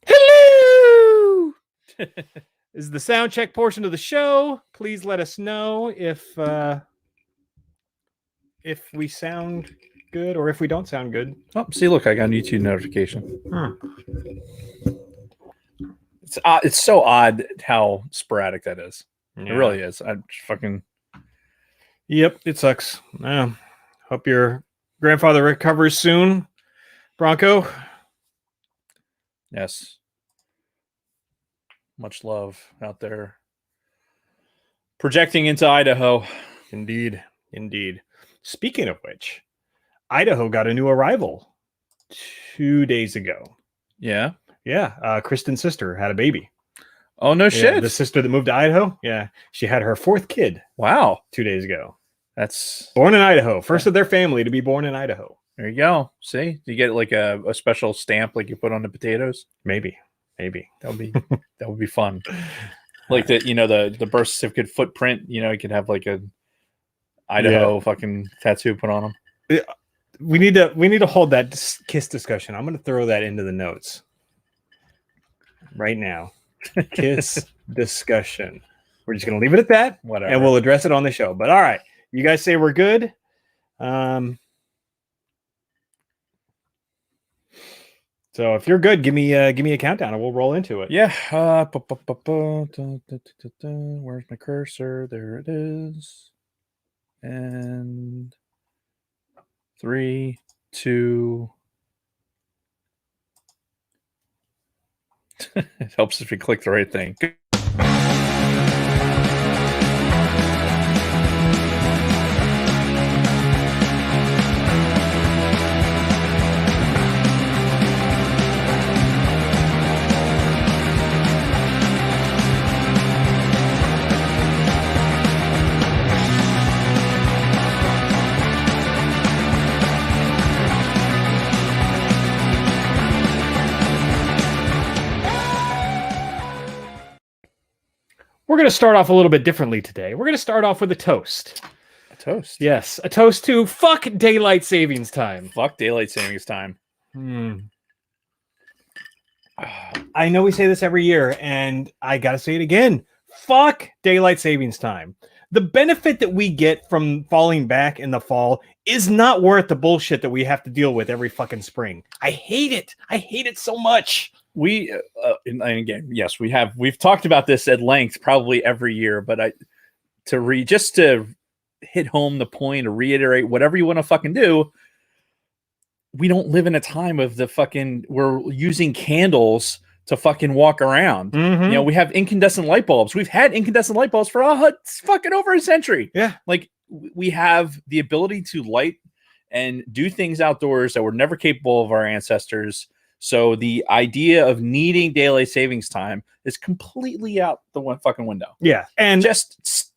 Hello! This is the sound check portion of the show. Please let us know if we sound good or if we don't sound good. Oh, see, look, I got a YouTube notification. It's so odd how sporadic that is. Yeah. It really is. I fucking. Yep, it sucks. Hope your grandfather recovers soon, Bronco. Yes. Much love out there. Projecting into Idaho. Indeed. Speaking of which, Idaho got a new arrival 2 days ago. Yeah? Yeah. Kristen's sister had a baby. Oh, no shit. The sister that moved to Idaho. Yeah. She had her fourth kid. Wow. 2 days ago. That's born in Idaho. First of their family to be born in Idaho. There you go. See? You get like a special stamp like you put on the potatoes? Maybe. That would be fun. Like the birth certificate footprint, you could have like a Idaho fucking tattoo put on them. We need to hold that kiss discussion. I'm going to throw that into the notes right now. Kiss discussion. We're just going to leave it at that. Whatever. And we'll address it on the show. But all right, you guys say we're good. So if you're good, give me a countdown and we'll roll into it. Yeah. Where's my cursor? There it is. And 3, 2. It helps if you click the right thing. We're going to start off a little bit differently today. We're going to start off with a toast. A toast? Yes, a toast to fuck daylight savings time. Fuck daylight savings time. I know we say this every year, and I got to say it again. Fuck daylight savings time. The benefit that we get from falling back in the fall is not worth the bullshit that we have to deal with every fucking spring. I hate it. I hate it so much. We and again, yes, we've talked about this at length probably every year, but just to hit home the point or reiterate whatever you want to fucking do, we don't live in a time of we're using candles to fucking walk around. Mm-hmm. We have incandescent light bulbs. We've had incandescent light bulbs for fucking over a century. Yeah. Like we have the ability to light and do things outdoors that were never capable of our ancestors. So the idea of needing daylight savings time is completely out the one fucking window. Yeah. And just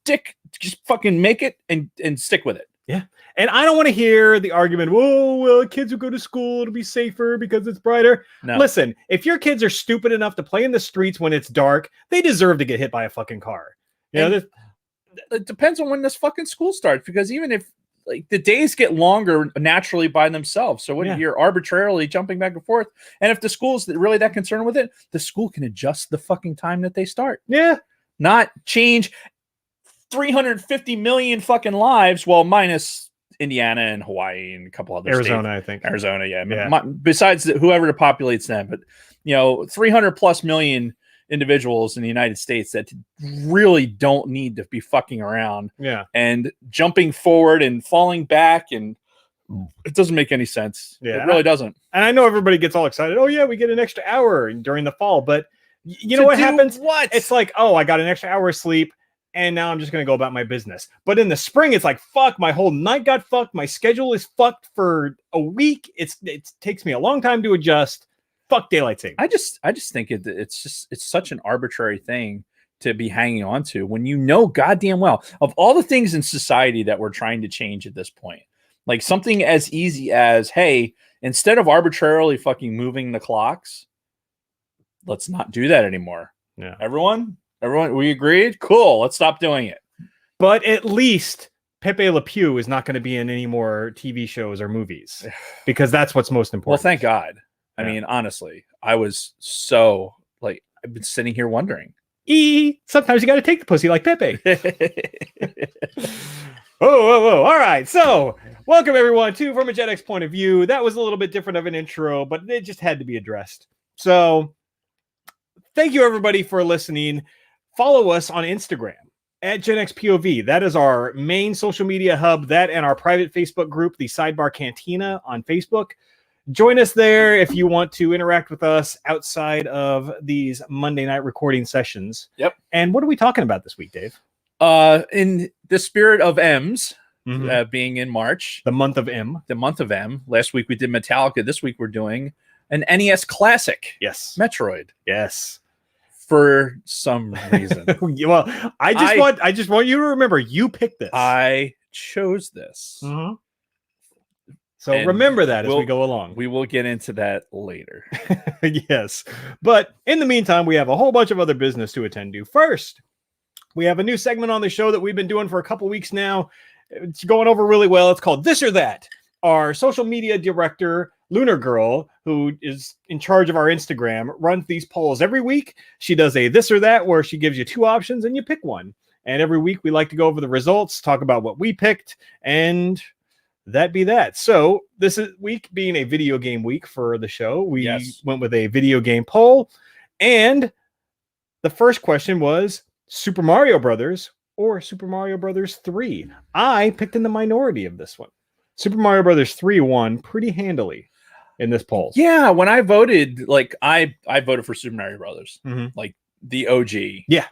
fucking make it and stick with it. Yeah. And I don't want to hear the argument, whoa, well, kids who go to school, it'll be safer because it's brighter. No. Listen, if your kids are stupid enough to play in the streets when it's dark, they deserve to get hit by a fucking car. It depends on when this fucking school starts, because even if like the days get longer naturally by themselves. So when you're arbitrarily jumping back and forth, and if the school's really that concerned with it, the school can adjust the fucking time that they start. Yeah. Not change 350 million fucking lives, well, minus Indiana and Hawaii and a couple other Arizona, states. I think. Arizona, yeah. Besides whoever populates them, but 300 plus million individuals in the United States that really don't need to be fucking around. Yeah. And jumping forward and falling back, and it doesn't make any sense. Yeah. It really doesn't. And I know everybody gets all excited. Oh yeah, we get an extra hour during the fall, but you know what happens? What? It's like, oh, I got an extra hour of sleep, and now I'm just going to go about my business. But in the spring, it's like, fuck, my whole night got fucked. My schedule is fucked for a week. It takes me a long time to adjust. Fuck daylight saving. I just think it's such an arbitrary thing to be hanging on to when you know goddamn well of all the things in society that we're trying to change at this point. Like something as easy as, hey, instead of arbitrarily fucking moving the clocks, let's not do that anymore. Yeah. Everyone, we agreed? Cool. Let's stop doing it. But at least Pepe Le Pew is not going to be in any more TV shows or movies because that's what's most important. Well, thank God. I Yeah. mean, honestly, I was so like, I've been sitting here wondering. Sometimes you got to take the pussy like Pepe. Whoa. All right. So, welcome everyone to From a Jetix Point of View. That was a little bit different of an intro, but it just had to be addressed. So, thank you everybody for listening. Follow us on Instagram at GenXPOV. That is our main social media hub. That and our private Facebook group, the Sidebar Cantina on Facebook. Join us there if you want to interact with us outside of these Monday night recording sessions. Yep. And what are we talking about this week, Dave? In the spirit of M's, Mhm. being in March, The month of M. the month of M. Last week we did Metallica. This week we're doing an NES classic, Yes. Metroid. Yes. For some reason, Well, I just want you to remember you picked this. I chose this. Mhm. So And remember that as we go along. We will get into that later. Yes. But in the meantime, we have a whole bunch of other business to attend to. First, we have a new segment on the show that we've been doing for a couple weeks now. It's going over really well. It's called This or That. Our social media director, Lunar Girl, who is in charge of our Instagram, runs these polls every week. She does a this or that where she gives you two options and you pick one. And every week we like to go over the results, talk about what we picked, and that be that. So this is week being a video game week for the show. We went with a video game poll, and the first question was Super Mario Brothers or Super Mario Brothers 3. I picked in the minority of this one. Super Mario Brothers 3 won pretty handily in this poll. Yeah, when I voted, like I voted for Super Mario Brothers, like the OG. Yeah,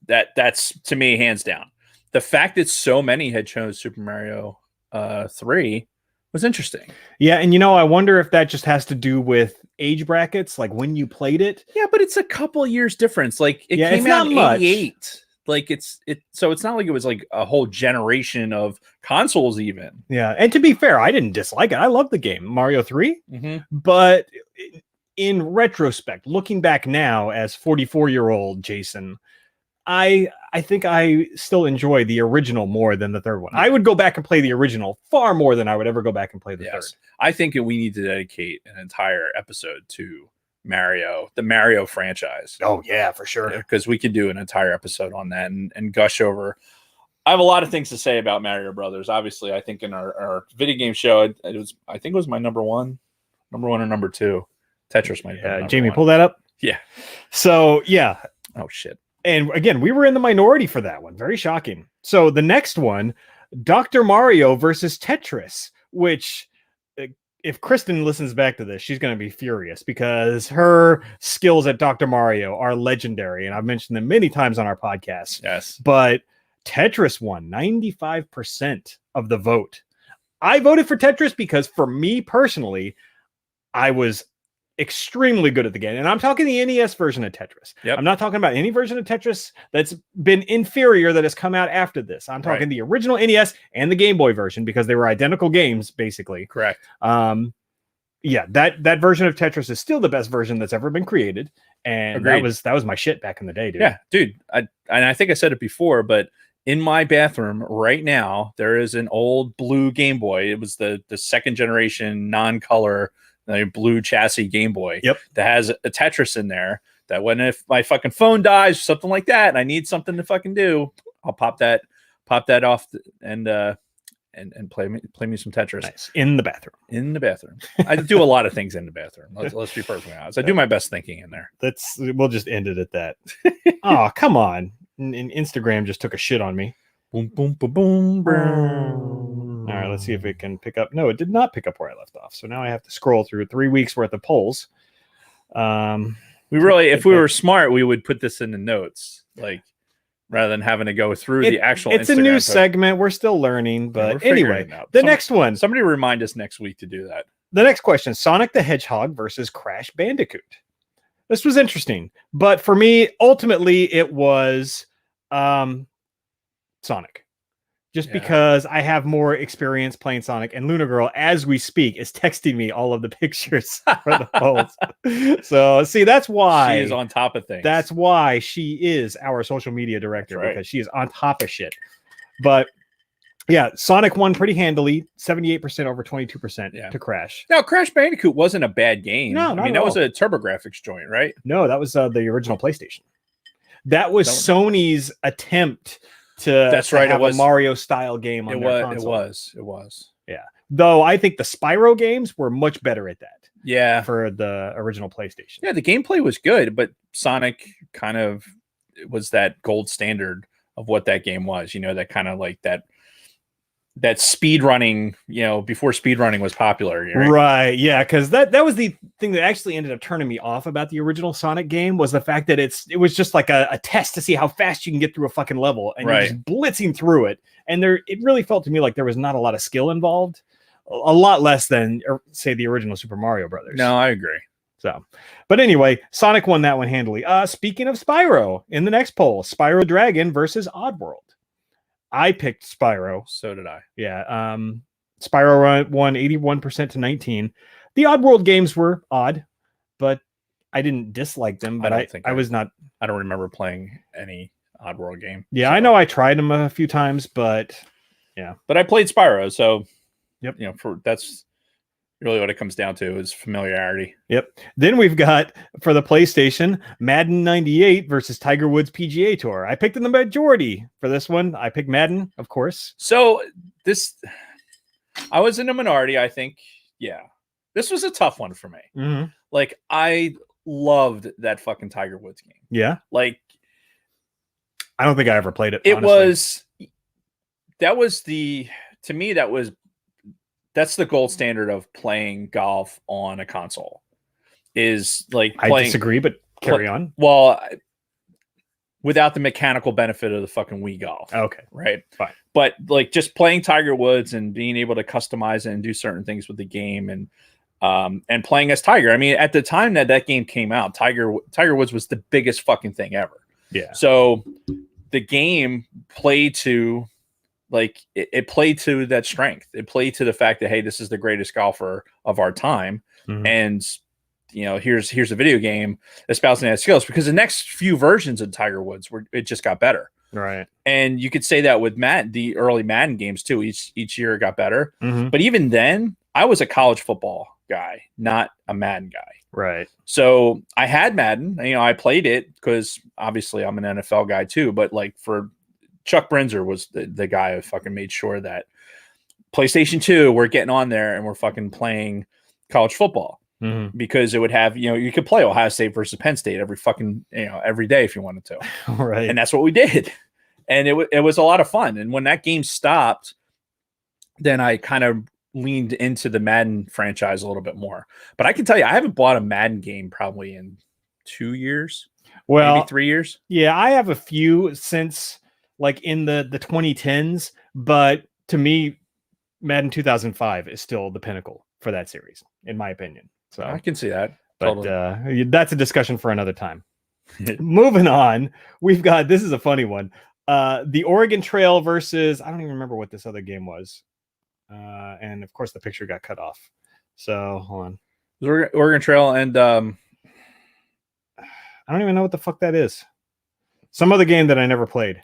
that's to me hands down. The fact that so many had chose Super Mario 3 was interesting. Yeah, and I wonder if that just has to do with age brackets, like when you played it. Yeah, but it's a couple years difference. Like it came out in 88. Like so it's not like it was like a whole generation of consoles even. Yeah, and to be fair, I didn't dislike it. I love the game, Mario 3. But in retrospect, looking back now as 44-year-old Jason, I think I still enjoy the original more than the third one. I would go back and play the original far more than I would ever go back and play the third. I think we need to dedicate an entire episode to Mario, the Mario franchise. Oh yeah, for sure. Because we could do an entire episode on that and gush over. I have a lot of things to say about Mario Brothers. Obviously, I think in our video game show, I think it was my number one or number two. Tetris might have been Jamie, one. pull that up. Yeah. So yeah. Oh shit. And again, we were in the minority for that one. Very shocking. So the next one, Dr. Mario versus Tetris, which if Kristen listens back to this, she's going to be furious because her skills at Dr. Mario are legendary. And I've mentioned them many times on our podcast. Yes. But Tetris won 95% of the vote. I voted for Tetris because for me personally, I was extremely good at the game. And I'm talking the NES version of Tetris. Yep. I'm not talking about any version of Tetris that's been inferior that has come out after this. I'm talking the original NES and the Game Boy version because they were identical games, basically. Correct. Yeah, that version of Tetris is still the best version that's ever been created. And that was my shit back in the day, dude. Yeah, dude. I think I said it before, but in my bathroom right now, there is an old blue Game Boy. It was the second generation non-color blue chassis Game Boy. Yep. That has a Tetris in there that when if my fucking phone dies or something like that and I need something to fucking do, I'll pop that off and play me some Tetris. Nice. In the bathroom. In the bathroom. I do a lot of things in the bathroom. Let's be perfectly honest. I do my best thinking in there. We'll just end it at that. Oh, come on. And Instagram just took a shit on me. Boom, boom, boom, boom, boom. All right, let's see if it can pick up. No, it did not pick up where I left off. So now I have to scroll through 3 weeks worth of polls. We really, if we were smart, we would put this in the notes, like rather than having to go through the actual. It's Instagram a new segment. We're still learning, but anyway, next one. Somebody remind us next week to do that. The next question: Sonic the Hedgehog versus Crash Bandicoot. This was interesting, but for me, ultimately, it was Sonic. Just because I have more experience playing Sonic, and Luna Girl, as we speak, is texting me all of the pictures for the polls. So, see, that's why she is on top of things. That's why she is our social media director, because she is on top of shit. But Yeah, Sonic won pretty handily, 78% over 22% Yeah. to Crash. Now, Crash Bandicoot wasn't a bad game. No, I not mean, at that was all. a TurboGrafx joint, right? No, that was the original PlayStation. That was No. Sony's attempt to That's right, it have a was. Mario style game on It their was. console. It was. Yeah. Though I think the Spyro games were much better at that Yeah. for the original PlayStation. Yeah, the gameplay was good, but Sonic kind of was that gold standard of what that game was. You know, that kind of like that speed running, you know, before speed running was popular. Right. Yeah, because that was the thing that actually ended up turning me off about the original Sonic game was the fact that it was just like a test to see how fast you can get through a fucking level, and you're just blitzing through it. And it really felt to me like there was not a lot of skill involved, a lot less than say the original Super Mario Brothers. No, I agree. So, but anyway, Sonic won that one handily. Speaking of Spyro, in the next poll, Spyro Dragon versus Oddworld. I picked Spyro. So did I. Yeah. Spyro won 81% to 19. The Oddworld games were odd, but I didn't dislike them. But I was not. I don't remember playing any Oddworld game. Yeah, so. I know I tried them a few times, but yeah. But I played Spyro, so yep. You know, that's really what it comes down to is familiarity. Yep. Then we've got for the PlayStation Madden 98 versus Tiger Woods PGA Tour. I picked in the majority for this one. I picked Madden, of course. So I was in a minority, I think. Yeah. This was a tough one for me. Mm-hmm. Like, I loved that fucking Tiger Woods game. Yeah. Like, I don't think I ever played it. It honestly. to me, that's the gold standard of playing golf on a console. Is like I disagree, but carry on. Well, without the mechanical benefit of the fucking Wii Golf. Okay. Right. Fine. But like just playing Tiger Woods and being able to customize it and do certain things with the game and playing as Tiger. I mean, at the time that game came out, Tiger Woods was the biggest fucking thing ever. Yeah. So the game played to like it played to that strength. It played to the fact that, hey, this is the greatest golfer of our time. Mm-hmm. And you know, here's a video game espousing that skills, because the next few versions of Tiger Woods it just got better. Right. And you could say that with the early Madden games too. Each year it got better. Mm-hmm. But even then, I was a college football guy, not a Madden guy. Right. So I had Madden, you know, I played it because obviously I'm an NFL guy too. But like for Chuck Brinzer was the guy who fucking made sure that PlayStation 2, we're getting on there and we're fucking playing college football. Mm-hmm. Because it would have, you know, you could play Ohio State versus Penn State every day if you wanted to. Right. And that's what we did. And it was a lot of fun. And when that game stopped, then I kind of leaned into the Madden franchise a little bit more. But I can tell you, I haven't bought a Madden game probably in 2 years. Well, maybe 3 years. Yeah, I have a few since like in the 2010s, but to me, Madden 2005 is still the pinnacle for that series, in my opinion. So I can see that. But totally. That's a discussion for another time. Moving on, we've got, this is a funny one. The Oregon Trail versus, I don't even remember what this other game was. And of course the picture got cut off. So hold on. Oregon Trail and I don't even know what the fuck that is. Some other game that I never played.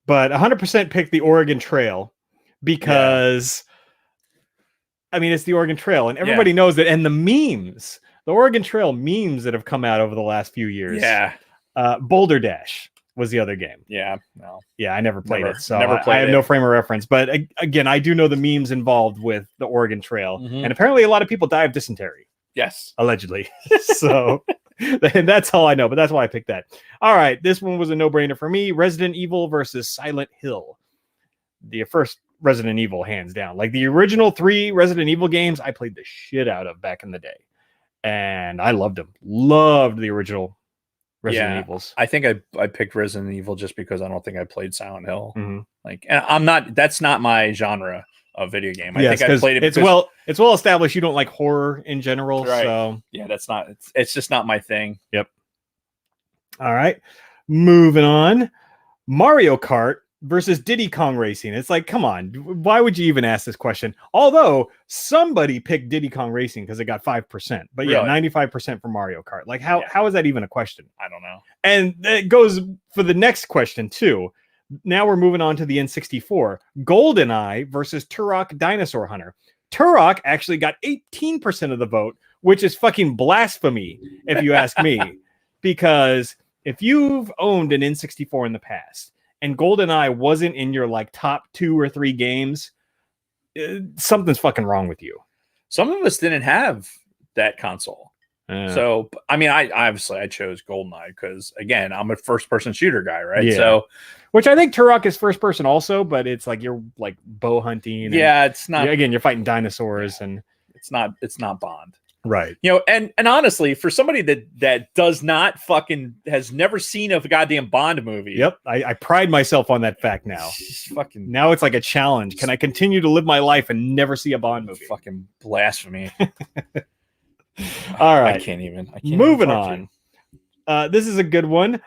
But 100% picked the Oregon Trail because I mean, it's the Oregon Trail, and everybody knows it. And the memes, the Oregon Trail memes that have come out over the last few years. Yeah. Boulder Dash was the other game. Yeah. No. Yeah, I never played it. So I have no frame of reference. But again, I do know the memes involved with the Oregon Trail. Mm-hmm. And apparently a lot of people die of dysentery. Yes. Allegedly. So and that's all I know, but that's why I picked that. All right. This one was a no-brainer for me. Resident Evil versus Silent Hill. The first Resident Evil, hands down. Like the original 3 Resident Evil games, I played the shit out of back in the day, and I loved them. Loved the original Resident Evils. I think I picked Resident Evil just because I don't think I played Silent Hill. Mm-hmm. Like, and that's not my genre of video game. I think I played it. It's well established you don't like horror in general. Right. So yeah, it's just not my thing. Yep. All right, moving on. Mario Kart versus Diddy Kong Racing. It's like, come on, why would you even ask this question? Although somebody picked Diddy Kong Racing because it got 5%, but really? 95% for Mario Kart. Like, how is that even a question? I don't know. And it goes for the next question too. Now we're moving on to the N64. GoldenEye versus Turok Dinosaur Hunter. Turok actually got 18% of the vote, which is fucking blasphemy, if you ask me. Because if you've owned an N64 in the past and GoldenEye wasn't in your like top 2 or 3 games, something's fucking wrong with you. Some of us didn't have that console. So, I mean, I chose GoldenEye because, again, I'm a first-person shooter guy, right? Yeah. So, which I think Turok is first-person also, but it's like you're like bow hunting. Yeah, it's not. Again, you're fighting dinosaurs, and it's not Bond, right? You know, and honestly, for somebody that does not fucking has never seen a goddamn Bond movie. Yep, I pride myself on that fact now. Fucking now it's like a challenge. Can I continue to live my life and never see a Bond movie? Fucking blasphemy. All right. I can't even. Moving on. This is a good one.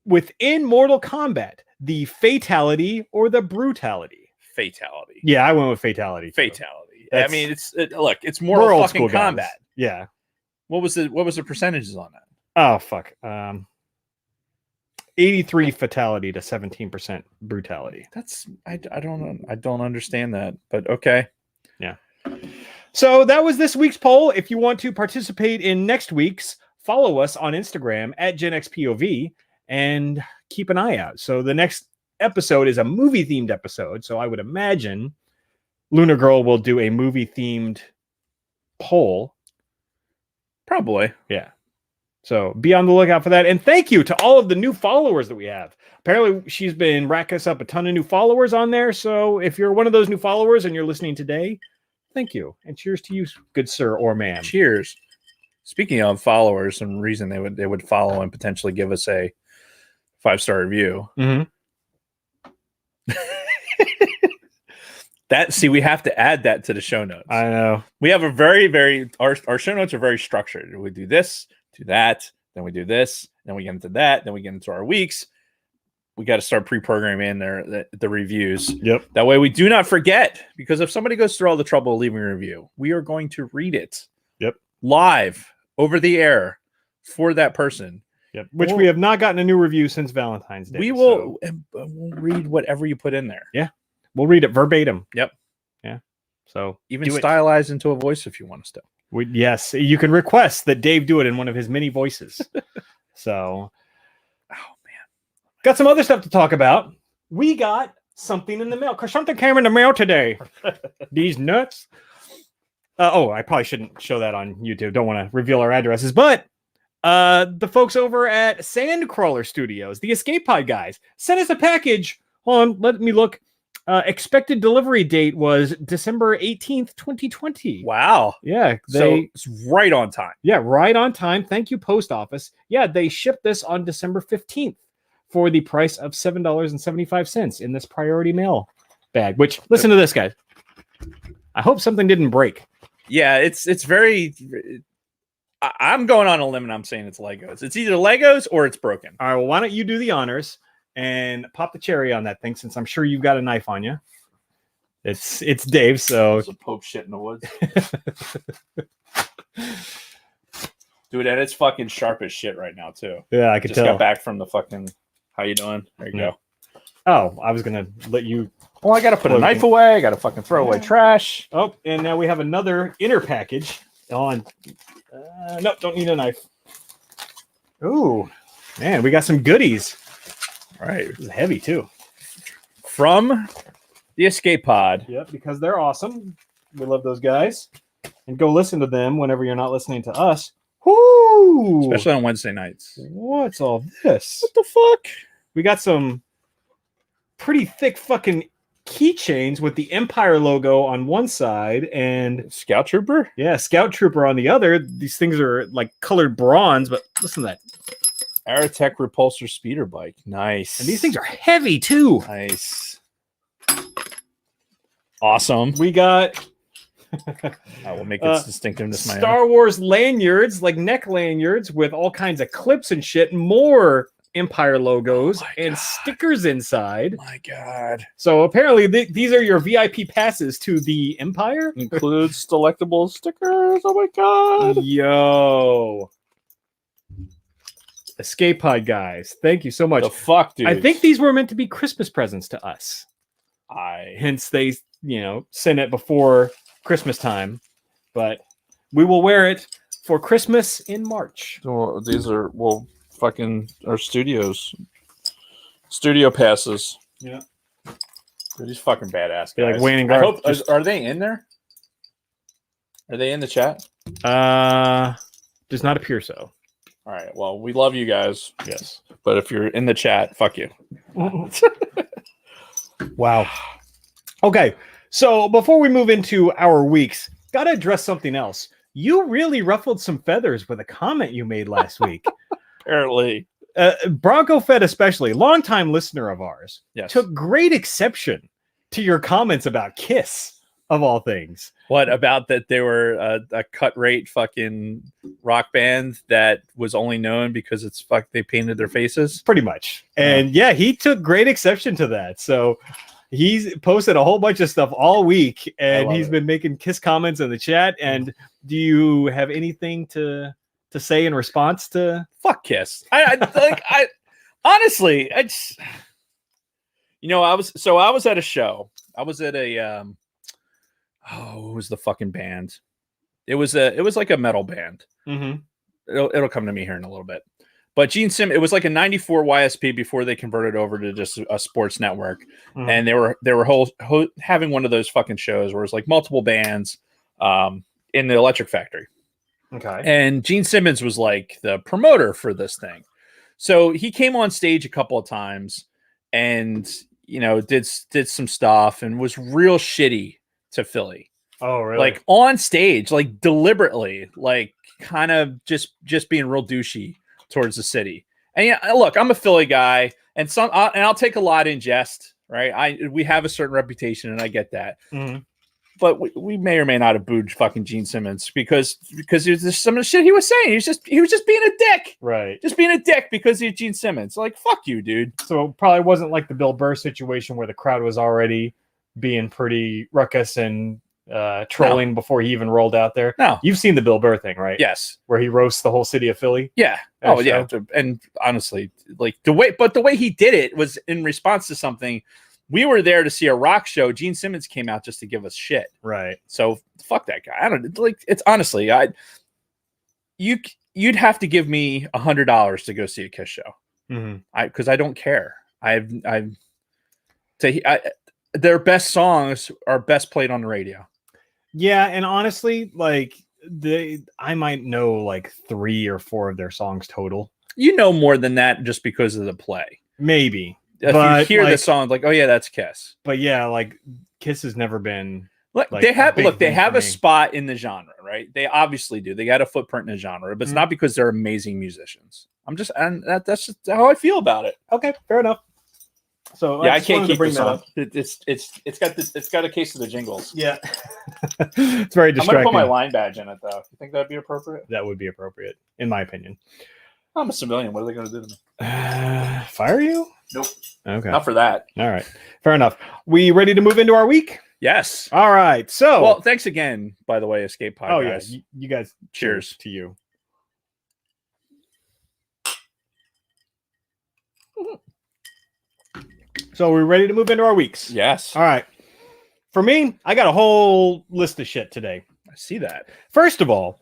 Within Mortal Kombat, the fatality or the brutality? Fatality. Yeah, I went with fatality. Fatality. I mean, it's Mortal fucking Kombat. Yeah. What was the percentages on that? Oh fuck. 83 fatality to 17% brutality. That's I don't understand that, but okay. Yeah. So that was this week's poll. If you want to participate in next week's, follow us on Instagram at GenXPOV and keep an eye out. So the next episode is a movie-themed episode. So I would imagine Lunar Girl will do a movie-themed poll. Probably. Yeah. So be on the lookout for that. And thank you to all of the new followers that we have. Apparently, she's been racking us up a ton of new followers on there. So if you're one of those new followers and you're listening today, thank you. And cheers to you, good sir or ma'am. Cheers. Speaking of followers and reason they would follow and potentially give us a 5-star review. Mm-hmm. We have to add that to the show notes. I know. We have a our show notes are very structured. We do this, do that, then we do this, then we get into that, then we get into our weeks. We got to start pre-programming in there the reviews. Yep. That way we do not forget, because if somebody goes through all the trouble of leaving a review, we are going to read it. Yep. Live over the air for that person. Yep. Which we have not gotten a new review since Valentine's Day. We will we'll read whatever you put in there. Yeah. We'll read it verbatim. Yep. Yeah. So even stylized into a voice if you want us to. Yes. You can request that Dave do it in one of his many voices. So. Got some other stuff to talk about. We got something in the mail. Something came in the mail today. These nuts. I probably shouldn't show that on YouTube. Don't want to reveal our addresses. But the folks over at Sandcrawler Studios, the Escape Pod guys, sent us a package. Hold on, let me look. Expected delivery date was December 18th, 2020. Wow. Yeah. So it's right on time. Yeah, right on time. Thank you, Post Office. Yeah, they shipped this on December 15th. For the price of $7.75 in this priority mail bag. Which, listen to this, guys. I hope something didn't break. Yeah, it's very. I'm going on a limb and I'm saying it's Legos. It's either Legos or it's broken. All right, well, why don't you do the honors and pop the cherry on that thing, since I'm sure you've got a knife on you. It's Dave, so. There's a Pope shit in the woods. Dude, and it's fucking sharp as shit right now, too. Yeah, I could tell. Just got back from the fucking. How you doing? There you go. Oh, I was gonna let you. Well, I gotta put a knife away. I gotta fucking throw away trash. Oh, and now we have another inner package on. Nope, don't need a knife. Ooh, man, we got some goodies. All right, this is heavy too. From the Escape Pod. Yep, because they're awesome. We love those guys, and go listen to them whenever you're not listening to us. Whoo! Especially on Wednesday nights. What's all this? What the fuck? We got some pretty thick fucking keychains with the Empire logo on one side and Scout Trooper. Yeah, Scout Trooper on the other. These things are like colored bronze, but listen to that. Aerotech Repulsor speeder bike. Nice. And these things are heavy too. Nice. Awesome. We got. I will make its distinctiveness. Star Wars lanyards, like neck lanyards with all kinds of clips and shit. More Empire logos and stickers inside. My God. So apparently these are your VIP passes to the Empire. Includes delectable stickers. Oh my God. Yo. Escape Pod guys, thank you so much. The fuck, dude. I think these were meant to be Christmas presents to us. Hence they, sent it before Christmas time. But we will wear it for Christmas in March. Well, these are fucking our studio passes. Yeah. Dude, these fucking badass guys. They're like Wayne and I Garth. hope, are they in there? Are they in the chat? Does not appear so. All right. Well, we love you guys. Yes. But if you're in the chat, fuck you. Wow. Okay. So before we move into our weeks, gotta address something else. You really ruffled some feathers with a comment you made last week. Apparently. Bronco Fed especially, longtime listener of ours, Yes. took great exception to your comments about Kiss, of all things. What about that they were a cut rate fucking rock band that was only known because they painted their faces? Pretty much. And yeah, he took great exception to that. So he's posted a whole bunch of stuff all week, and he's been making Kiss comments in the chat. And do you have anything to say in response to fuck Kiss? I honestly, I was at a show. I was at a what was the fucking band? It was like a metal band. Mm-hmm. It'll come to me here in a little bit. But Gene Simmons, it was like a 94 YSP before they converted over to just a sports network. Mm-hmm. And they were having one of those fucking shows where it's like multiple bands in the Electric Factory. Okay. And Gene Simmons was like the promoter for this thing. So he came on stage a couple of times and, did some stuff and was real shitty to Philly. Oh, really? Like on stage, like deliberately, like kind of just being real douchey towards the city. And yeah, look, I'm a Philly guy, and I'll take a lot in jest, right? We have a certain reputation, and I get that. Mm-hmm. But we may or may not have booed fucking Gene Simmons because there's some of the shit he was saying. He was just being a dick, right? Just being a dick because he's Gene Simmons. Like, fuck you, dude. So it probably wasn't like the Bill Burr situation where the crowd was already being pretty ruckus and trolling before he even rolled out there. No, you've seen the Bill Burr thing, right? Yes, where he roasts the whole city of Philly. Yeah. Oh, yeah. And honestly, like the way he did it was in response to something. We were there to see a rock show. Gene Simmons came out just to give us shit. Right. So fuck that guy. I don't like. It's honestly, you'd have to give me $100 to go see a Kiss show. Mm-hmm. Because I don't care. Their best songs are best played on the radio. Yeah, and honestly, like I might know like 3 or 4 of their songs total. You know more than that just because of the play. Maybe. If you hear the song, like, oh yeah, that's Kiss. But yeah, like Kiss has never been. They have a spot in the genre, right? They obviously do. They got a footprint in the genre, but it's not because they're amazing musicians. That's just how I feel about it. Okay, fair enough. So yeah, I can't keep bring that up. It's got a case of the jingles. Yeah, it's very distracting. I'm gonna put my line badge in it though. You think that'd be appropriate? That would be appropriate, in my opinion. I'm a civilian. What are they gonna do to me? Fire you? Nope. Okay. Not for that. All right. Fair enough. We ready to move into our week? Yes. All right. So, well, thanks again, by the way, Escape Pod. Oh guys. yeah, you guys. Cheers to you. So we're ready to move into our weeks. Yes. All right. For me, I got a whole list of shit today. I see that. First of all,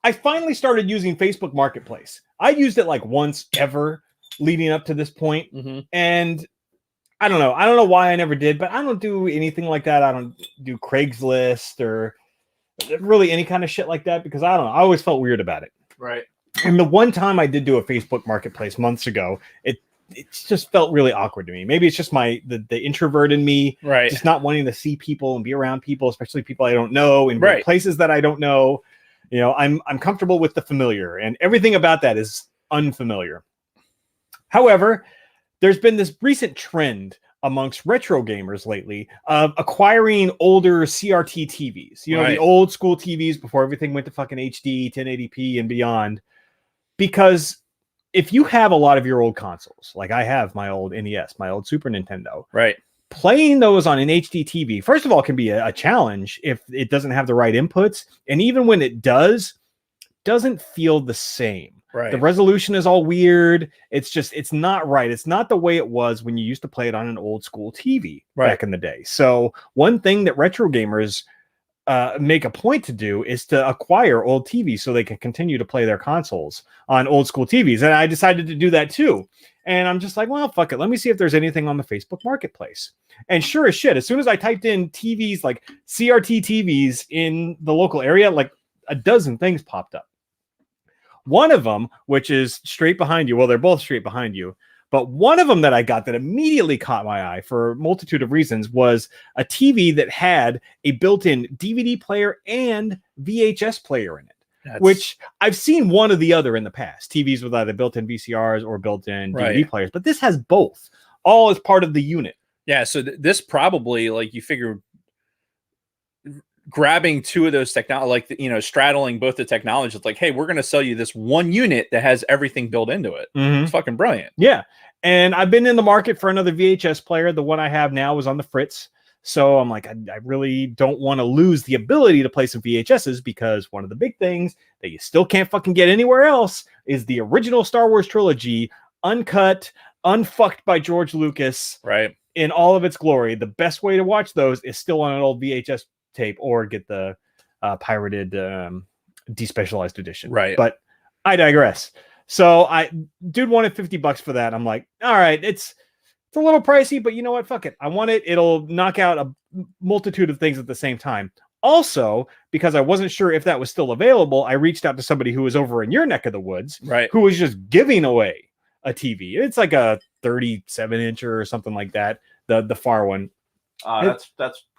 I finally started using Facebook Marketplace. I used it like once ever leading up to this point. Mm-hmm. And I don't know why I never did, but I don't do anything like that. I don't do Craigslist or really any kind of shit like that because I don't know. I always felt weird about it. Right. And the one time I did do a Facebook Marketplace months ago, it just felt really awkward to me. Maybe it's just the introvert in me, right? Just not wanting to see people and be around people, especially people I don't know in places that I don't know. You know, I'm comfortable with the familiar, and everything about that is unfamiliar. However, there's been this recent trend amongst retro gamers lately of acquiring older CRT TVs. You know, the old school TVs before everything went to fucking HD, 1080p, and beyond. Because if you have a lot of your old consoles, like I have my old NES, my old Super Nintendo, right? Playing those on an HD TV, first of all, can be a challenge if it doesn't have the right inputs. And even when it doesn't feel the same. Right. The resolution is all weird. It's not right. It's not the way it was when you used to play it on an old school TV back in the day. So one thing that retro gamers make a point to do is to acquire old TVs so they can continue to play their consoles on old school TVs. And I decided to do that too. And I'm just like, well, fuck it. Let me see if there's anything on the Facebook Marketplace. And sure as shit, as soon as I typed in TVs, like CRT TVs in the local area, like a dozen things popped up. One of them, which is straight behind you. Well, they're both straight behind you. But one of them that I got that immediately caught my eye for a multitude of reasons was a TV that had a built-in DVD player and VHS player in it. Which I've seen one or the other in the past. TVs with either built-in VCRs or built-in DVD players, but this has both, all as part of the unit. Yeah, so this probably, like, you figure grabbing two of those technology, like, you know, straddling both the technologies. It's like, hey, we're going to sell you this one unit that has everything built into it. It's fucking brilliant. Yeah, and I've been in the market for another VHS player. The one I have now is on the Fritz. So I'm like, I really don't want to lose the ability to play some VHSs, because one of the big things that you still can't fucking get anywhere else is the original Star Wars trilogy, uncut, unfucked by George Lucas, right, in all of its glory. The best way to watch those is still on an old VHS tape or get the pirated despecialized edition. Right. But I digress. So dude wanted $50 for that. I'm like, all right, it's a little pricey, but you know what? Fuck it. I want it. It'll knock out a multitude of things at the same time. Also, because I wasn't sure if that was still available, I reached out to somebody who was over in your neck of the woods, right, who was just giving away a TV. It's like a 37-incher or something like that. The far one. That's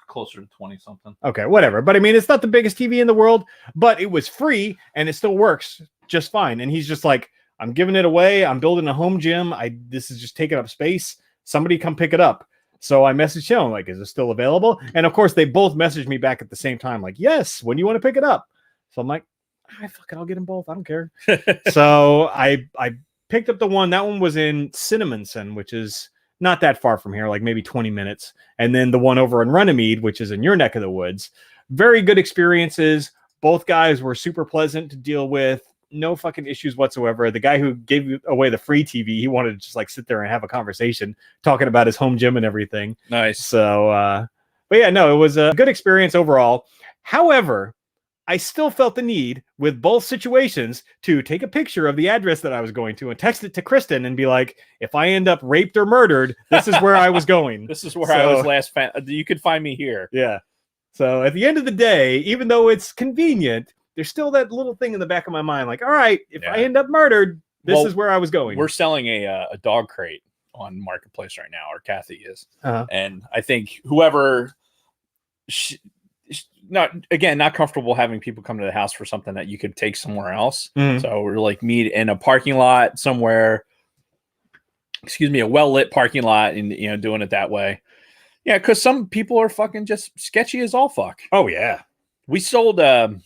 closer to 20 something. Okay, whatever. But I mean, it's not the biggest TV in the world, but it was free and it still works just fine. And he's just like, I'm giving it away. I'm building a home gym. This is just taking up space. Somebody come pick it up. So I messaged him, like, is it still available? And of course, they both messaged me back at the same time, like, yes, when do you want to pick it up? So I'm like, all right, fuck it, I'll get them both. I don't care. So I picked up the one. That one was in Cinnamonson, which is not that far from here, like maybe 20 minutes. And then the one over in Runnymede, which is in your neck of the woods. Very good experiences. Both guys were super pleasant to deal with. No fucking issues whatsoever. The guy who gave away the free TV, he wanted to just like sit there and have a conversation talking about his home gym and everything. Nice. So, but yeah, no, it was a good experience overall. However, I still felt the need with both situations to take a picture of the address that I was going to and text it to Kristen and be like, if I end up raped or murdered, this is where I was going. This is where I was last. You could find me here. Yeah. So at the end of the day, even though it's convenient, there's still that little thing in the back of my mind, like, all right, if I end up murdered, this is where I was going. We're selling a dog crate on Marketplace right now, or Kathy is. And I think whoever, not comfortable having people come to the house for something that you could take somewhere else. So we're like, meet in a parking lot somewhere, a well-lit parking lot, and, you know, doing it that way. Yeah, because some people are fucking just sketchy as all fuck. Oh, yeah. We sold it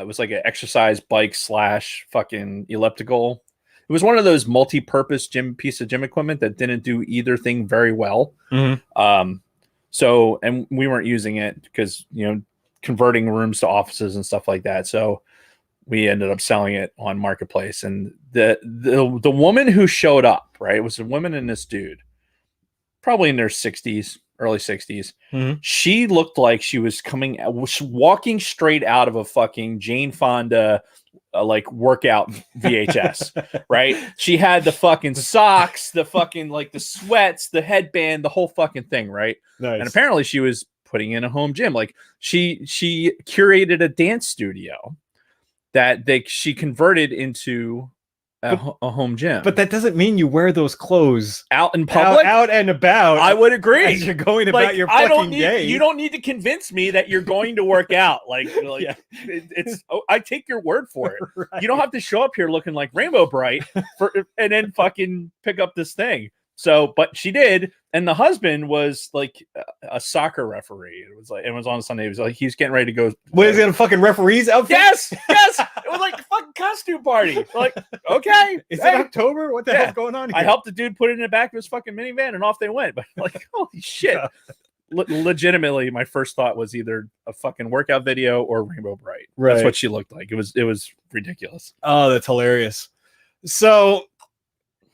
was like an exercise bike / fucking elliptical. It was one of those multi-purpose piece of gym equipment that didn't do either thing very well. So, and we weren't using it because, you know, converting rooms to offices and stuff like that. So we ended up selling it on Marketplace. And the woman who showed up, right, it was a woman and this dude, probably in their 60s. Early 60s. She looked like she was walking straight out of a fucking Jane Fonda like workout VHS, right? She had the fucking socks, the fucking like the sweats, the headband, the whole fucking thing, right? Nice. And apparently she was putting in a home gym. Like she curated a dance studio that she converted into a home gym. But that doesn't mean you wear those clothes out in public, out and about. I would agree. As you're going about your fucking day. You don't need to convince me that you're going to work out. It's I take your word for it. Right. You don't have to show up here looking like Rainbow Bright and then fucking pick up this thing. So, but she did, and the husband was like a soccer referee. It was on Sunday. He was like, he's getting ready to go. What is it, a fucking referee's outfit? Yes. It was like a fucking costume party. Like, okay, is it October? What the hell's going on here? I helped the dude put it in the back of his fucking minivan, and off they went. But like, holy shit! legitimately, my first thought was either a fucking workout video or Rainbow Bright. Right. That's what she looked like. It was ridiculous. Oh, that's hilarious. So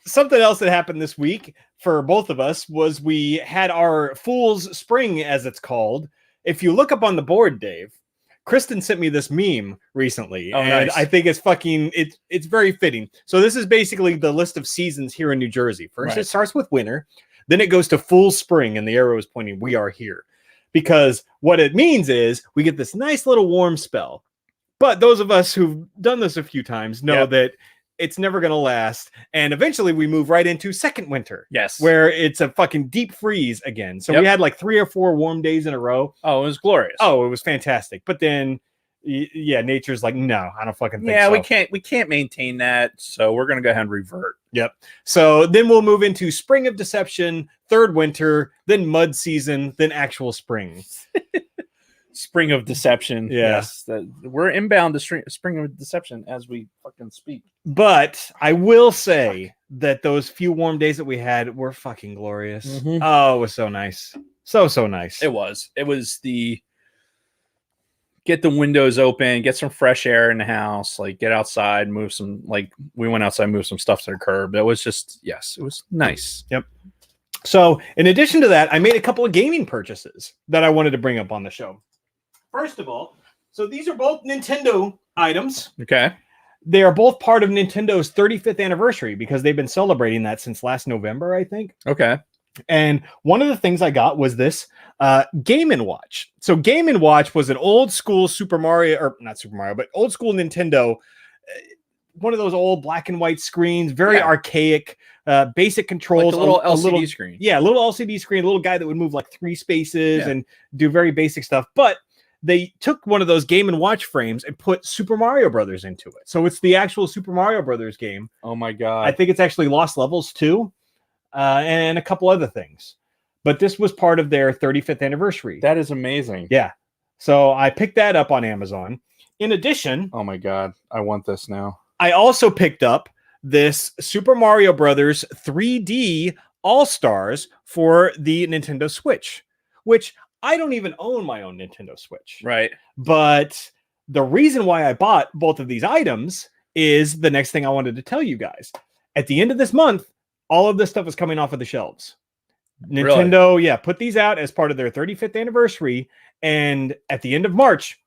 something else that happened this week for both of us was we had our Fool's Spring, as it's called. If you look up on the board, Dave, Kristen sent me this meme recently, and nice. I think it's very fitting. So this is basically the list of seasons here in New Jersey. First, It starts with winter, then it goes to full spring, and the arrow is pointing, we are here. Because what it means is we get this nice little warm spell. But those of us who've done this a few times know that it's never going to last. And eventually we move right into second winter. Yes. Where it's a fucking deep freeze again. So we had like 3 or 4 warm days in a row. Oh, it was glorious. Oh, it was fantastic. But then, nature's like, no, I don't fucking think so. Yeah, we can't maintain that. So we're going to go ahead and revert. Yep. So then we'll move into spring of deception, third winter, then mud season, then actual spring. Spring of deception. Yeah. Yes. We're inbound to spring of deception as we fucking speak. But I will say that those few warm days that we had were fucking glorious. Mm-hmm. Oh, it was so nice. So nice. It was the get the windows open, get some fresh air in the house, like get outside, move some, like we went outside, move some stuff to the curb. It was just, it was nice. Yep. So in addition to that, I made a couple of gaming purchases that I wanted to bring up on the show. First of all, so these are both Nintendo items. Okay. They are both part of Nintendo's 35th anniversary because they've been celebrating that since last November, I think. Okay. And one of the things I got was this Game & Watch. So Game & Watch was an old school Super Mario, or not Super Mario, but old school Nintendo. One of those old black and white screens, very archaic, basic controls. Like a little LCD screen. Yeah, a little LCD screen, a little guy that would move like 3 spaces and do very basic stuff. But they took one of those Game & Watch frames and put Super Mario Brothers into it. So it's the actual Super Mario Brothers game. Oh my God. I think it's actually Lost Levels too, and a couple other things. But this was part of their 35th anniversary. That is amazing. Yeah. So I picked that up on Amazon. In addition, oh my God, I want this now. I also picked up this Super Mario Brothers 3D All-Stars for the Nintendo Switch, which I don't even own my own Nintendo Switch. Right. But the reason why I bought both of these items is the next thing I wanted to tell you guys. At the end of this month, all of this stuff is coming off of the shelves. Nintendo, put these out as part of their 35th anniversary. And at the end of March,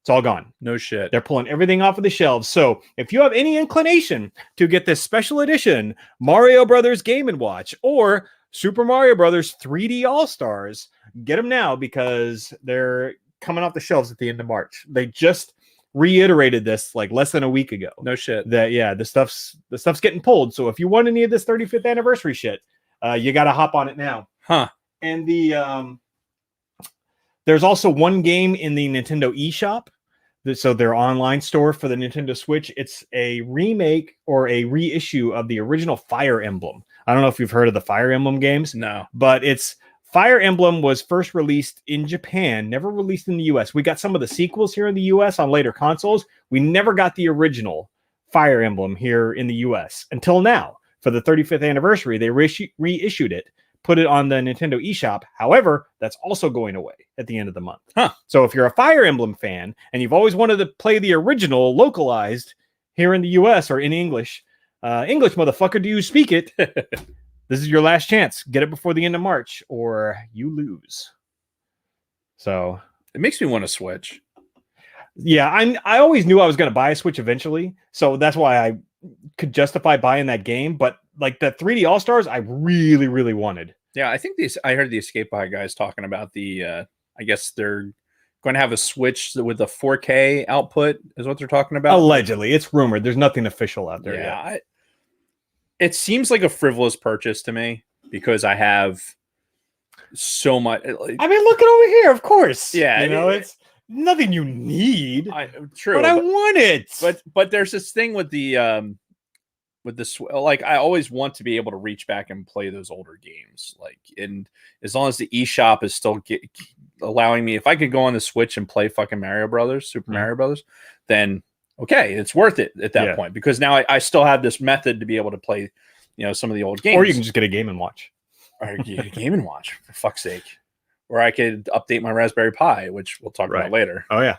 it's all gone. No shit. They're pulling everything off of the shelves. So if you have any inclination to get this special edition Mario Brothers Game & Watch or Super Mario Brothers 3D All-Stars, get them now because they're coming off the shelves at the end of March. They just reiterated this like less than a week ago. No shit. That the stuff's getting pulled. So if you want any of this 35th anniversary shit, you got to hop on it now. Huh. And there's also one game in the Nintendo eShop. So their online store for the Nintendo Switch, it's a remake or a reissue of the original Fire Emblem. I don't know if you've heard of the Fire Emblem games. No. But Fire Emblem was first released in Japan, never released in the US. We got some of the sequels here in the US on later consoles. We never got the original Fire Emblem here in the US until now. For the 35th anniversary, they reissued it, put it on the Nintendo eShop. However, that's also going away at the end of the month. Huh. So if you're a Fire Emblem fan and you've always wanted to play the original localized here in the US or in English, English motherfucker, do you speak it? This is your last chance. Get it before the end of March or you lose. So it makes me want to switch. Yeah, I always knew I was going to buy a Switch eventually. So that's why I could justify buying that game. But like the 3D All-Stars, I really, really wanted. Yeah, I think I heard the Escape Pod guys talking about I guess they're going to have a Switch with a 4K output is what they're talking about. Allegedly. It's rumored. There's nothing official out there yet. It seems like a frivolous purchase to me because I have so much. I mean, look at over here, of course. Yeah. It's nothing you need. True. But I want it. But there's this thing with like I always want to be able to reach back and play those older games. Like, and as long as the eShop is still allowing me, if I could go on the Switch and play fucking Mario Brothers, Super Mario Brothers, then okay, it's worth it at that point because now I still have this method to be able to play, some of the old games. Or you can just get a Game & Watch. Or get a Game & Watch for fuck's sake. or I could update my Raspberry Pi, which we'll talk about later. Oh yeah.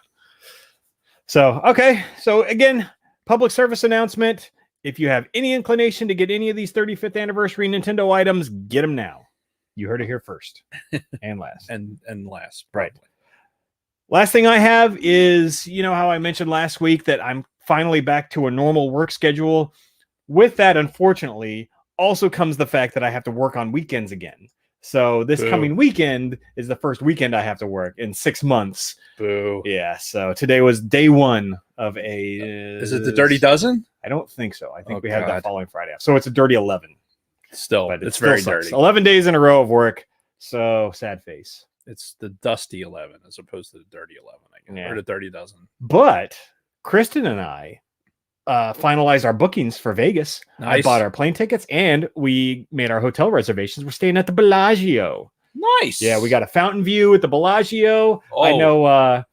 So okay, so again, public service announcement. If you have any inclination to get any of these 35th anniversary Nintendo items, get them now. You heard it here first and last. and last, right. Last thing I have is, you know how I mentioned last week that I'm finally back to a normal work schedule. With that, unfortunately, also comes the fact that I have to work on weekends again. So this coming weekend is the first weekend I have to work in 6 months. Boo. Yeah, so today was day one of a... is it the Dirty Dozen? I don't think so. I think we had that following Friday. So it's a dirty 11. Still, but it's very dirty. 11 days in a row of work. So sad face. It's the dusty 11 as opposed to the dirty 11, I guess, or the Dirty Dozen. But Kristen and I finalized our bookings for Vegas. Nice. I bought our plane tickets and we made our hotel reservations. We're staying at the Bellagio. Nice. Yeah, we got a fountain view at the Bellagio. Oh. I know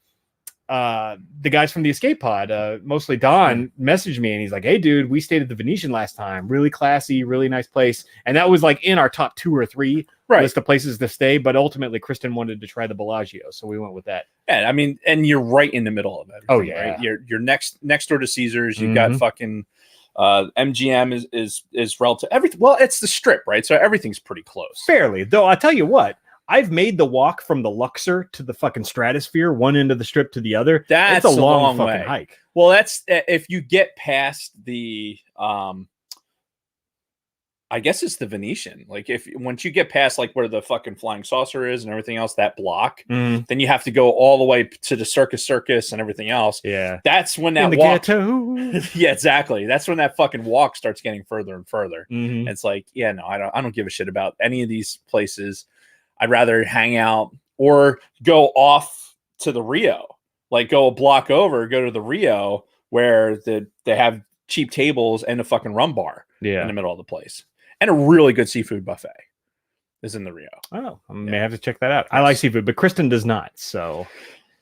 the guys from the Escape Pod, mostly Don, messaged me and he's like, "Hey, dude, we stayed at the Venetian last time. Really classy, really nice place." And that was like in our top 2 or 3 list of places to stay. But ultimately, Kristen wanted to try the Bellagio, so we went with that. Yeah, I mean, and you're right in the middle of it. Oh yeah, right? You're next door to Caesars. You've got fucking MGM is relative. Everything. Well, it's the Strip, right? So everything's pretty close. Fairly, though. I'll tell you what. I've made the walk from the Luxor to the fucking Stratosphere, one end of the Strip to the other. That's a long fucking way. Hike. Well, that's if you get past the I guess it's the Venetian. Like once you get past like where the fucking flying saucer is and everything else, that block, then you have to go all the way to the Circus and everything else. Yeah. That's when that walk. Yeah, exactly. That's when that fucking walk starts getting further and further. It's like, yeah, no, I don't give a shit about any of these places. I'd rather hang out or go off to the Rio, like go a block over, go to the Rio where they have cheap tables and a fucking rum bar in the middle of the place. And a really good seafood buffet is in the Rio. Oh, I may have to check that out. Yes. I like seafood, but Kristen does not. So,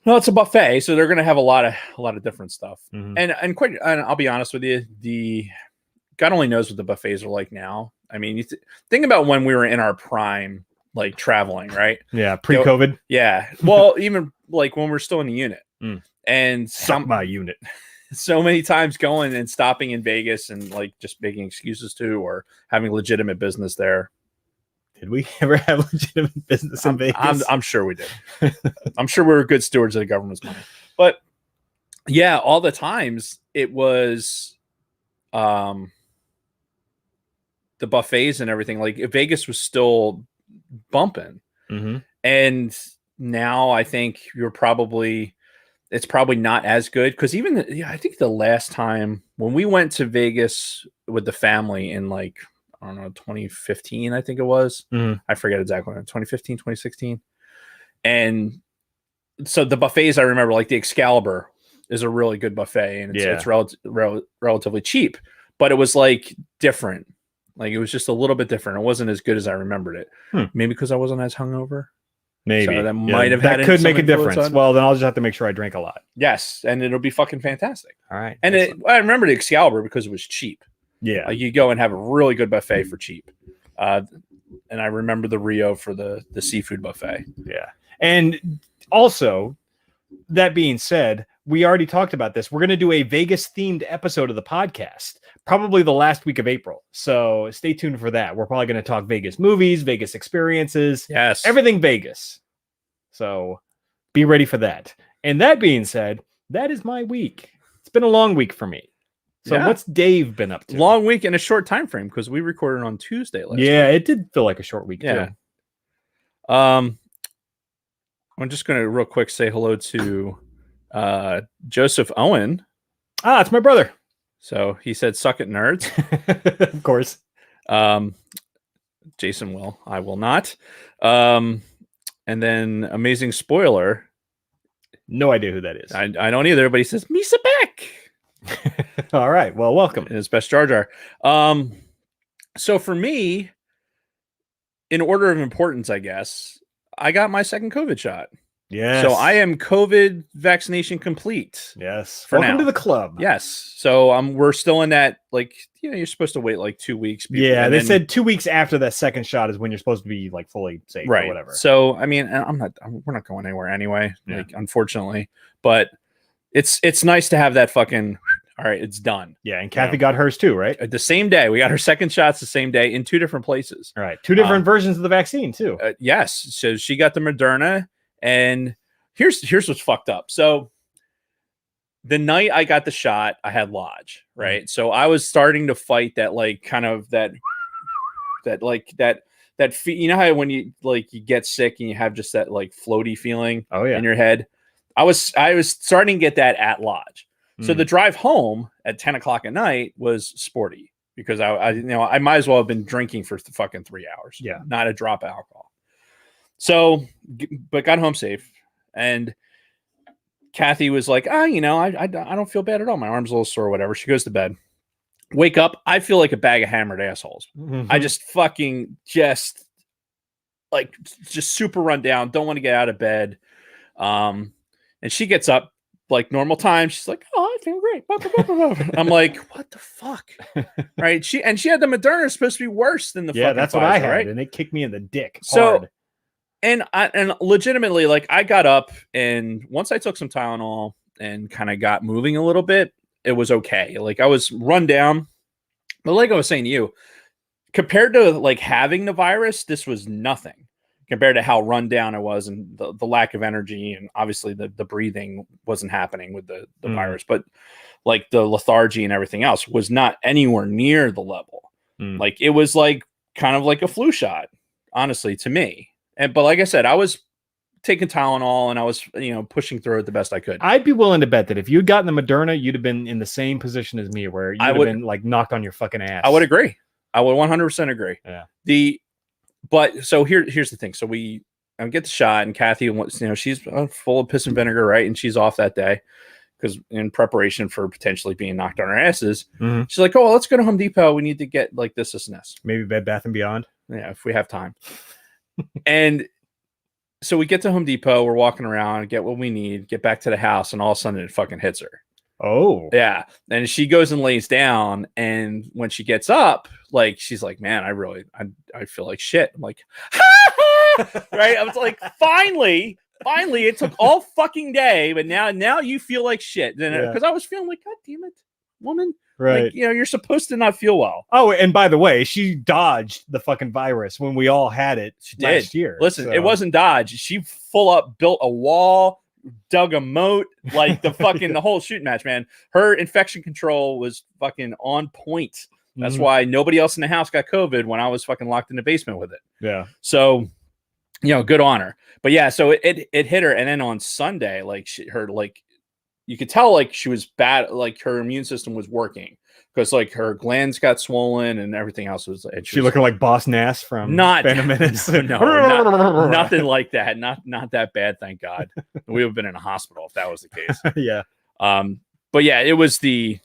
no, it's a buffet, so they're going to have a lot of different stuff. And I'll be honest with you, the God only knows what the buffets are like now. I mean, you think about when we were in our prime, like traveling, right? Yeah, pre-COVID. Yeah, well, even like when we're still in the unit, and my unit. So many times going and stopping in Vegas and like just making excuses to or having legitimate business there. Did we ever have legitimate business in Vegas? I'm sure we did. I'm sure we were good stewards of the government's money. But yeah, all the times it was the buffets and everything. Like Vegas was still bumping. And now I think it's probably not as good because I think the last time when we went to Vegas with the family in like, I don't know, 2015, I think it was. I forget exactly. 2015, 2016. And so the buffets, I remember like the Excalibur is a really good buffet and it's relatively cheap, but it was like different. Like it was just a little bit different. It wasn't as good as I remembered it. Maybe because I wasn't as hungover. Maybe so that might have that could make a difference. Well, then I'll just have to make sure I drink a lot. Yes, and it'll be fucking fantastic. All right. And I remember the Excalibur because it was cheap. Yeah, like you go and have a really good buffet for cheap. And I remember the Rio for the seafood buffet. Yeah, and also that being said, we already talked about this. We're going to do a Vegas themed episode of the podcast, probably the last week of April. So stay tuned for that. We're probably going to talk Vegas movies, Vegas experiences, everything Vegas. So be ready for that. And that being said, that is my week. It's been a long week for me. So what's Dave been up to? Long week in a short time frame because we recorded on Tuesday last week. It did feel like a short week too. I'm just going to real quick say hello to Joseph Owen. It's my brother. So he said, "Suck it, nerds." Of course. Jason will. I will not. And then amazing spoiler. No idea who that is. I don't either, but he says, "Misa back." All right. Well, welcome. In his best Jar Jar. So for me, in order of importance, I guess, I got my second COVID shot. Yes. So I am COVID vaccination complete. Yes. For Welcome now. to the club. Yes. So we're still in that, like, you're supposed to wait like 2 weeks. Yeah, they said 2 weeks after that second shot is when you're supposed to be like fully safe or whatever. So I mean, we're not going anywhere anyway, like, unfortunately. But it's nice to have that fucking, all right, it's done. Yeah, and Kathy got hers too, right? The same day. We got her second shots the same day in 2 different places. All right. 2 different versions of the vaccine too. Yes. So she got the Moderna, and here's what's fucked up. So the night I got the shot, I had Lodge, right? So I was starting to fight that, like, kind of that you know how when you get sick and you have just that like floaty feeling in your head. I was starting to get that at Lodge. So the drive home at 10 o'clock at night was sporty because I might as well have been drinking for fucking 3 hours. Yeah. Not a drop of alcohol. So, but got home safe, and Kathy was like, I don't feel bad at all. My arm's a little sore, whatever. She goes to bed. Wake up, I feel like a bag of hammered assholes. I just fucking just super run down. Don't want to get out of bed. And she gets up like normal time. She's like, oh, I feel great. I'm like, what the fuck? Right? She had the Moderna, supposed to be worse than the fucking that's Pfizer, what I had, right? and they kicked me in the dick So, hard. and legitimately, like, I got up, and once I took some Tylenol and kind of got moving a little bit, it was okay. Like, I was run down, but like I was saying to you, compared to like having the virus, this was nothing compared to how run down I was, and the lack of energy, and obviously the breathing wasn't happening with the virus, but like the lethargy and everything else was not anywhere near the level. Like, it was like kind of like a flu shot, honestly, to me. But like I said, I was taking Tylenol, and I was, pushing through it the best I could. I'd be willing to bet that if you'd gotten the Moderna, you'd have been in the same position as me, where you'd have been like knocked on your fucking ass. I would agree. I would 100% agree. Yeah. But so here's the thing. So we get the shot, and Kathy, she's full of piss and vinegar, right? And she's off that day because in preparation for potentially being knocked on her asses. She's like, oh, well, let's go to Home Depot. We need to get like this and this. Maybe Bed Bath & Beyond. Yeah, if we have time. And so we get to Home Depot, we're walking around, get what we need, get back to the house, and all of a sudden it fucking hits her. Oh. Yeah. And she goes and lays down, and when she gets up, like, she's like, man, I feel like shit. I'm like, right? I was like, finally, it took all fucking day, but now you feel like shit. Because I was feeling like, God damn it, woman. Right. Like, you're supposed to not feel well. Oh, and by the way, she dodged the fucking virus when we all had it last year. Listen, it wasn't dodge. She full up built a wall, dug a moat, like the fucking the whole shooting match, man. Her infection control was fucking on point. That's why nobody else in the house got COVID when I was fucking locked in the basement with it. Yeah. So, good on her. But yeah, so it hit her, and then on Sunday, like, you could tell, like, she was bad, like her immune system was working because like her glands got swollen and everything else was. She looking like Boss Nass from Phantom Menace. No, nothing like that. Not that bad, thank God. We would have been in a hospital if that was the case. Yeah. But yeah, it was the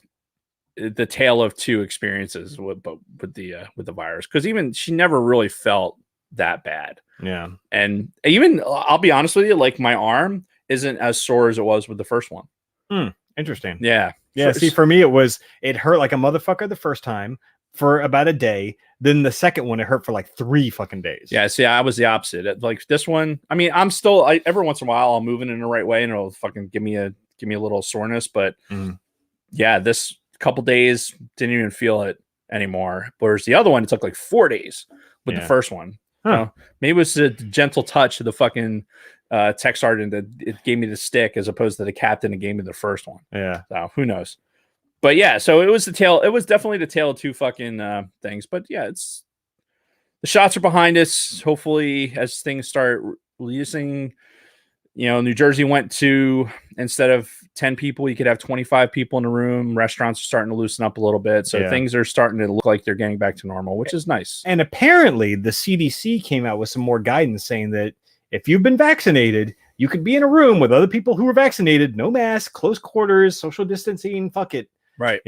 tale of two experiences with the virus, because even she never really felt that bad. Yeah. And even, I'll be honest with you, like, my arm isn't as sore as it was with the first one. Interesting. Yeah. See, for me, it hurt like a motherfucker the first time for about a day. Then the second one, it hurt for like 3 fucking days. Yeah. See, I was the opposite. Like, this one, I mean, I'm still, every once in a while I'll move it in the right way and it'll fucking give me a little soreness. But yeah, this couple days didn't even feel it anymore. Whereas the other one, it took like 4 days with the first one. Maybe it was a gentle touch of the fucking tech sergeant that it gave me the stick as opposed to the captain that gave me the first one. Yeah. So who knows? But yeah, so it was definitely the tale of two fucking things. But yeah, the shots are behind us. Hopefully, as things start releasing, New Jersey went to, instead of 10 people, you could have 25 people in a room. Restaurants are starting to loosen up a little bit. So things are starting to look like they're getting back to normal, which is nice. And apparently the CDC came out with some more guidance saying that if you've been vaccinated, you could be in a room with other people who were vaccinated, no mask, close quarters, social distancing, fuck it. Right.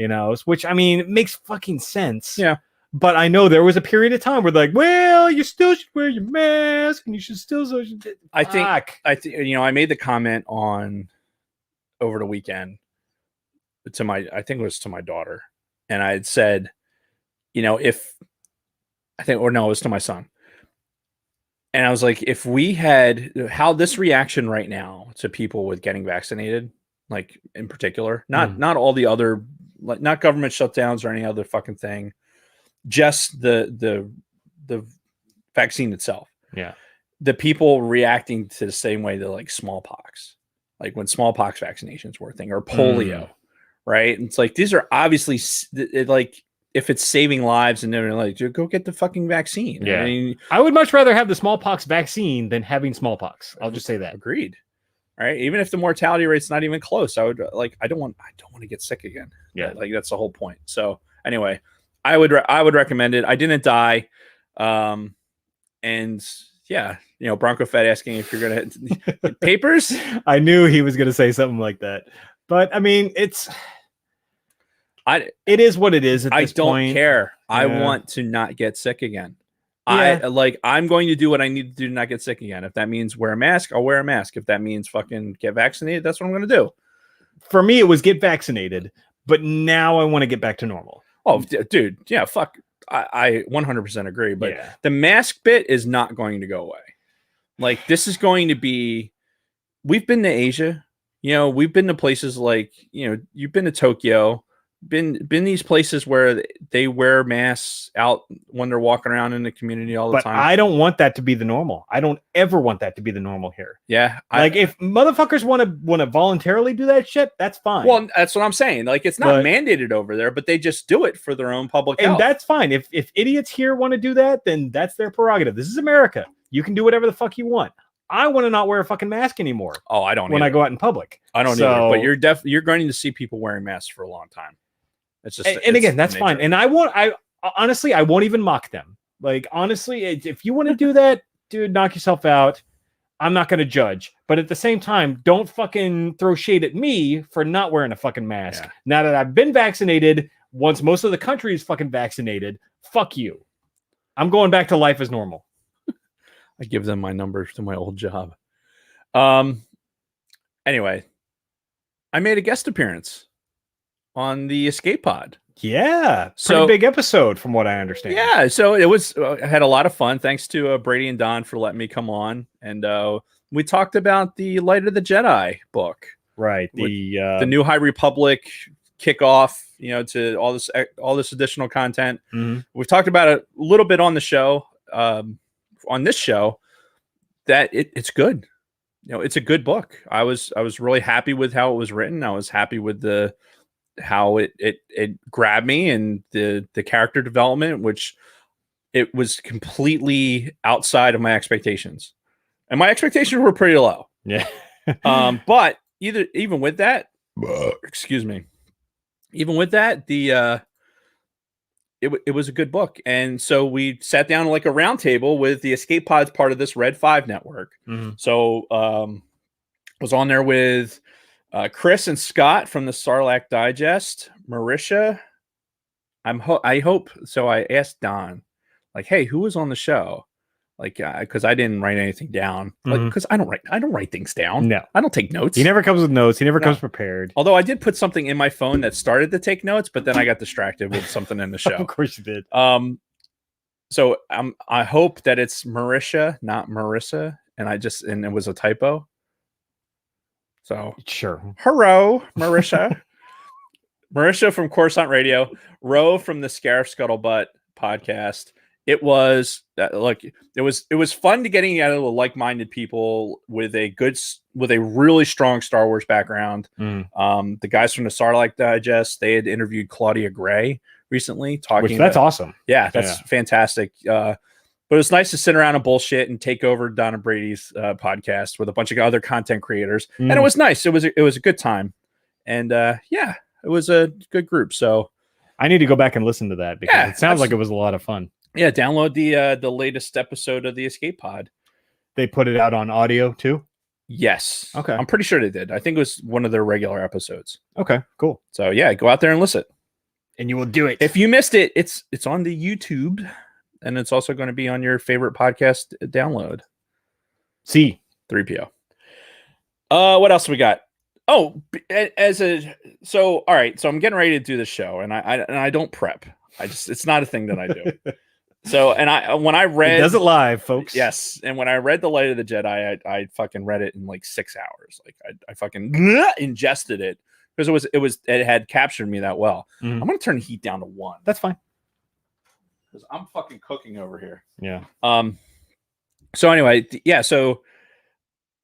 Which, I mean, it makes fucking sense. Yeah. But I know there was a period of time where like, well, you still should wear your mask and you should still social. I think I made the comment on over the weekend to I think it was to my daughter, and I had said, if it was to my son. And I was like, if we had how this reaction right now to people with getting vaccinated, like in particular, not all the other, like not government shutdowns or any other fucking thing, just the vaccine itself. Yeah. The people reacting to the same way to like smallpox, like when smallpox vaccinations were a thing, or polio, right? And it's like, these are obviously like, if it's saving lives and they're like, go get the fucking vaccine. Yeah. I mean, I would much rather have the smallpox vaccine than having smallpox. I'll just say that. Agreed. All right. Even if the mortality rate's not even close, I would I don't want to get sick again. Yeah. Like that's the whole point. So anyway, I would recommend it. I didn't die. And yeah, Bronco Fett asking if you're going to get papers. I knew he was going to say something like that, but I mean, it is what it is at this point. I don't care. Yeah. I want to not get sick again. Yeah. I'm going to do what I need to do to not get sick again. If that means wear a mask, I'll wear a mask. If that means fucking get vaccinated, that's what I'm going to do. For me, it was get vaccinated, but now I want to get back to normal. Oh, dude. Yeah, fuck. I 100% agree. But the mask bit is not going to go away. Like, this is going to be, we've been to Asia, we've been to places like, you've been to Tokyo, been these places where they wear masks out when they're walking around in the community all the time. I don't want that to be the normal. I don't ever want that to be the normal here. Yeah. If motherfuckers want to voluntarily do that shit, that's fine. Well, that's what I'm saying. Like, it's not mandated over there, but they just do it for their own public health. And that's fine. If idiots here want to do that, then that's their prerogative. This is America. You can do whatever the fuck you want. I want to not wear a fucking mask anymore. Oh, I don't when I go out in public. I don't either. But you're going to see people wearing masks for a long time. It's just, and again, that's fine. And I honestly, I won't even mock them. Like, honestly, if you want to do that, dude, knock yourself out. I'm not going to judge. But at the same time, don't fucking throw shade at me for not wearing a fucking mask. Yeah. Now that I've been vaccinated, once most of the country is fucking vaccinated, fuck you. I'm going back to life as normal. I give them my numbers to my old job. Anyway, I made a guest appearance on the Escape Pod. Yeah, pretty big episode from what I understand. Yeah, so it was I had a lot of fun. Thanks to Brady and Don for letting me come on, and we talked about the Light of the Jedi book, right? The New High Republic kickoff, to all this additional content. Mm-hmm. We've talked about it a little bit on the show, on this show, that it's good. It's a good book. I was really happy with how it was written. I was happy with how it grabbed me, and the character development, which it was completely outside of my expectations, and my expectations were pretty low. Yeah. But even with that, excuse me, even with that, it was a good book. And so we sat down like a round table with the Escape Pods, part of this Red 5 network. Mm-hmm. So was on there with Chris and Scott from the Sarlacc Digest, Marisha. I hope so. I asked Don, like, hey, who was on the show? Like, because I didn't write anything down. Like, because I don't write things down. No, I don't take notes. He never comes with notes. He never comes prepared. Although I did put something in my phone that started to take notes, but then I got distracted with something in the show. Of course you did. So I hope that it's Marisha, not Marissa, and it was a typo. So sure. Hello, Marisha. Marisha from Coruscant Radio, Ro from the Scarif Scuttlebutt podcast. It was it was fun to getting out of like-minded people with a really strong Star Wars background. The guys from the Sarlacc Digest, they had interviewed Claudia Gray recently, talking. That's awesome. Yeah, that's fantastic. But it was nice to sit around and bullshit and take over Donna Brady's podcast with a bunch of other content creators, and it was nice. It was a good time, and it was a good group. So I need to go back and listen to that because it sounds like it was a lot of fun. Yeah, download the latest episode of the Escape Pod. They put it out on audio too? Yes. Okay. I'm pretty sure they did. I think it was one of their regular episodes. Okay, cool. So yeah, go out there and listen. And you will do it. If you missed it, it's on the YouTube, and it's also going to be on your favorite podcast download. See 3PO. What else we got? Oh, all right. So I'm getting ready to do the show, and I don't prep. It's not a thing that I do. So, and when I read, it does it live, folks. Yes, and when I read The Light of the Jedi, I fucking read it in like 6 hours. Like I fucking ingested it because it had captured me that well. I'm gonna turn the heat down to 1. That's fine. Because I'm fucking cooking over here. Yeah. So anyway, yeah. So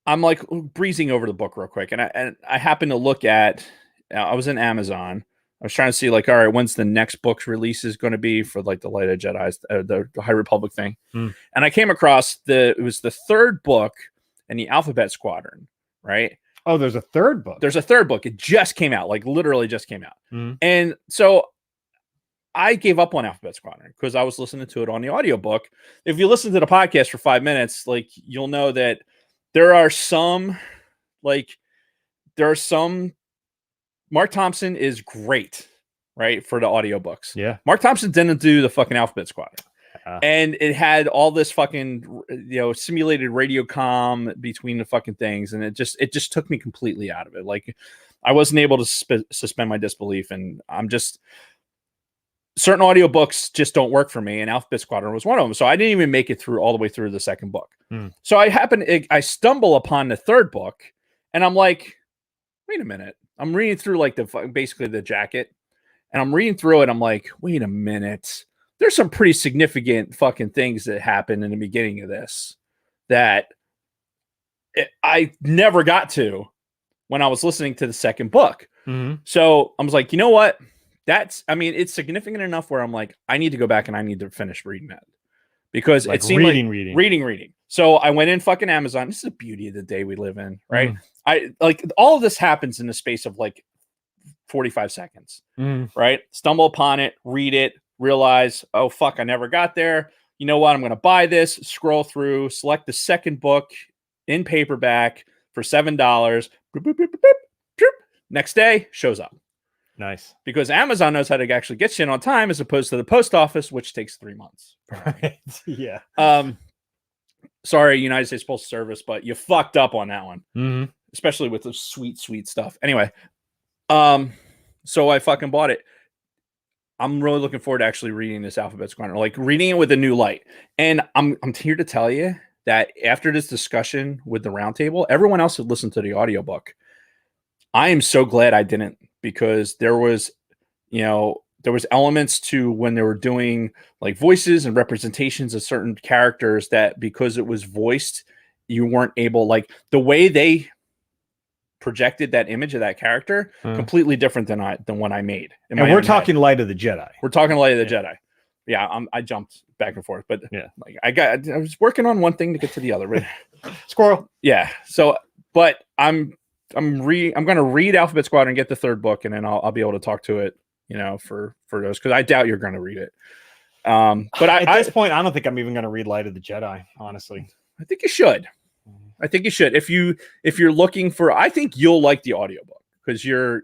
I'm like breezing over the book real quick, and I happened to look at. I was in Amazon. I was trying to see like, all right, when's the next book's release is going to be for like the Light of Jedi, the High Republic thing, and I came across it was the 3rd book in the Alphabet Squadron, right? Oh, there's a 3rd book. There's a 3rd book. It just came out, like literally just came out, and so I gave up on Alphabet Squadron because I was listening to it on the audiobook. If you listen to the podcast for 5 minutes, like you'll know that there are some Mark Thompson is great, right? For the audiobooks. Yeah. Mark Thompson didn't do the fucking Alphabet Squadron. And it had all this fucking, simulated radio comm between the fucking things. And it just took me completely out of it. Like I wasn't able to suspend my disbelief, and certain audiobooks just don't work for me, and Alphabet Squadron was one of them. So I didn't even make it through all the way through the 2nd book. So I stumble upon the 3rd book, and I'm like, wait a minute. I'm reading through like basically the jacket, and I'm reading through it. I'm like, wait a minute. There's some pretty significant fucking things that happen in the beginning of this that I never got to when I was listening to the 2nd book. So I was like, you know what? It's significant enough where I'm like, I need to go back and I need to finish reading that, because it seemed reading. So I went in fucking Amazon. This is the beauty of the day we live in, right? I like all of this happens in the space of like 45 seconds, right? Stumble upon it, read it, realize, oh fuck, I never got there. You know what? I'm going to buy this, scroll through, select the 2nd book in paperback for $7. Boop, boop, boop, boop, boop. Next day shows up. Nice. Because Amazon knows how to actually get shit on time, as opposed to the post office, which takes 3 months. Right. Yeah. Sorry, United States Postal Service, but you fucked up on that one. Especially with the sweet, sweet stuff. Anyway, so I fucking bought it. I'm really looking forward to actually reading this Alphabet Squadron, like reading it with a new light. And I'm here to tell you that after this discussion with the roundtable, everyone else had listened to the audiobook. I am so glad I didn't, because there was elements to when they were doing like voices and representations of certain characters that, because it was voiced, you weren't able, like the way they projected that image of that character, completely different than what I made. And we're talking Light of the Jedi. We're talking Light of the Jedi. Yeah, I jumped back and forth, but yeah, like I was working on one thing to get to the other. But Squirrel. Yeah. So, but I'm going to read Alphabet Squadron and get the 3rd book, and then I'll be able to talk to it, for those, because I doubt you're going to read it. But at this point, I don't think I'm even going to read Light of the Jedi. Honestly, I think you should. If you're looking for, I think you'll like the audiobook because you're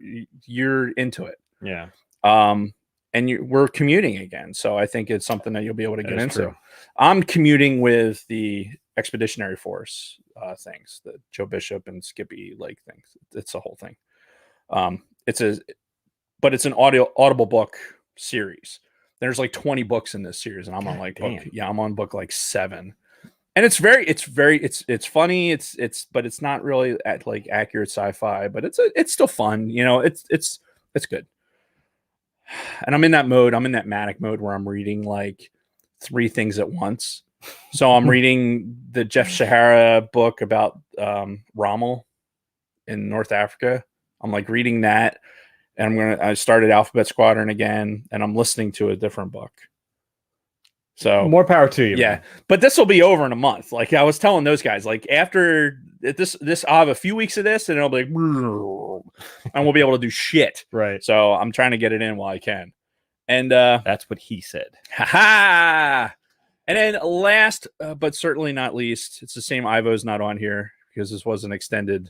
into it. Yeah. And we're commuting again, so I think it's something that you'll be able to get into. True. I'm commuting with the Expeditionary Force things, the Joe Bishop and Skippy Lake things. It's a whole thing. But it's an audible book series. There's like 20 books in this series, and I'm on like I'm on book like 7. And it's funny. But it's not really like accurate sci-fi, but it's still fun. It's good. And I'm in that mode. I'm in that manic mode where I'm reading like 3 things at once. So I'm reading the Jeff Shahara book about Rommel in North Africa. I'm like reading that, and I started Alphabet Squadron again, and I'm listening to a different book. So more power to you. Yeah, man. But this will be over in a month. Like I was telling those guys, like after this, I'll have a few weeks of this, and it'll be like, and we'll be able to do shit. Right. So I'm trying to get it in while I can. And that's what he said. Ha. And then last, but certainly not least, it's the same. Ivo's not on here because this was an extended,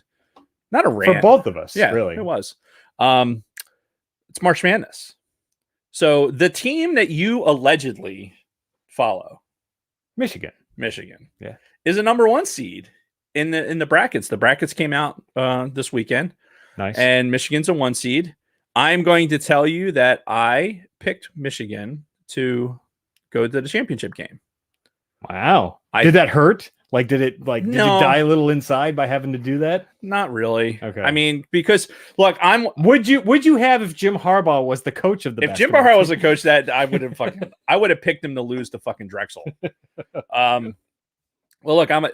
not a rant for both of us. Yeah, really, it was. It's March Madness. So the team that you allegedly follow, Michigan. Yeah. is a number 1 seed in the brackets. The brackets came out this weekend. Nice. And Michigan's a 1 seed. I'm going to tell you that I picked Michigan to go to the championship game. Wow. Did that hurt? Like, did it did you die a little inside by having to do that? Not really. Okay. I mean, because look, would you have if Jim Harbaugh was the coach of the if Jim Harbaugh was the coach, that I would have picked him to lose to fucking Drexel. Well, look, I'm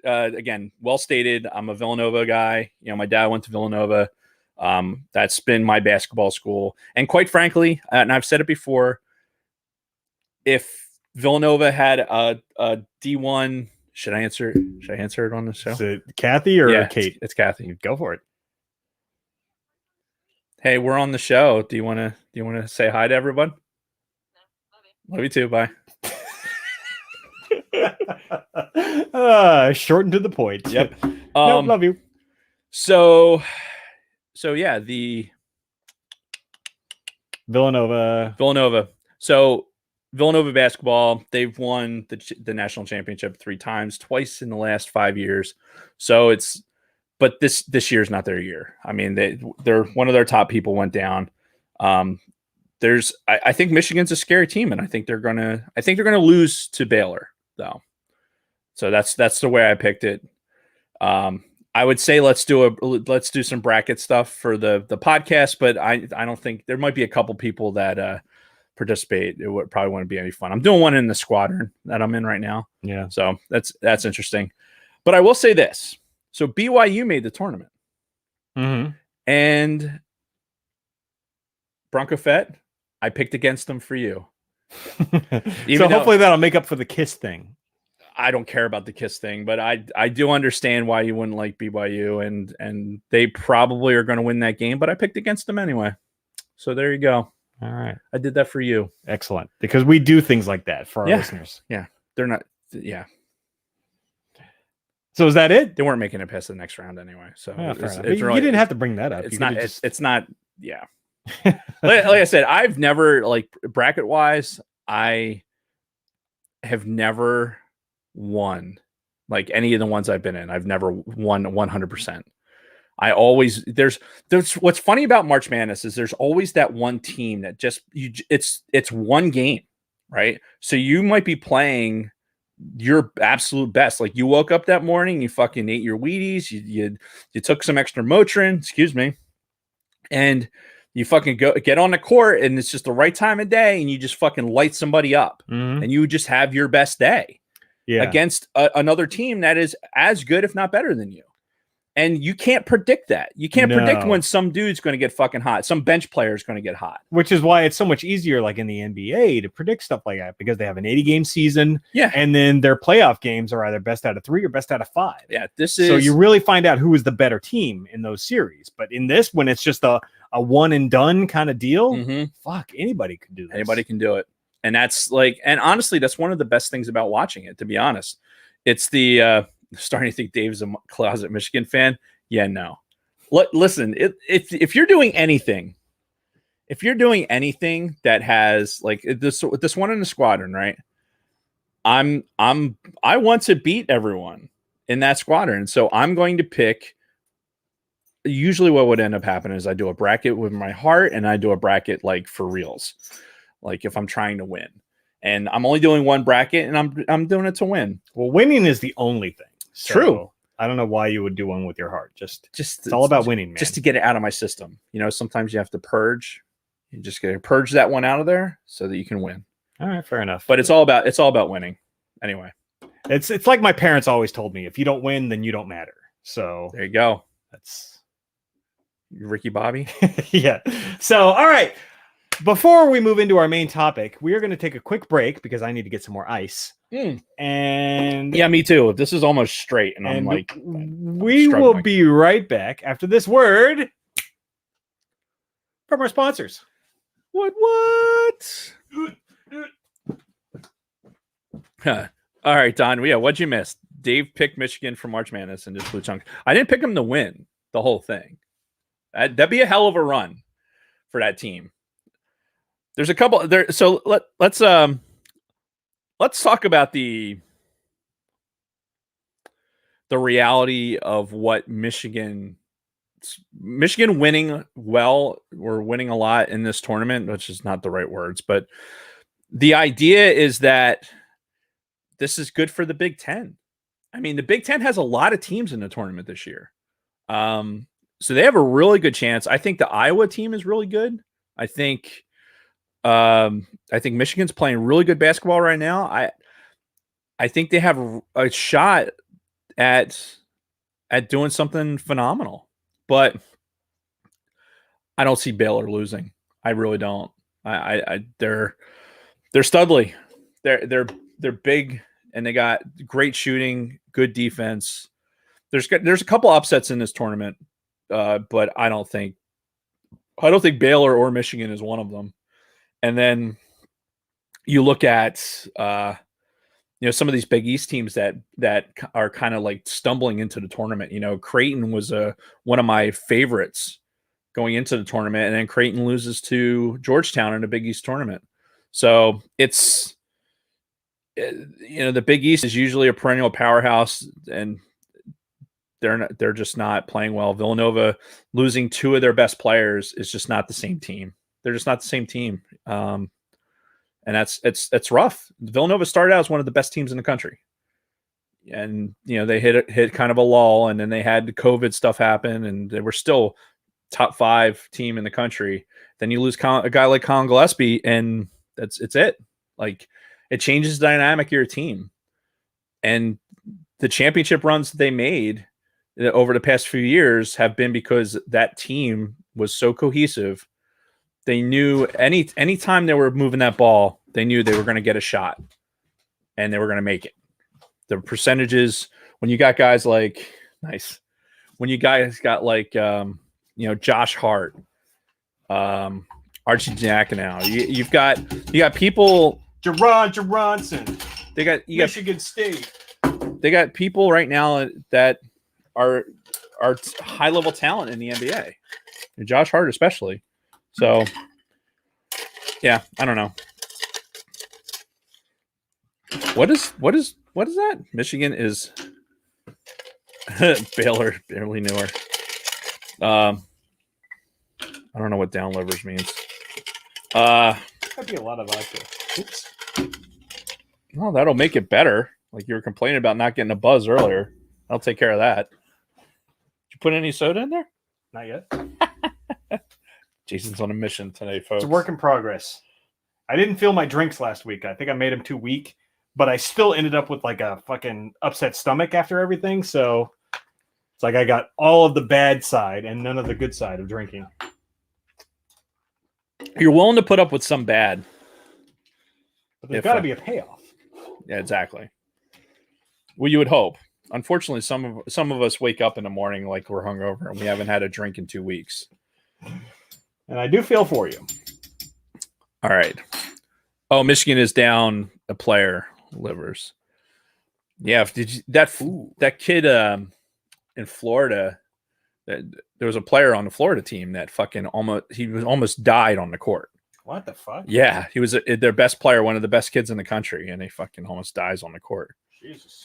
again, well stated. I'm a Villanova guy. You know, my dad went to Villanova. That's been my basketball school. And quite frankly, and I've said it before, if Villanova had a D1, should I answer it on the show? Is it Kathy or Kate? It's Kathy. Go for it. Hey, we're on the show. Do you want to say hi to everyone? Love you too. Bye. Short and to the point. Yep. Nope, love you. So yeah, the Villanova. So Villanova basketball, they've won the national championship 3 times, twice in the last 5 years. So but this year's not their year. I mean, they're one of their top people went down. I think Michigan's a scary team, and I think they're gonna lose to Baylor though. So that's the way I picked it. I would say let's do some bracket stuff for the podcast, but I don't think there might be a couple people that participate. It probably wouldn't be any fun. I'm doing one in the squadron that I'm in right now. Yeah. So that's interesting. But I will say this. So BYU made the tournament. Mm-hmm. And Bronco Fett, I picked against them for you. So hopefully that'll make up for the KISS thing. I don't care about the KISS thing, but I do understand why you wouldn't like BYU, and they probably are going to win that game, but I picked against them anyway. So there you go. All right. I did that for you. Excellent. Because we do things like that for our listeners. Yeah. They're not. Yeah. So is that it? They weren't making it past the next round anyway. So it's really, you didn't have to bring that up. It's not. Yeah. like I said, I've never, like, bracket wise, I have never won, like, any of the ones I've been in. I've never won 100%. I always there's what's funny about March Madness is there's always that one team that just it's one game, right? So you might be playing your absolute best. Like, you woke up that morning, you fucking ate your Wheaties, you took some extra Motrin, excuse me, and you fucking get on the court, and it's just the right time of day, and you just fucking light somebody up, and you just have your best day against another team that is as good, if not better than you. And you can't predict that. You can't predict when some dude's going to get fucking hot. Some bench player is going to get hot. Which is why it's so much easier, like in the NBA, to predict stuff like that, because they have an 80-game season. Yeah. And then their playoff games are either best out of 3 or best out of 5. Yeah. So you really find out who is the better team in those series. But in this, when it's just a one and done kind of deal, fuck, anybody can do this. Anybody can do it. And that's like, and honestly, that's one of the best things about watching it, to be honest. It's the, starting to think Dave's a closet Michigan fan. Yeah, no. Listen, if you're doing anything, that has, like, this one in the squadron, right? I want to beat everyone in that squadron, so I'm going to pick. Usually, what would end up happening is I do a bracket with my heart, and I do a bracket, like, for reals, like if I'm trying to win. And I'm only doing one bracket, and I'm doing it to win. Well, winning is the only thing. So true. I don't know why you would do one with your heart. Just it's all about winning, man. Just to get it out of my system. You know, sometimes you have to purge. You just got to purge that one out of there so that you can win. All right, fair enough. But it's all about winning. Anyway, it's like my parents always told me: if you don't win, then you don't matter. So there you go. That's Ricky Bobby. Yeah. So all right. Before we move into our main topic, we are going to take a quick break because I need to get some more ice. And yeah, me too. This is almost straight, and I'm like, we will be right back after this word from our sponsors. What? All right, Don. Yeah, what'd you miss? Dave picked Michigan for March Madness and just blew chunk. I didn't pick him to win the whole thing. That'd be a hell of a run for that team. There's a couple there. So let's talk about the reality of what Michigan winning well. We're winning a lot in this tournament, which is not the right words, but the idea is that this is good for the Big Ten. I mean, the Big Ten has a lot of teams in the tournament this year. So they have a really good chance. I think the Iowa team is really good. I think Michigan's playing really good basketball right now. I think they have a shot at doing something phenomenal, but I don't see Baylor losing. I really don't. They're studly. They're big and they got great shooting, good defense. There's a couple upsets in this tournament, but I don't think Baylor or Michigan is one of them. And then you look at some of these Big East teams that are kind of like stumbling into the tournament. Creighton was one of my favorites going into the tournament, and then Creighton loses to Georgetown in a Big East tournament. So it's the Big East is usually a perennial powerhouse, and they're just not playing well. Villanova losing two of their best players is just not the same team. They're just not the same team. And it's rough. Villanova started out as one of the best teams in the country. And, they hit kind of a lull, and then they had the COVID stuff happen, and they were still top 5 team in the country. Then you lose a guy like Colin Gillespie, and it's it. Like, it changes the dynamic of your team. And the championship runs they made over the past few years have been because that team was so cohesive. They knew anytime they were moving that ball, they knew they were going to get a shot and they were going to make it. The percentages, when you got guys like when you guys got like Josh Hart, Archie Giacchino, you've got people, Jerron Johnson. They got Michigan State. They got people right now that are high level talent in the NBA, and Josh Hart especially. So, yeah, I don't know. What is that? Michigan is Baylor barely newer. I don't know what downlivers means. That'd be a lot of vodka. Oops. Well, that'll make it better. Like you were complaining about not getting a buzz earlier. I'll take care of that. Did you put any soda in there? Not yet. Jason's on a mission today, folks. It's a work in progress. I didn't feel my drinks last week. I think I made them too weak, but I still ended up with like a fucking upset stomach after everything. So it's like I got all of the bad side and none of the good side of drinking. You're willing to put up with some bad. But there's got to be a payoff. Yeah, exactly. Well, you would hope. Unfortunately, some of us wake up in the morning like we're hungover and we haven't had a drink in 2 weeks. And I do feel for you. All right. Oh, Michigan is down a player, Livers. Yeah, that kid in Florida? There was a player on the Florida team that almost died on the court. What the fuck? Yeah, he was their best player, one of the best kids in the country, and he fucking almost dies on the court. Jesus.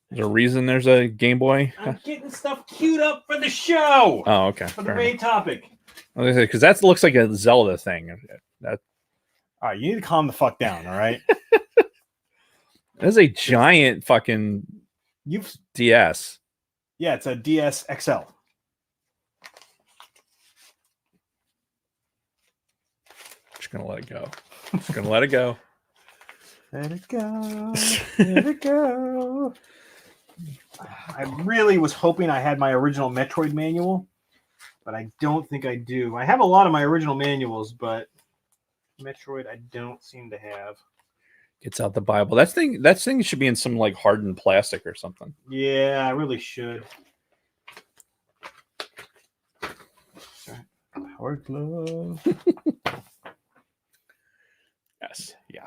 There's a reason there's a Game Boy. I'm getting stuff queued up for the show. Oh, okay. For the main topic. Because that looks like a Zelda thing. All right, you need to calm the fuck down, all right? That's a giant fucking DS. Yeah, it's a DS XL. Just gonna let it go. Just gonna let it go. Let it go. Let it go. I really was hoping I had my original Metroid manual, but I don't think I do. I have a lot of my original manuals, but Metroid I don't seem to have. Gets out the Bible. That thing should be in some like hardened plastic or something. Yeah, I really should. Power glove. Yes. Yeah.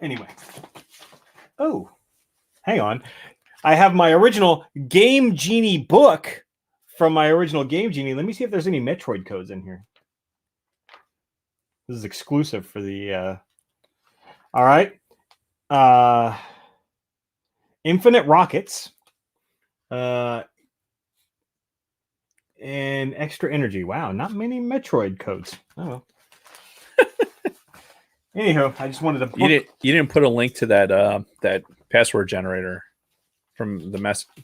Anyway. Oh, hang on. I have my original Game Genie book from my original Game Genie. Let me see if there's any Metroid codes in here. This is exclusive for the. All right. Infinite Rockets. And Extra Energy. Wow, not many Metroid codes. Oh well. Anywho, I just wanted to. You didn't put a link to that password generator from the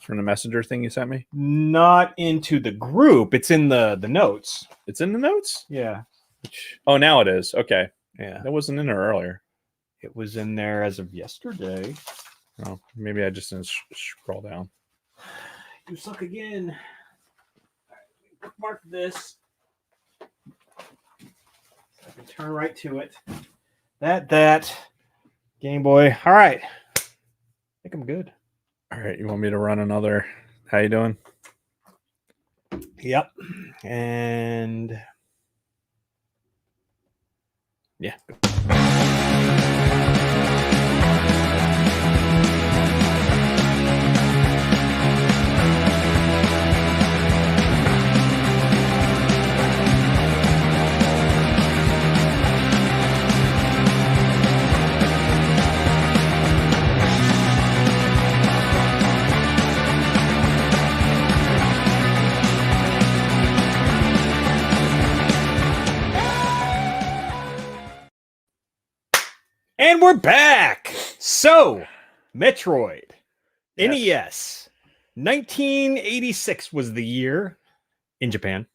messenger thing you sent me? Not into the group. It's in the notes. It's in the notes? Yeah. Oh, now it is. Okay. Yeah. That wasn't in there earlier. It was in there as of yesterday. Oh, maybe I just didn't scroll down. You suck again. All right, bookmark this. I can turn right to it. That Game Boy. All right. I think I'm good. All right, you want me to run another? How you doing? Yep. And yeah. And we're back. So, Metroid, NES, 1986 was the year in Japan.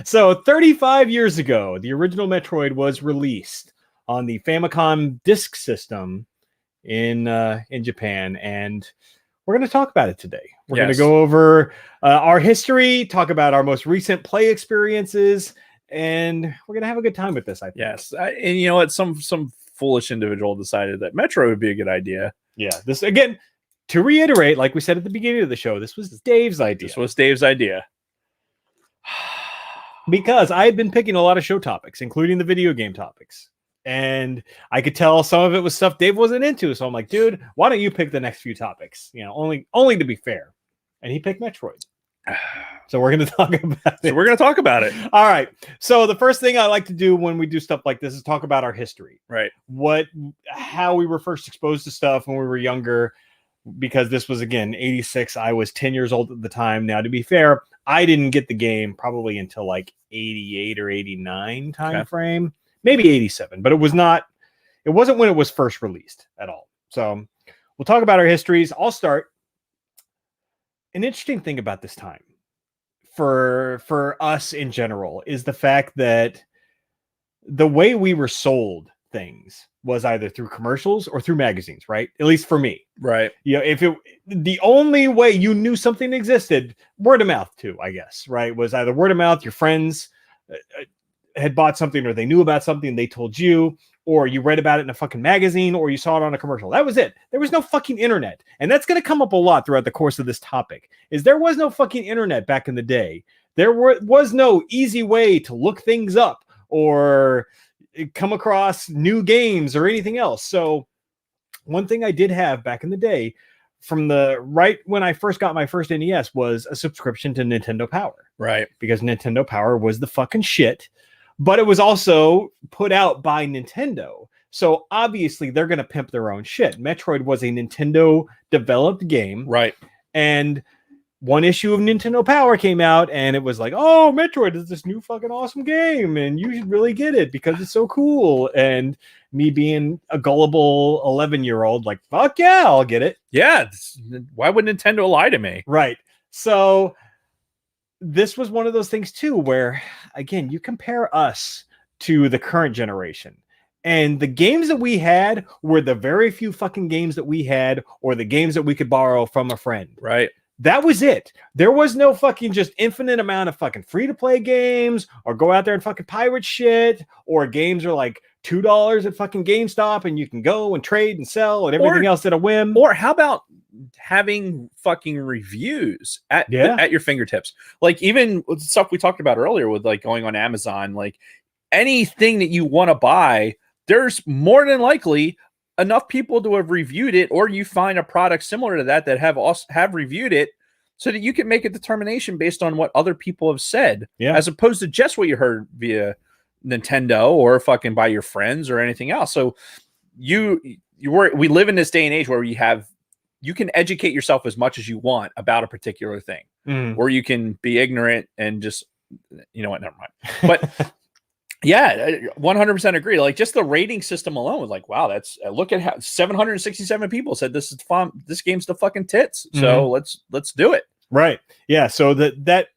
So, 35 years ago, the original Metroid was released on the Famicom Disk System in Japan, and we're going to talk about it today. We're going to go over our history, talk about our most recent play experiences, and we're going to have a good time with this, I think. Yes. And you know what? Some foolish individual decided that Metroid would be a good idea. Yeah. This, again, to reiterate, like we said at the beginning of the show, this was Dave's idea. This was Dave's idea. Because I had been picking a lot of show topics, including the video game topics. And I could tell some of it was stuff Dave wasn't into. So I'm like, dude, why don't you pick the next few topics? You know, only to be fair. And he picked Metroid. So we're going to talk about it. So we're going to talk about it. All right. So the first thing I like to do when we do stuff like this is talk about our history. Right. How we were first exposed to stuff when we were younger. Because this was, again, 86. I was 10 years old at the time. Now, to be fair, I didn't get the game probably until like 88 or 89 time frame. Maybe 87. But it wasn't when it was first released at all. So we'll talk about our histories. I'll start. An interesting thing about this time for us in general is the fact that the way we were sold things was either through commercials or through magazines, right? At least for me. Right. You know, the only way you knew something existed, word of mouth too, I guess, right? Was either word of mouth, your friends had bought something or they knew about something, they told you, or you read about it in a fucking magazine, or you saw it on a commercial. That was it. There was no fucking internet. And that's going to come up a lot throughout the course of this topic, is there was no fucking internet back in the day. There was no easy way to look things up or come across new games or anything else. So one thing I did have back in the day from right when I first got my first NES was a subscription to Nintendo Power. Right. Because Nintendo Power was the fucking shit. But it was also put out by Nintendo. So obviously they're going to pimp their own shit. Metroid was a Nintendo developed game. Right. And one issue of Nintendo Power came out and it was like, oh, Metroid is this new fucking awesome game. And you should really get it because it's so cool. And me being a gullible 11-year-old, like, fuck yeah, I'll get it. Yeah. Why would Nintendo lie to me? Right. So this was one of those things too, where again, you compare us to the current generation and the games that we had were the very few fucking games that we had, or the games that we could borrow from a friend. Right. That was it. There was no fucking just infinite amount of fucking free to play games, or go out there and fucking pirate shit, or games are like $2 at fucking GameStop and you can go and trade and sell and everything else at a whim. Or how about having fucking reviews at your fingertips? Like even with stuff we talked about earlier with like going on Amazon, like anything that you want to buy, there's more than likely enough people to have reviewed it, or you find a product similar to that have reviewed it, so that you can make a determination based on what other people have said, as opposed to just what you heard via Nintendo or fucking by your friends or anything else. So we live in this day and age where you can educate yourself as much as you want about a particular thing, or you can be ignorant and just, you know what, never mind. But yeah, 100% agree. Like just the rating system alone was like, wow, that's look at how 767 people said this is fun. This game's the fucking tits. So let's do it. Right. Yeah. So that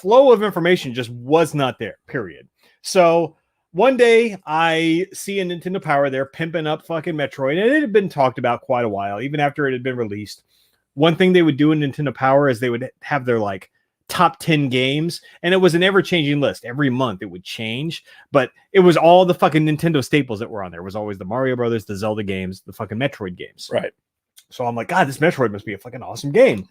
flow of information just was not there, period. So one day I see a Nintendo Power there pimping up fucking Metroid, and it had been talked about quite a while, even after it had been released. One thing they would do in Nintendo Power is they would have their like top 10 games, and it was an ever-changing list. Every month it would change, but it was all the fucking Nintendo staples that were on there. It was always the Mario Brothers, the Zelda games, the fucking Metroid games. Right. So I'm like, God, this Metroid must be a fucking awesome game.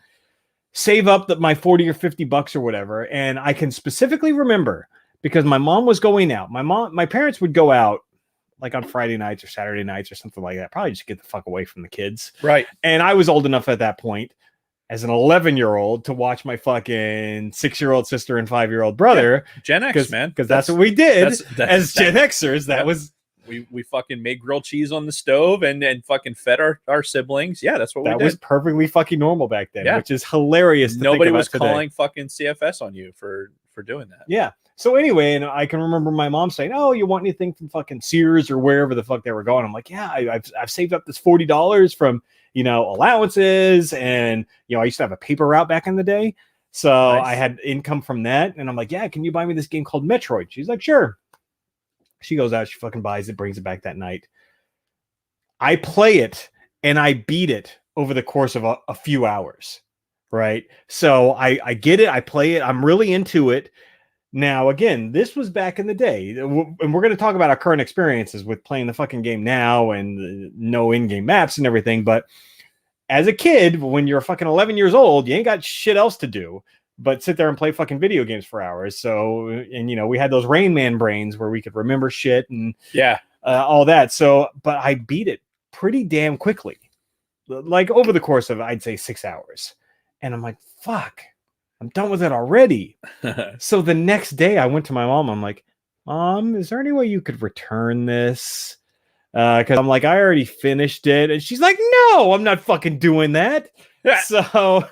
Save up my 40 or 50 bucks or whatever, and I can specifically remember because my mom was going out. My parents would go out like on Friday nights or Saturday nights or something like that, probably just get the fuck away from the kids. Right. And I was old enough at that point as an 11-year-old to watch my fucking 6-year-old sister and 5-year-old brother. Yeah. Gen X, man. Because that's what we did as Gen Xers. That yep. was... We fucking made grilled cheese on the stove and fucking fed our siblings. Yeah, that's what we did. That was perfectly fucking normal back then, which is hilarious. Nobody was calling fucking CFS on you for doing that. Yeah. So anyway, and I can remember my mom saying, "Oh, you want anything from fucking Sears or wherever the fuck they were going?" I'm like, "Yeah, I've saved up this $40 from allowances, and I used to have a paper route back in the day, so nice. I had income from that." And I'm like, "Yeah, can you buy me this game called Metroid?" She's like, "Sure." She goes out, she fucking buys it, brings it back that night. I play it and I beat it over the course of a few hours, right? So I get it, I play it, I'm really into it. Now, again, this was back in the day, and we're going to talk about our current experiences with playing the fucking game now and no in-game maps and everything, but as a kid, when you're fucking 11 years old, you ain't got shit else to do but sit there and play fucking video games for hours. So, and we had those Rain Man brains where we could remember shit and all that. So, but I beat it pretty damn quickly, like over the course of, I'd say 6 hours. And I'm like, fuck, I'm done with it already. So the next day I went to my mom. I'm like, Mom, is there any way you could return this? Because I'm like, I already finished it. And she's like, no, I'm not fucking doing that. So,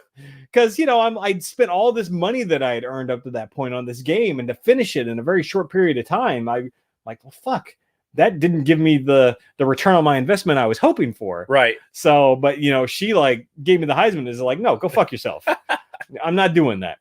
because, I'd spent all this money that I had earned up to that point on this game, and to finish it in a very short period of time, I'm like, well, fuck, that didn't give me the return on my investment I was hoping for. Right. So, but, she like gave me the Heisman, is like, no, go fuck yourself. I'm not doing that.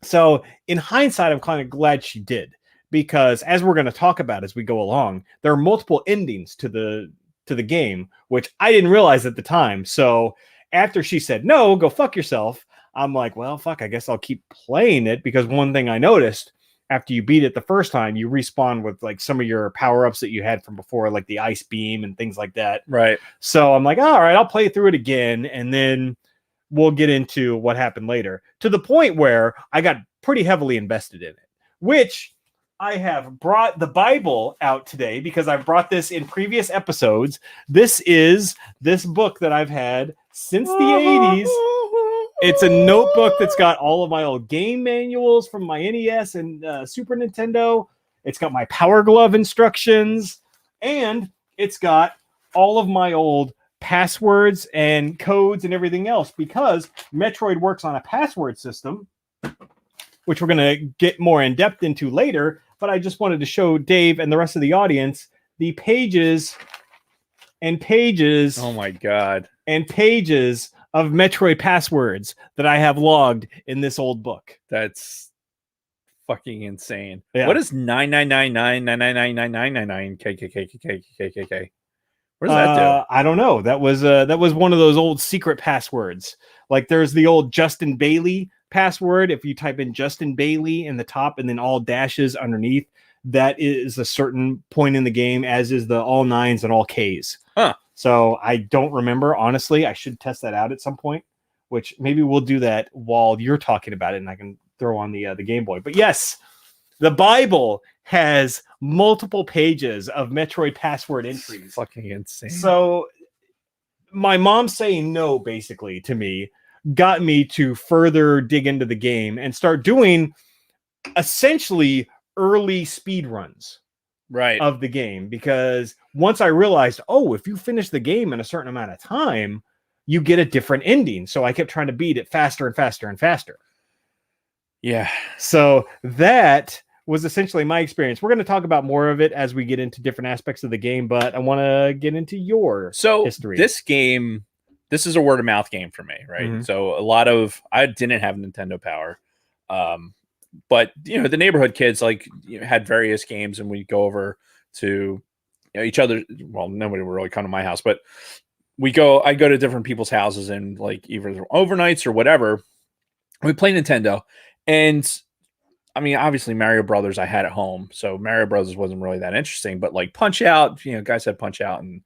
So in hindsight, I'm kind of glad she did, because as we're going to talk about as we go along, there are multiple endings to the game, which I didn't realize at the time. So after she said, no, go fuck yourself, I'm like, well, fuck, I guess I'll keep playing it, because one thing I noticed after you beat it the first time, you respawn with like some of your power-ups that you had from before, like the ice beam and things like that. Right. So I'm like, all right, I'll play through it again, and then we'll get into what happened later, to the point where I got pretty heavily invested in it, which I have brought the Bible out today because I've brought this in previous episodes. This is this book that I've had since the 80s. It's a notebook that's got all of my old game manuals from my NES and Super Nintendo. It's got my Power Glove instructions, and it's got all of my old passwords and codes and everything else, because Metroid works on a password system, which we're going to get more in depth into later. But I just wanted to show Dave and the rest of the audience the pages and pages. Oh my God. And pages of Metroid passwords that I have logged in this old book. That's fucking insane. Yeah. What is 99999999999 KKKKKKKK? What does that do? I don't know. That was one of those old secret passwords. Like there's the old Justin Bailey password. If you type in Justin Bailey in the top and then all dashes underneath, that is a certain point in the game, as is the all nines and all Ks. Huh. So I don't remember, honestly. I should test that out at some point, which maybe we'll do that while you're talking about it, and I can throw on the Game Boy. But yes, the Bible has multiple pages of Metroid password entries. Fucking insane. So my mom saying no, basically, to me, got me to further dig into the game and start doing essentially early speed runs. right. of the game, because once I realized, oh, if you finish the game in a certain amount of time, you get a different ending. So I kept trying to beat it faster and faster and faster. Yeah. So that was essentially my experience. We're going to talk about more of it as we get into different aspects of the game, but I want to get into your history. This game, this is a word of mouth game for me, right? Mm-hmm. So I didn't have Nintendo Power. But the neighborhood kids had various games, and we'd go over to each other. Well, nobody would really come to my house, but I'd go to different people's houses and either overnights or whatever. We play Nintendo, and I mean, obviously Mario Brothers I had at home, so Mario Brothers wasn't really that interesting. But Punch Out, guys had Punch Out, and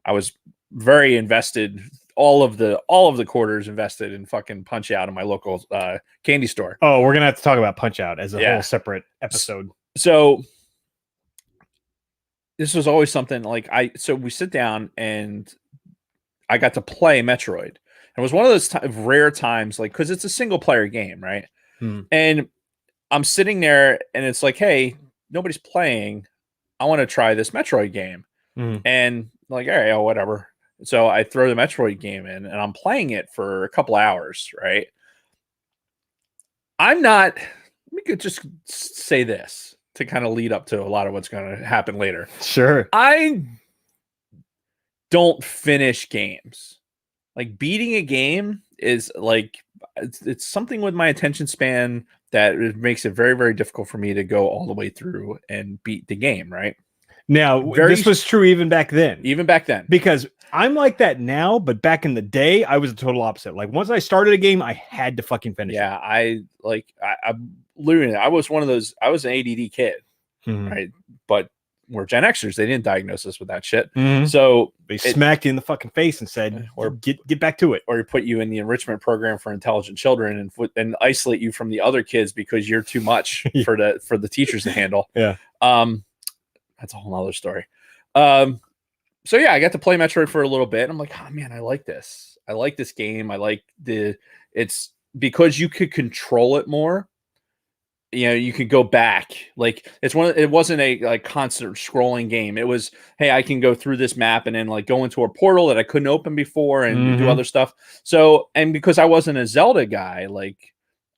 I was very invested. All of the quarters invested in fucking Punch Out in my local candy store. Oh, we're gonna have to talk about Punch Out as a whole separate episode. So this was always something so we sit down and I got to play Metroid. It was one of those rare times, because it's a single player game, right? And I'm sitting there and it's like, hey, nobody's playing. I want to try this Metroid game. And all right, whatever. So I throw the Metroid game in and I'm playing it for a couple hours, right? Let me just say this to kind of lead up to a lot of what's going to happen later. Sure. I don't finish games. Beating a game is it's something with my attention span that it makes it very, very difficult for me to go all the way through and beat the game, right? Now, this was true even back then. Because I'm like that now, but back in the day, I was the total opposite. Once I started a game, I had to fucking finish it. Yeah, I literally, I was one of those, I was an ADD kid, right? But we're Gen Xers. They didn't diagnose us with that shit. So they smacked you in the fucking face and said, or get back to it. Or you put you in the enrichment program for intelligent children and isolate you from the other kids because you're too much for the teachers to handle. Yeah. That's a whole nother story. So yeah, I got to play Metroid for a little bit. I'm like, oh man, I like this. I like this game. I like it's because you could control it more. You could go back. It wasn't a constant scrolling game. It was, hey, I can go through this map and then go into a portal that I couldn't open before and do other stuff. So, and because I wasn't a Zelda guy,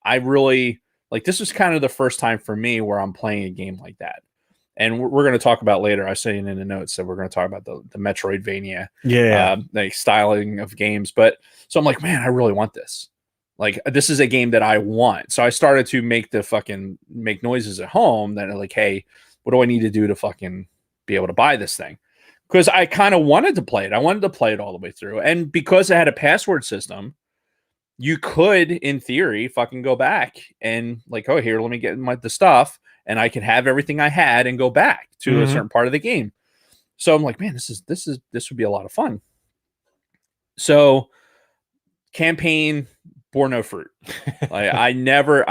I really this was kind of the first time for me where I'm playing a game like that. And we're going to talk about later. I was saying in the notes that we're going to talk about the Metroidvania, styling of games. But so I'm like, man, I really want this. This is a game that I want. So I started to make noises at home that are hey, what do I need to do to fucking be able to buy this thing? Because I kind of wanted to play it. I wanted to play it all the way through. And because it had a password system, you could, in theory, fucking go back and oh, here, let me get the stuff. And I can have everything I had and go back to a certain part of the game. So I'm like, man, this would be a lot of fun. So campaign bore no fruit. I never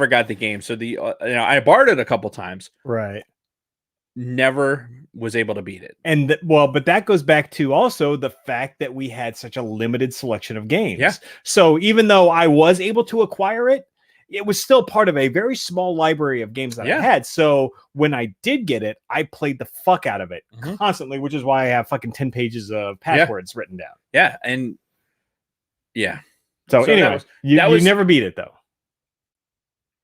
got the game. So I borrowed it a couple times. Right. Never was able to beat it. And but that goes back to also the fact that we had such a limited selection of games. Yeah. So even though I was able to acquire it, it was still part of a very small library of games that I had. So when I did get it, I played the fuck out of it constantly, which is why I have fucking 10 pages of passwords written down. Yeah. And So anyway, you never beat it though.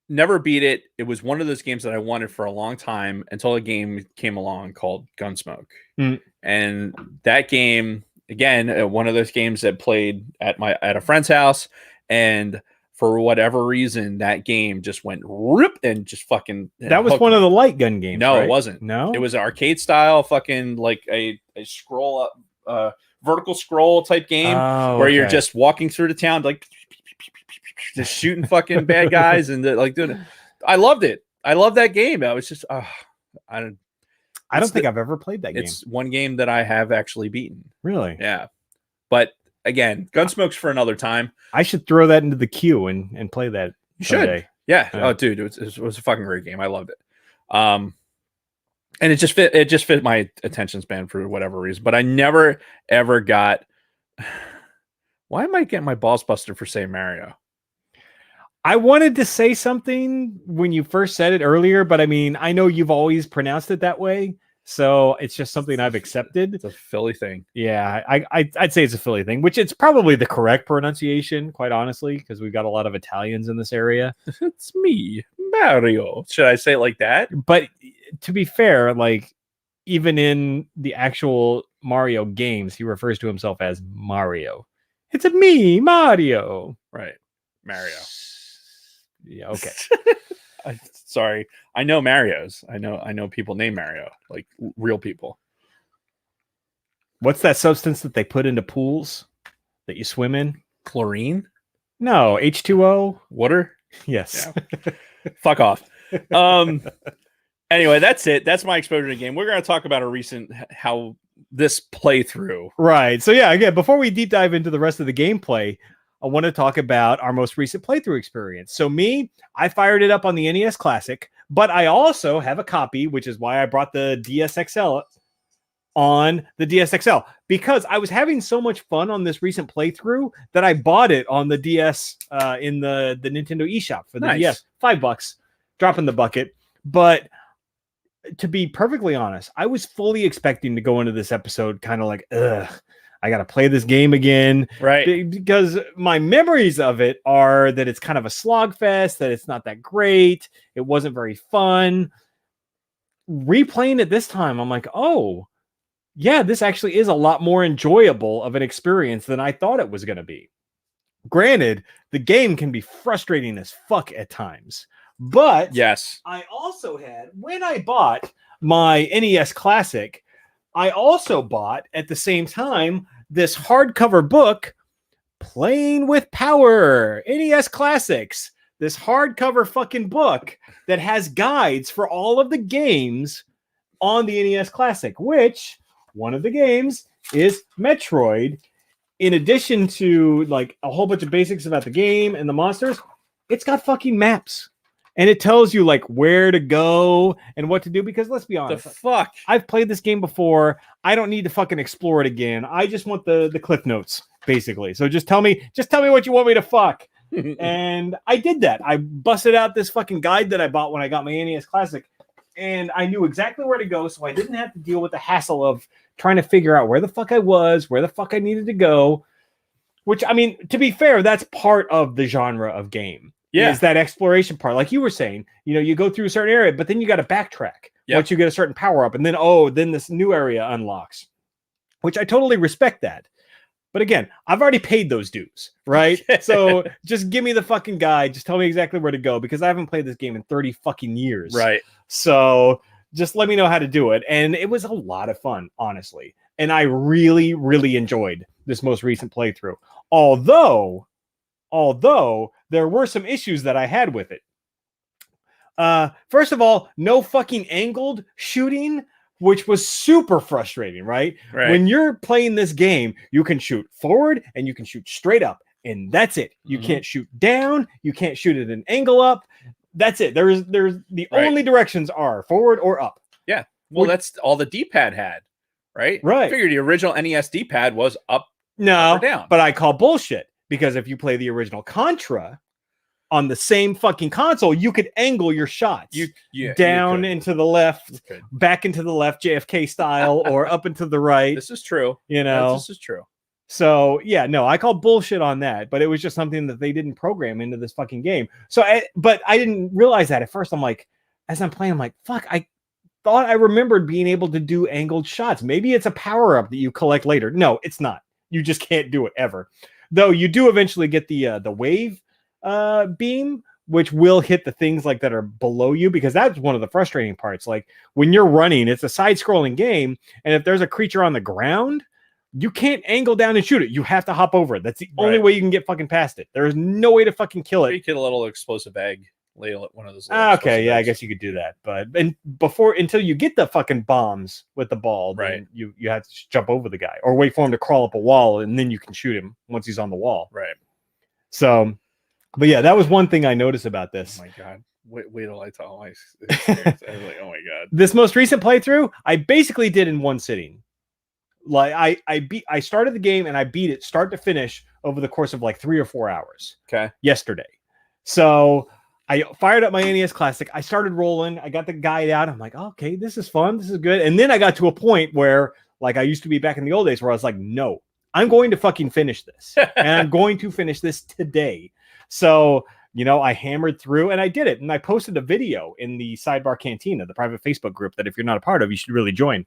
Never beat it. It was one of those games that I wanted for a long time until a game came along called Gunsmoke. And that game, again, one of those games that played at a friend's house, and for whatever reason, that game just went rip and just fucking. That was one of the light gun games. No, right? It wasn't. No, it was an arcade style, fucking a scroll up, vertical scroll type game where you're just walking through the town, just shooting fucking bad guys and doing it. I loved it. I love that game. I was just, I don't think I've ever played that game. It's one game that I have actually beaten. Really? Yeah, but. Again, Gunsmoke's for another time. I should throw that into the queue and play that. You should. Yeah. Oh, dude, it was a fucking great game. I loved it. And it just fit my attention span for whatever reason. But I never ever got. Why am I getting my balls busted for saying Mario? I wanted to say something when you first said it earlier, but I mean, I know you've always pronounced it that way, so it's just something I've accepted. It's a Philly thing. Yeah, I'd say it's a Philly thing, which it's probably the correct pronunciation, quite honestly, because we've got a lot of Italians in this area. It's me, Mario. Should I say it like that? But to be fair, like even in the actual Mario games, he refers to himself as Mario. It's a me, Mario. Right. Mario. Yeah, okay. Sorry. I know Marios. I know people named Mario, like real people. What's that substance that they put into pools that you swim in? Chlorine? No, H2O. Water? Yes. Yeah. Fuck off. Anyway, that's it. That's my exposure to the game. We're going to talk about how this playthrough. Right. So yeah, again, before we deep dive into the rest of the gameplay, I want to talk about our most recent playthrough experience. So I fired it up on the NES Classic, but I also have a copy, which is why I brought the DSXL on the DSXL, because I was having so much fun on this recent playthrough that I bought it on the DS in the Nintendo eShop for the DS. $5, drop in the bucket. But to be perfectly honest, I was fully expecting to go into this episode kind of like, ugh, I got to play this game again. Right. Because my memories of it are that it's kind of a slog fest, that it's not that great. It wasn't very fun. Replaying it this time, I'm like, oh, yeah, this actually is a lot more enjoyable of an experience than I thought it was going to be. Granted, the game can be frustrating as fuck at times. But yes, I also had, when I bought my NES Classic, I also bought at the same time this hardcover book, Playing with Power, NES Classics. This hardcover fucking book that has guides for all of the games on the NES Classic, which one of the games is Metroid. In addition to like a whole bunch of basics about the game and the monsters, it's got fucking maps. And it tells you like where to go and what to do, because let's be honest. The fuck? I've played this game before. I don't need to fucking explore it again. I just want the cliff notes, basically. So just tell me what you want me to fuck. And I did that. I busted out this fucking guide that I bought when I got my NES Classic, and I knew exactly where to go, so I didn't have to deal with the hassle of trying to figure out where the fuck I was, where the fuck I needed to go. Which, I mean, to be fair, that's part of the genre of game. Yeah. Is that exploration part. Like you were saying, you go through a certain area, but then you got to backtrack once you get a certain power up. And then this new area unlocks, which I totally respect that. But again, I've already paid those dues, right? So just give me the fucking guide. Just tell me exactly where to go, because I haven't played this game in 30 fucking years. Right. So just let me know how to do it. And it was a lot of fun, honestly. And I really, really enjoyed this most recent playthrough. Although there were some issues that I had with it. First of all, no fucking angled shooting, which was super frustrating, right? When you're playing this game, you can shoot forward and you can shoot straight up, and that's it. You can't shoot down. You can't shoot at an angle up. That's it. There's the only directions are forward or up. Yeah. Well, that's all the D-pad had, right? Right. I figured the original NES D-pad was up, no, up or down. But I call bullshit, because if you play the original Contra on the same fucking console, you could angle your shots down into the left, back into the left, JFK style, or up into the right. This is true. This is true. So yeah, no, I call bullshit on that, but it was just something that they didn't program into this fucking game. So, but I didn't realize that at first. I'm like, as I'm playing, I'm like, fuck, I thought I remembered being able to do angled shots. Maybe it's a power up that you collect later. No, it's not. You just can't do it ever. Though you do eventually get the wave beam, which will hit the things like that are below you, because that's one of the frustrating parts. Like when you're running, it's a side-scrolling game, and if there's a creature on the ground, you can't angle down and shoot it. You have to hop over it. That's the only way you can get fucking past it. There's no way to fucking kill it. You get a little explosive egg. One of those. Okay, yeah, eggs. I guess you could do that, but until you get the fucking bombs with the ball, then you have to jump over the guy or wait for him to crawl up a wall, and then you can shoot him once he's on the wall. Right. So, but yeah, that was one thing I noticed about this. Oh my god! Wait till I tell my experience. I was like, oh my god! This most recent playthrough, I basically did in one sitting. Like I started the game and I beat it start to finish over the course of like 3 or 4 hours. Okay. Yesterday. So I fired up my NES Classic. I started rolling. I got the guide out. I'm like, okay, this is fun. This is good. And then I got to a point where, like I used to be back in the old days, where I was like, no, I'm going to fucking finish this. And I'm going to finish this today. So, I hammered through and I did it. And I posted a video in the Sidebar Cantina, the private Facebook group that if you're not a part of, you should really join.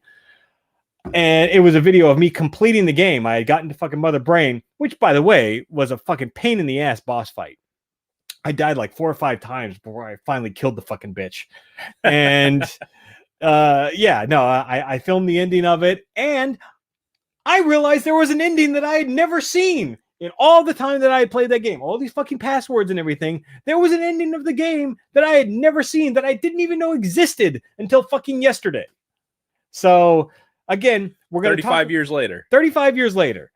And it was a video of me completing the game. I had gotten to fucking Mother Brain, which, by the way, was a fucking pain in the ass boss fight. I died like 4 or 5 times before I finally killed the fucking bitch. And I filmed the ending of it, and I realized there was an ending that I had never seen in all the time that I had played that game. All these fucking passwords and everything. There was an ending of the game that I had never seen, that I didn't even know existed until fucking yesterday. So again, we're going to 35 years later. 35 years later.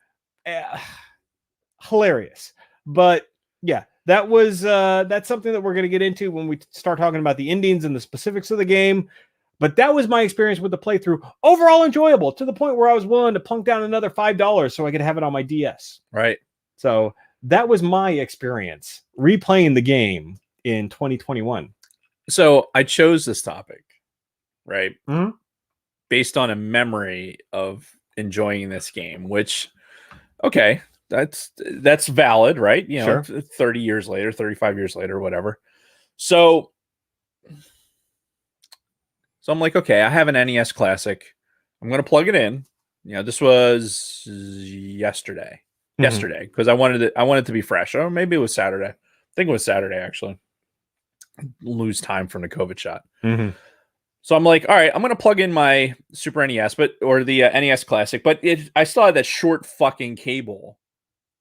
Hilarious. But yeah, that's something that we're going to get into when we start talking about the endings and the specifics of the game. But that was my experience with the playthrough. Overall enjoyable, to the point where I was willing to plunk down another $5 so I could have it on my DS. Right. So that was my experience replaying the game in 2021. So I chose this topic, right? Mm-hmm. Based on a memory of enjoying this game, which, okay, that's valid, right? Sure. 30 years later, 35 years later, whatever. So I'm like, okay, I have an NES Classic. I'm going to plug it in. This was yesterday, because I wanted it to be fresh. Or maybe it was Saturday. I think it was Saturday, actually. Lose time from the COVID shot. Mm-hmm. So I'm like, all right, I'm going to plug in my Super NES, or the NES Classic, but I still had that short fucking cable,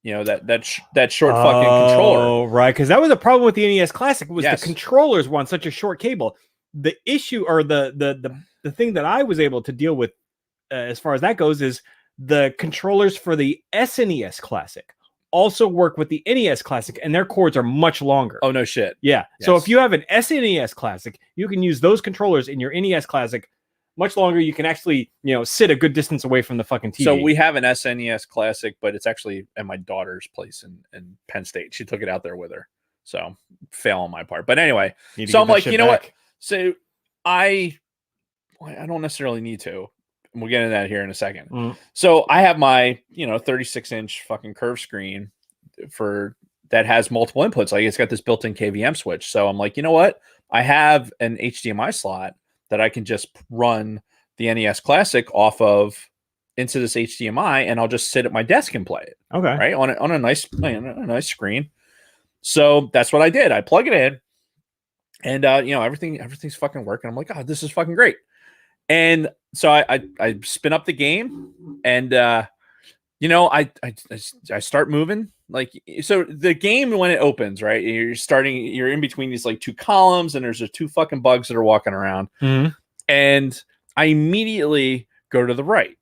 that short fucking controller. Oh, right, because that was a problem with the NES Classic, was Yes. the controllers were on such a short cable. The issue, or the thing that I was able to deal with as far as that goes, is the controllers for the SNES Classic also work with the NES Classic, and their cords are much longer. Oh, no shit. Yeah. Yes. So if you have an SNES Classic, you can use those controllers in your NES Classic much longer. You can actually, sit a good distance away from the fucking TV. So we have an SNES Classic, but it's actually at my daughter's place in Penn State. She took it out there with her. So fail on my part. But anyway, so I'm like, what? So I don't necessarily need to. We'll get into that here in a second. Mm. So I have my, 36-inch fucking curved screen that has multiple inputs. Like, it's got this built-in KVM switch. So I'm like, what? I have an HDMI slot that I can just run the NES Classic off of into this HDMI, and I'll just sit at my desk and play it. Okay. Right. On a nice screen. So that's what I did. I plug it in, and everything's fucking working. I'm like, oh, this is fucking great. And so I spin up the game, and I start moving. Like, so the game, when it opens, right, you're in between these like 2 columns, and there's 2 fucking bugs that are walking around. Mm-hmm. And I immediately go to the right.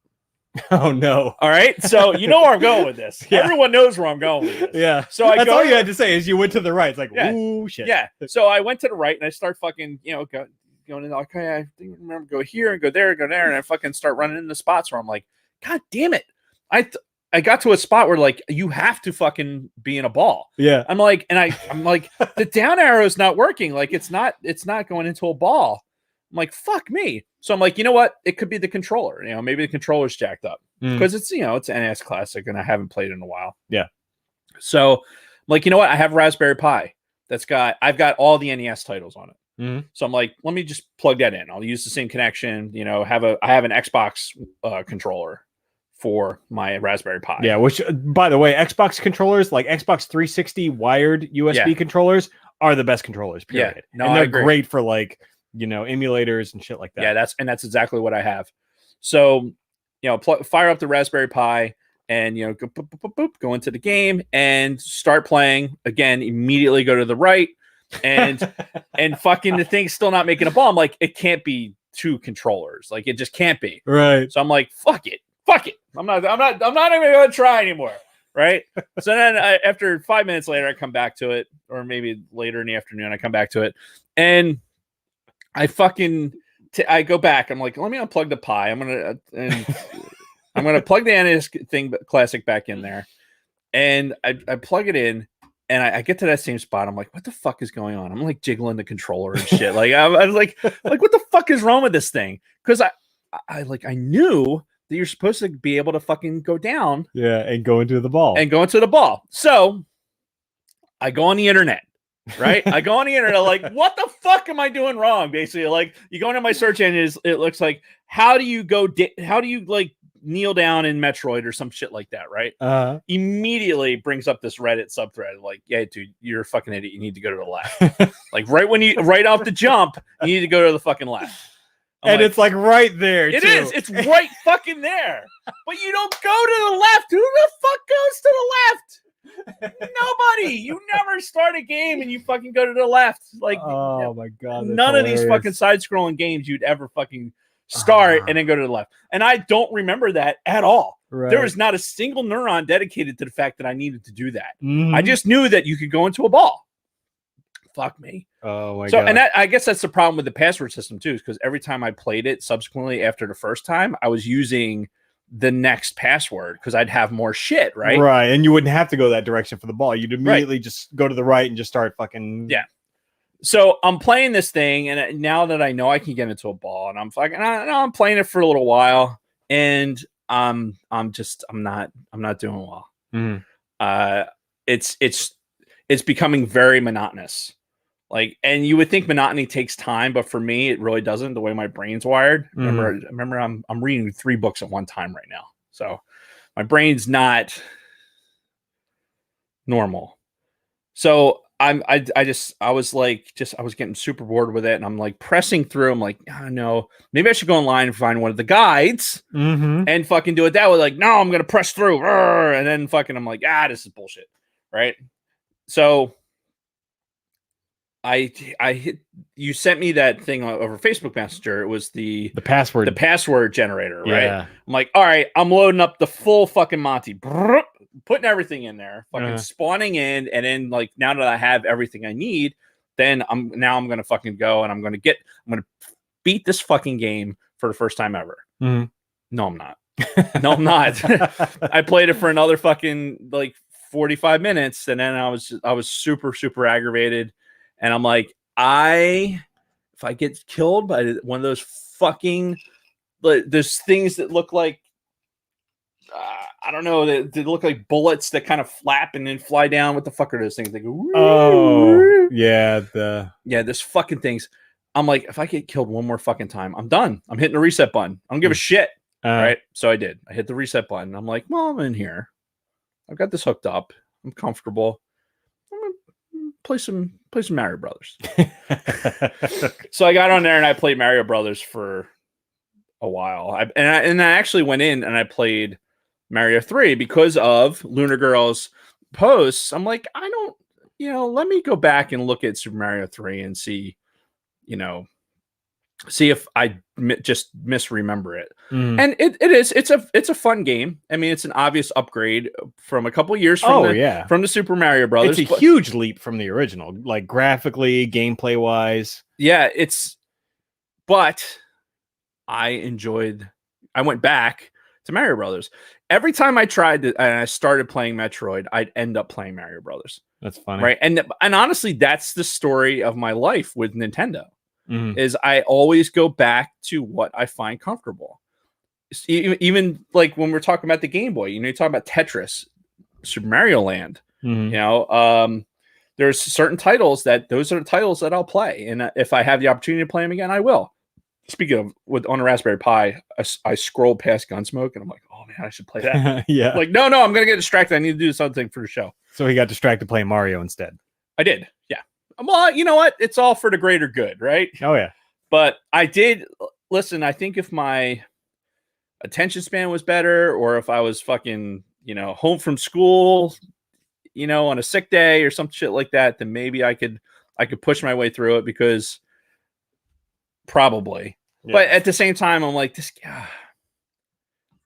Oh no. All right. So you know where I'm going with this. Yeah. Everyone knows where I'm going with this. Yeah. So that's all you had to say is you went to the right. It's like, ooh, shit. Yeah. So I went to the right, and I start fucking, going in, okay, I remember, go here and go there, and I fucking start running into spots where I'm like, God damn it. I got to a spot where, like, you have to fucking be in a ball. Yeah. I'm like, the down arrow is not working. Like, it's not going into a ball. I'm like, fuck me. So I'm like, you know what? It could be the controller. Maybe the controller's jacked up, because it's, it's an NES Classic, and I haven't played in a while. Yeah. So I'm like, you know what? I have Raspberry Pi. I've got all the NES titles on it. Mm-hmm. So I'm like, let me just plug that in. I'll use the same connection. I have an Xbox controller for my Raspberry Pi. Yeah, which, by the way, Xbox controllers, like Xbox 360 wired USB controllers, are the best controllers, period. Yeah, no, and they're great for, like, emulators and shit like that. Yeah, that's exactly what I have. So, fire up the Raspberry Pi, and go boop, boop, boop, boop, go into the game and start playing. Again, immediately go to the right, and fucking the thing's still not making a ball. I'm like, it can't be 2 controllers. Like, it just can't be. Right. So I'm like, fuck it. I'm not even going to try anymore. Right. So then after 5 minutes later, I come back to it, or maybe later in the afternoon, I come back to it, and I fucking I go back. I'm like, let me unplug the Pi. I'm gonna plug the NES Classic back in there, and I plug it in, and I get to that same spot. I'm like, what the fuck is going on? I'm like jiggling the controller and shit. Like I was like, what the fuck is wrong with this thing? Because I knew that you're supposed to be able to fucking go down. Yeah, and go into the ball. So I go on the internet, right? I go on the internet, like, what the fuck am I doing wrong? Basically, like, you go into my search engine, it looks like, how do you like kneel down in Metroid or some shit like that, right? Immediately brings up this Reddit subthread, like, yeah, dude, you're a fucking idiot. You need to go to the left. Like, right off the jump, you need to go to the fucking left. And it's like right there. It is. It's right fucking there. But you don't go to the left. Who the fuck goes to the left? Nobody. You never start a game and you fucking go to the left. Like, oh my god, none of these fucking side-scrolling games you'd ever fucking start and then go to the left. And I don't remember that at all. Right. There was not a single neuron dedicated to the fact that I needed to do that. I just knew that you could go into a ball. Fuck me. Oh my god. And I guess that's the problem with the password system too, is because every time I played it subsequently after the first time, I was using the next password because I'd have more shit, right? Right. And you wouldn't have to go that direction for the ball. You'd immediately just go to the right and just start fucking. Yeah. So I'm playing this thing, and now that I know I can get into a ball, and I'm I'm playing it for a little while, and I'm not doing well. It's becoming very monotonous. Like, and you would think monotony takes time, but for me, it really doesn't. The way my brain's wired. Remember, I'm reading 3 books at one time right now, so my brain's not normal. So I was getting super bored with it, and I'm like pressing through. I'm like, oh, no, maybe I should go online and find one of the guides and fucking do it that way. Like, no, I'm gonna press through, and then fucking, I'm like, this is bullshit, right? So I hit. You sent me that thing over Facebook Messenger. It was the password generator, right? Yeah. I'm like, all right, I'm loading up the full fucking Monty, putting everything in there, fucking spawning in, and then like now that I have everything I need, then I'm gonna fucking go and I'm gonna beat this fucking game for the first time ever. No, I'm not. No, I'm not. I played it for another fucking like 45 minutes, and then I was super, super aggravated. And I'm like, if I get killed by one of those fucking, there's things that look like, I don't know, they look like bullets that kind of flap and then fly down. What the fuck are those things? They go, there's fucking things. I'm like, if I get killed one more fucking time, I'm done. I'm hitting the reset button. I don't give a shit. Right? So I did. I hit the reset button. I'm like, well, I'm in here. I've got this hooked up. I'm comfortable. I'm gonna play some Mario Brothers. So I got on there and I played Mario Brothers for a while. I actually went in and I played Mario 3 because of Lunar Girl's posts. I'm like, let me go back and look at Super Mario 3 and see if I just misremember it. And it's a fun game. I mean, it's an obvious upgrade from a couple years from the Super Mario Brothers. It's a huge leap from the original, like graphically, gameplay wise. Yeah, but I went back to Mario Brothers. Every time I tried to, and I started playing Metroid, I'd end up playing Mario Brothers. That's funny. Right. And honestly, that's the story of my life with Nintendo. Is I always go back to what I find comfortable. Even like when we're talking about the Game Boy, you talk about Tetris, Super Mario Land, there's certain titles those are the titles that I'll play. And if I have the opportunity to play them again, I will. Speaking of, on the Raspberry Pi, I scrolled past Gunsmoke and I'm like, oh man, I should play that. Yeah. Like, no, I'm going to get distracted. I need to do something for the show. So he got distracted playing Mario instead. I did. Yeah. Well, you know what? It's all for the greater good, right? Oh, yeah. But I did listen. I think if my attention span was better, or if I was fucking, home from school, on a sick day or some shit like that, then maybe I could push my way through it, because probably. Yeah. But at the same time, I'm like,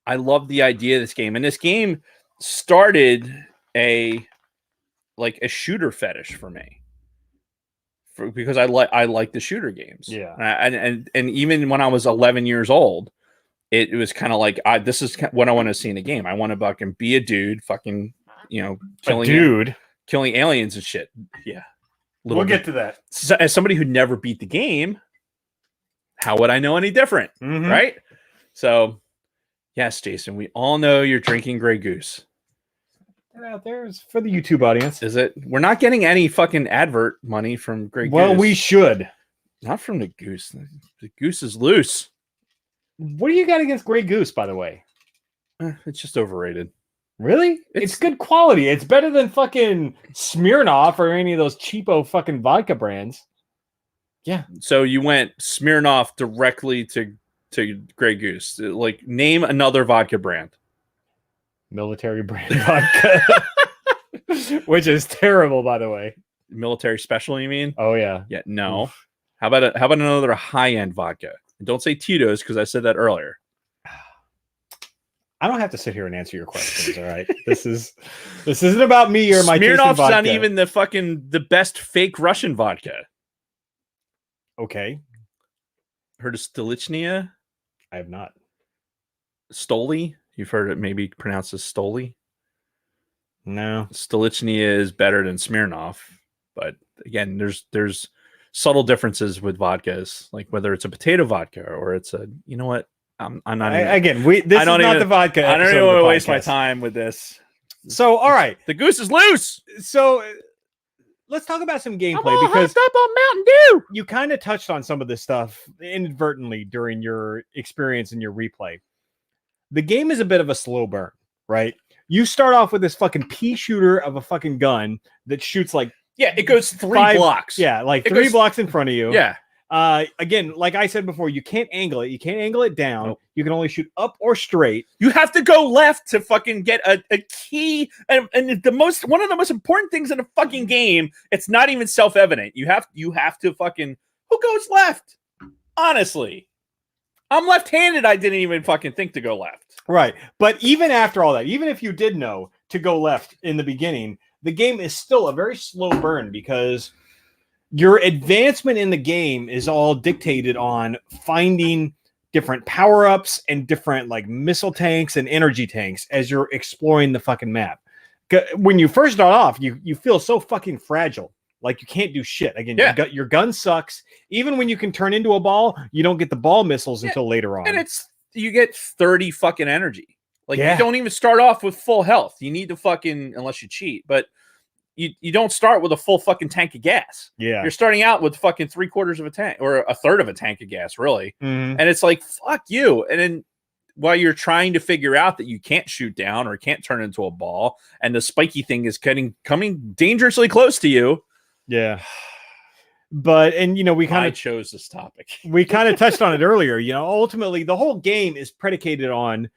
I love the idea of this game, and this game started a shooter fetish for me. Because I like the shooter games. Yeah. And even when I was 11 years old, it was kind of like, this is what I want to see in a game. I want to fucking be a dude, fucking, killing a dude. killing aliens and shit. Yeah. We'll get to that. So, as somebody who never beat the game, how would I know any different? Mhm. Right? So, yes, Jason, we all know you're drinking Grey Goose. That out there is for the YouTube audience. Is it? We're not getting any fucking advert money from Grey Goose. Well, we should. Not from the Goose. The Goose is loose. What do you got against Grey Goose, by the way? It's just overrated. Really? It's good quality. It's better than fucking Smirnoff or any of those cheapo fucking vodka brands. Yeah. So you went Smirnoff directly to Grey Goose. Like, name another vodka brand. Military brand vodka. Which is terrible, by the way. Military Special, you mean? Oh yeah. Yeah, no. Oof. How about another high-end vodka? And don't say Tito's because I said that earlier. I don't have to sit here and answer your questions, all right? This isn't about me or my taste in Smirnoff's vodka. not even the best fake Russian vodka. Okay. Heard of Stolichnia? I have not. Stoli? You've heard it maybe pronounced as Stoli? No. Stolichnia is better than Smirnoff, but again, there's subtle differences with vodkas, like whether it's a potato vodka or it's a, you know what? I'm not even, again. This is not the vodka. I don't episode even of want the to waste my podcast. time with this. So, all right. The goose is loose. So, let's talk about some gameplay I'm all because hyped up on Mountain Dew. you kind of touched on some of this stuff inadvertently during your experience in your replay. The game is a bit of a slow burn, right? You start off with this fucking pea shooter of a fucking gun that shoots like Yeah, it goes three 5 blocks. Yeah, like It 3 goes- blocks in front of you. Yeah. Again, like I said before, you can't angle it. You can't angle it down. Nope. You can only shoot up or straight. You have to go left to fucking get a key, and one of the most important things in a fucking game. It's not even self-evident. You have to fucking, who goes left? Honestly, I'm left-handed. I didn't even fucking think to go left. Right. But even after all that, even if you did know to go left in the beginning, the game is still a very slow burn because your advancement in the game is all dictated on finding different power-ups and different like missile tanks and energy tanks as you're exploring the fucking map. When you first start off, you feel so fucking fragile. Like you can't do shit. Again, Yeah. your gun sucks. Even when you can turn into a ball, you don't get the ball missiles until later on. And you get 30 fucking energy. Like Yeah. you don't even start off with full health. You need to fucking, unless you cheat, but you don't start with a full fucking tank of gas. Yeah. You're starting out with fucking 3/4 of a tank or a third of a tank of gas, really. Mhm. And it's like, fuck you. And then while you're trying to figure out that you can't shoot down or can't turn into a ball, and the spiky thing is coming dangerously close to you. Yeah. But, and we I kind of chose this topic. we kind of touched on it earlier. Ultimately, the whole game is predicated on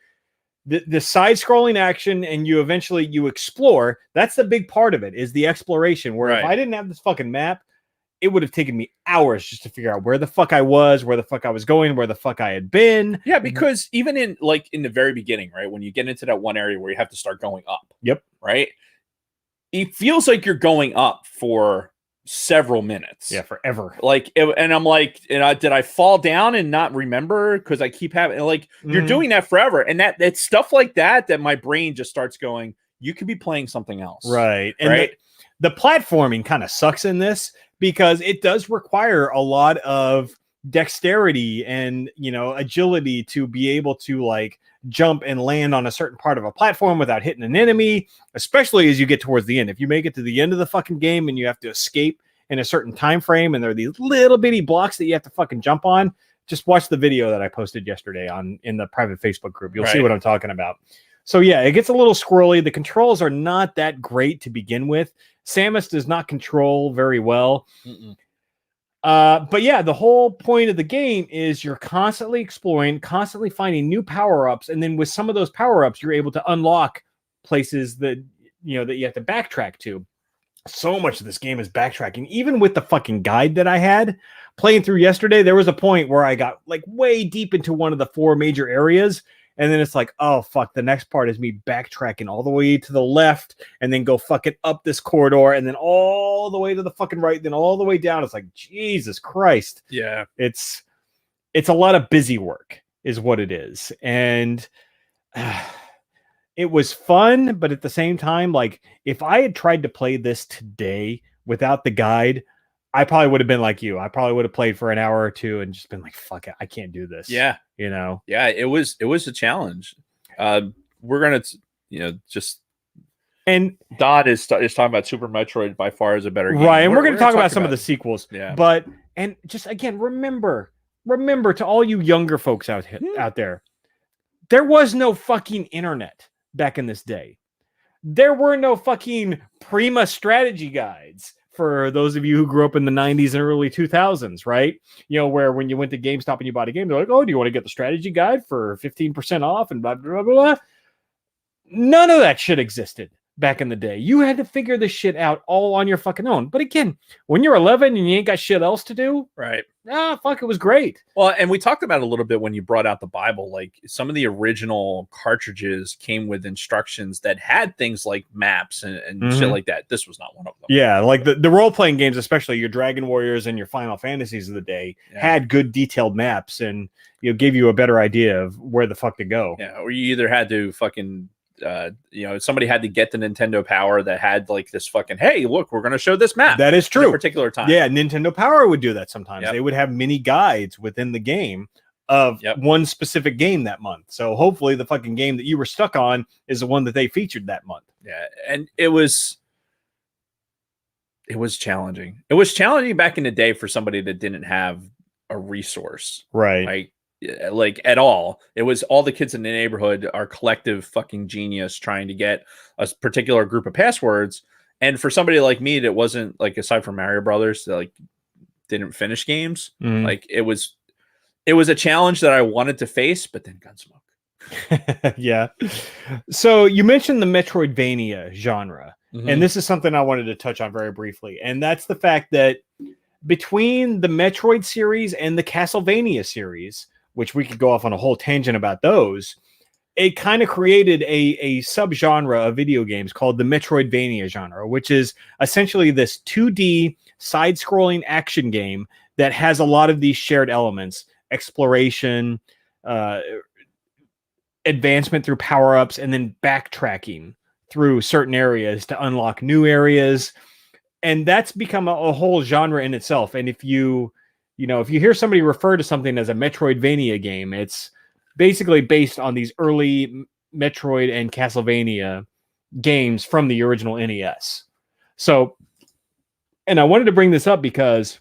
the side-scrolling action, and you eventually explore. That's the big part of it, is the exploration. Where if Right. I didn't have this fucking map, it would have taken me hours just to figure out where the fuck I was, where the fuck I was going, where the fuck I had been. Yeah, because even in the very beginning, right, when you get into that one area where you have to start going up. Yep. Right. It feels like you're going up for several minutes. Yeah, forever. And I'm like, did I fall down and not remember? Because I keep having you're Mhm. doing that forever, and it's stuff like that my brain just starts going. You could be playing something else, Right. And right? the platforming kind of sucks in this because it does require a lot of dexterity and agility to be able to like jump and land on a certain part of a platform without hitting an enemy, especially as you get towards the end. If you make it to the end of the fucking game and you have to escape in a certain time frame and there are these little bitty blocks that you have to fucking jump on, just watch the video that I posted yesterday in the private Facebook group. You'll see Right. what I'm talking about. So yeah, it gets a little squirrely. The controls are not that great to begin with. Samus does not control very well. Mm-mm. But yeah, the whole point of the game is you're constantly exploring, constantly finding new power-ups, and then with some of those power-ups, you're able to unlock places that that you have to backtrack to. So much of this game is backtracking. Even with the fucking guide that I had playing through yesterday, there was a point where I got like way deep into one of the 4 major areas. And then it's like, oh, fuck, the next part is me backtracking all the way to the left and then go fucking up this corridor and then all the way to the fucking right, then all the way down. It's like, Jesus Christ. Yeah. It's a lot of busy work is what it is. And it was fun, but at the same time, like if I had tried to play this today without the guide, I probably would have been like you. I probably would have played for an hour or two and just been like, fuck it, I can't do this. Yeah. You know? Yeah, it was a challenge. We're gonna, just And Dodd is talking about Super Metroid by far is a better game. right, and we're going to talk about some of the sequels. Yeah. But and just again, remember to all you younger folks out there, there was no fucking internet back in this day. There were no fucking Prima strategy guides for those of you who grew up in the 90s and early 2000s, right? You know, where when you went to GameStop and you bought a game, they're like, oh, do you want to get the strategy guide for 15% off and blah, blah, blah, blah. None of that shit existed back in the day. You had to figure this shit out all on your fucking own. But again, when you're 11 and you ain't got shit else to do, right? Fuck, it was great. Well, and we talked about it a little bit when you brought out the Bible. Like some of the original cartridges came with instructions that had things like maps and shit like that. This was not one of them. Yeah, like the role-playing games, especially your Dragon Warriors and your Final Fantasies of the day, had good detailed maps and gave you a better idea of where the fuck to go. Yeah, or you either had to fucking somebody had to get the Nintendo Power that had like this fucking, hey, look, we're going to show this map. That is true. At a particular time. Yeah, Nintendo Power would do that sometimes. They would have mini guides within the game of one specific game that month. So hopefully the fucking game that you were stuck on is the one that they featured that month. Yeah, and it was challenging. It was challenging back in the day for somebody that didn't have a resource. Right. Like at all. It was all the kids in the neighborhood, our collective fucking genius trying to get a particular group of passwords. And for somebody like me that wasn't like, aside from Mario Brothers, that like didn't finish games, like it was a challenge that I wanted to face, but then Gunsmoke. Yeah. So you mentioned the Metroidvania genre, and this is something I wanted to touch on very briefly. And that's the fact that between the Metroid series and the Castlevania series, which we could go off on a whole tangent about those, it kind of created a subgenre of video games called the Metroidvania genre, which is essentially this 2D side-scrolling action game that has a lot of these shared elements: exploration, advancement through power-ups, and then backtracking through certain areas to unlock new areas. And that's become a whole genre in itself. And if you hear somebody refer to something as a Metroidvania game, it's basically based on these early Metroid and Castlevania games from the original NES. So, and I wanted to bring this up because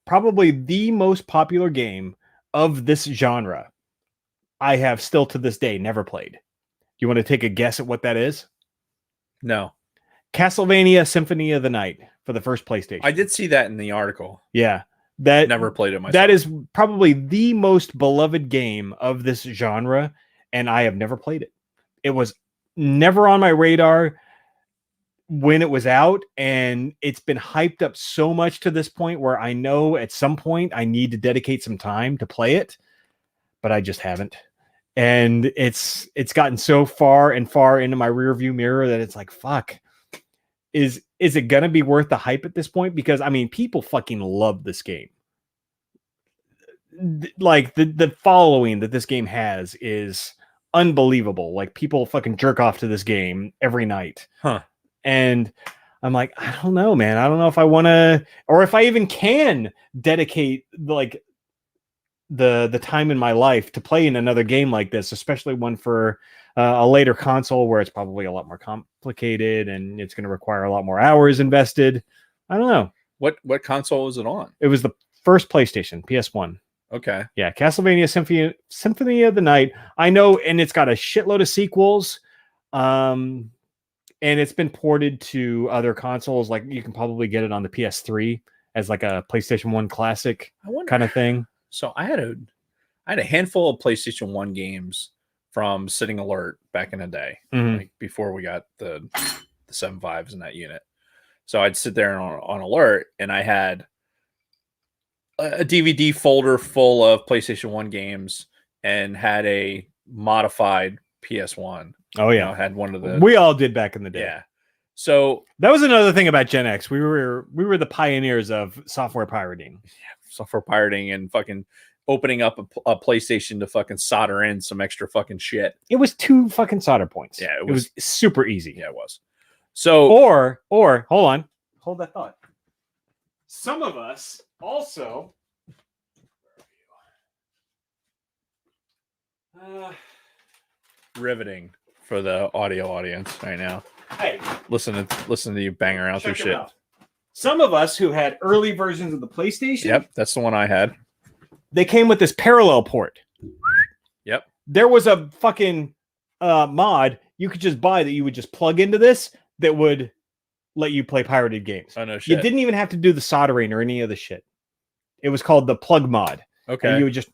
probably the most popular game of this genre, I have still to this day never played. You want to take a guess at what that is? No. Castlevania Symphony of the Night for the first PlayStation. I did see that in the article. Yeah. That never played it myself. That is probably the most beloved game of this genre, and I have never played it. It was never on my radar when it was out, and it's been hyped up so much to this point where I know at some point I need to dedicate some time to play it, but I just haven't. And it's gotten so far into my rearview mirror that it's like, fuck. Is it gonna be worth the hype at this point? Because I mean, people fucking love this game. Like the following that this game has is unbelievable. Like people fucking jerk off to this game every night. And I'm like, I don't know, man. I don't know if I want to, or if I even can dedicate like the time in my life to play in another game like this, especially one for a later console where it's probably a lot more complicated and it's going to require a lot more hours invested. I don't know. What console was it on? It was the first PlayStation, PS1. Okay. Yeah, Castlevania Symphony of the Night. I know, and it's got a shitload of sequels. And it's been ported to other consoles. Like you can probably get it on the PS3 as like a PlayStation 1 classic kind of thing. So I had a handful of PlayStation 1 games from Sitting Alert back in the day, like before we got the 7.5s in that unit. So I'd sit there on Alert, and I had a DVD folder full of PlayStation 1 games and had a modified PS1. Oh yeah, had one of the. We all did back in the day. Yeah. So that was another thing about Gen X. We were the pioneers of software pirating. Yeah, software pirating and fucking opening up a PlayStation to fucking solder in some extra fucking shit. It was 2 fucking solder points. Yeah, it was super easy. Yeah, it was. So or hold on, hold that thought. Some of us also riveting for the audio audience right now. Hey, listen to you bang around through shit. Some of us who had early versions of the PlayStation. Yep, that's the one I had. They came with this parallel port. Yep. There was a fucking mod you could just buy that you would just plug into this that would let you play pirated games. Oh no shit. You didn't even have to do the soldering or any of the shit. It was called the plug mod. Okay. And you would just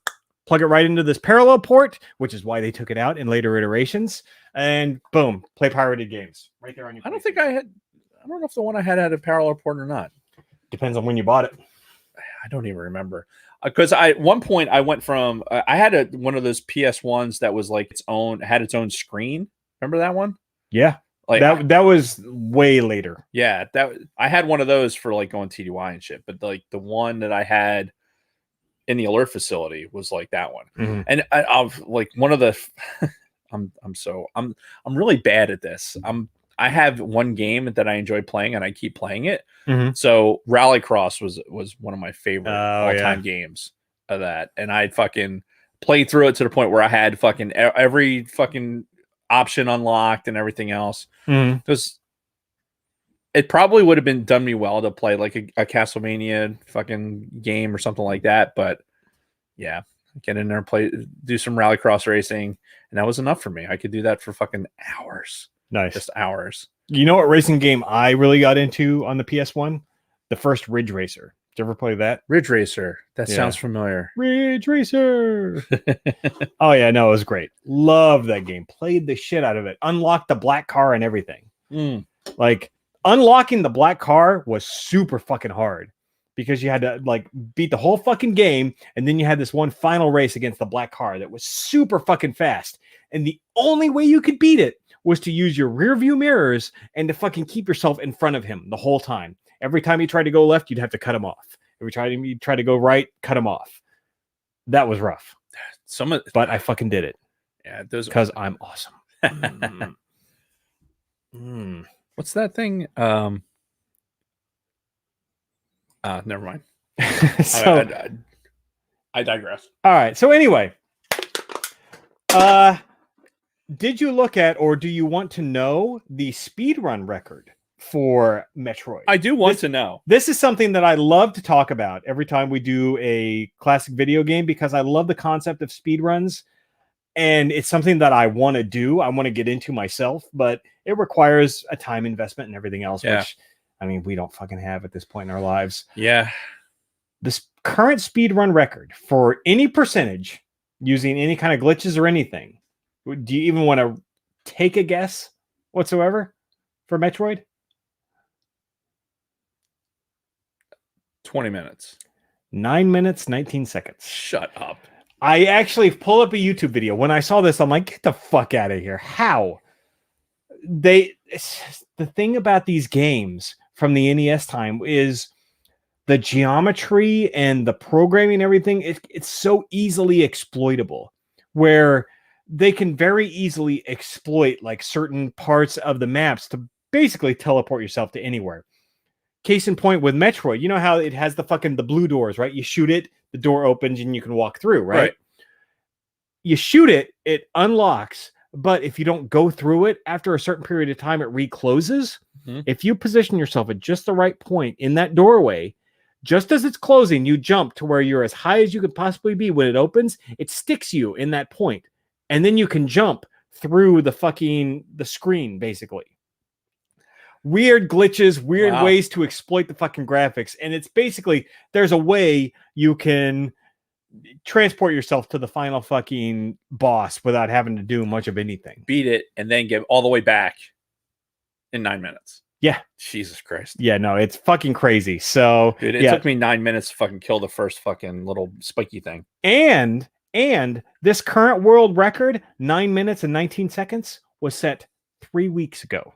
plug it right into this parallel port, which is why they took it out in later iterations, and boom, play pirated games right there on your. I don't know if the one I had a parallel port or not. Depends on when you bought it. I don't even remember. Because at one point I went from I had one of those PS1s that was like had its own screen. Remember that one? Yeah. Like that was way later. Yeah, I had one of those for like going TDY and shit, but like the one that I had in the alert facility was like that one. Mm-hmm. And I've like one of the I'm really bad at this. I have one game that I enjoy playing and I keep playing it. Mm-hmm. So Rallycross was one of my favorite all-time games of that. And I fucking played through it to the point where I had fucking every fucking option unlocked and everything else. Because it probably would have been done me well to play like a Castlevania fucking game or something like that. But yeah, get in there, do some Rallycross racing, and that was enough for me. I could do that for fucking hours. Nice. Just hours. You know what racing game I really got into on the PS1? The first Ridge Racer. Did you ever play that? Ridge Racer. That sounds familiar. Ridge Racer. Oh, yeah. No, it was great. Loved that game. Played the shit out of it. Unlocked the black car and everything. Like, unlocking the black car was super fucking hard because you had to, like, beat the whole fucking game, and then you had this one final race against the black car that was super fucking fast. And the only way you could beat it was to use your rear view mirrors and to fucking keep yourself in front of him the whole time. Every time he tried to go left, you'd have to cut him off. Every time you try to go right, cut him off. That was rough. But I fucking did it. Yeah, those because I'm awesome. What's that thing? Never mind. So I digress. All right. So anyway, did you look at, or do you want to know the speedrun record for Metroid? I do want to know. This is something that I love to talk about every time we do a classic video game because I love the concept of speedruns, and it's something that I want to do. I want to get into myself, but it requires a time investment and everything else, which, I mean, we don't fucking have at this point in our lives. Yeah. This current speedrun record for any percentage using any kind of glitches or anything. Do you even want to take a guess whatsoever for Metroid? 20 minutes. 9 minutes, 19 seconds. Shut up. I actually pulled up a YouTube video. When I saw this, I'm like, get the fuck out of here. How? The thing about these games from the NES time is the geometry and the programming and everything. It's so easily exploitable where they can very easily exploit like certain parts of the maps to basically teleport yourself to anywhere. Case in point with Metroid, you know how it has the blue doors, right? You shoot it, the door opens and you can walk through, right? You shoot it, it unlocks, but if you don't go through it after a certain period of time, it recloses. If you position yourself at just the right point in that doorway, just as it's closing, you jump to where you're as high as you could possibly be. When it opens, it sticks you in that point. And then you can jump through the screen, basically. Weird glitches, weird ways to exploit the fucking graphics. And it's basically, there's a way you can transport yourself to the final fucking boss without having to do much of anything. Beat it and then get all the way back in 9 minutes. Yeah. Jesus Christ. Yeah, no, it's fucking crazy. So, dude, it took me 9 minutes to fucking kill the first fucking little spiky thing. And this current world record, 9 minutes and 19 seconds, was set 3 weeks ago.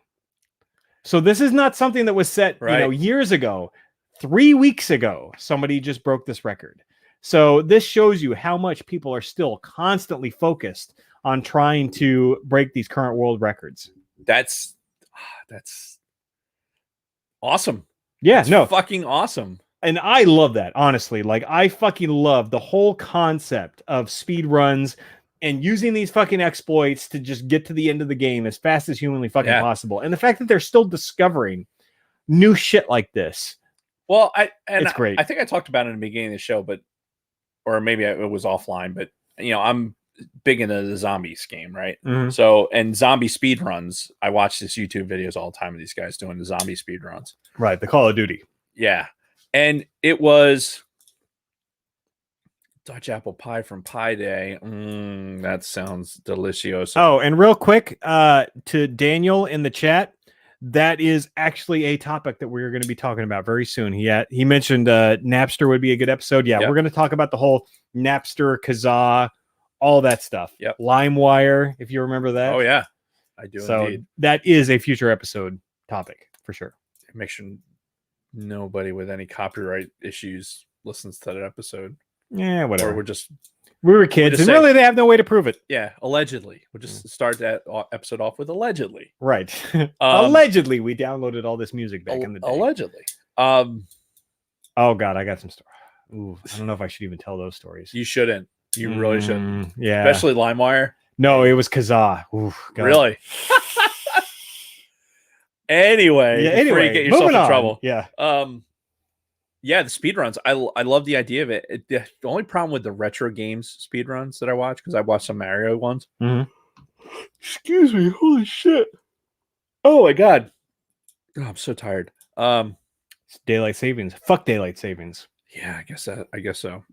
So this is not something that was set years ago. 3 weeks ago, somebody just broke this record. So this shows you how much people are still constantly focused on trying to break these current world records. That's awesome. Yeah, That's no, fucking awesome. and I love that, honestly. Like, I fucking love the whole concept of speed runs and using these fucking exploits to just get to the end of the game as fast as humanly fucking possible. And the fact that they're still discovering new shit like this. Well, it's great. I think I talked about it in the beginning of the show, or maybe it was offline, but I'm big into the zombies game, right? Mhm. So, and zombie speed runs, I watch these YouTube videos all the time of these guys doing the zombie speed runs. Right, the Call of Duty. Yeah. And it was Dutch apple pie from Pie Day. That sounds delicious. Oh, and real quick, to Daniel in the chat, that is actually a topic that we're going to be talking about very soon. He mentioned Napster would be a good episode. Yeah, Yep. we're going to talk about the whole Napster, Kazaa, all that stuff. Yep. LimeWire, if you remember that. Oh yeah, I do. So indeed. that is a future episode topic for sure. Make sure nobody with any copyright issues listens to that episode. Yeah, whatever. Or we were kids, and really they have no way to prove it. Yeah, allegedly. We'll just start that episode off with allegedly. Right. Allegedly, we downloaded all this music back in the day. Allegedly. Oh God, I got some stories. Ooh, I don't know if I should even tell those stories. You shouldn't. You really shouldn't. Yeah. Especially LimeWire. No, it was Kazaa. Ooh, God. Really? Anyway, before you get yourself in trouble. Yeah. Yeah, the speedruns. I love the idea of it. The only problem with the retro games speedruns that I watch, because I watched some Mario ones. Mm-hmm. Excuse me. Holy shit. Oh my God. Oh, I'm so tired. It's daylight savings. Fuck daylight savings. Yeah, I guess so.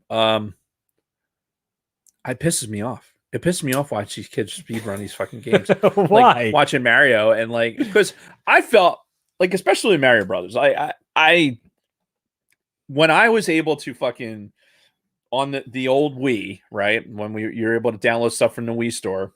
It pisses me off. It pisses me off watching these kids speedrun these fucking games. Why? Like, watching Mario and because I felt like, especially Mario Brothers, I when I was able to fucking on the old Wii, right? When you're able to download stuff from the Wii store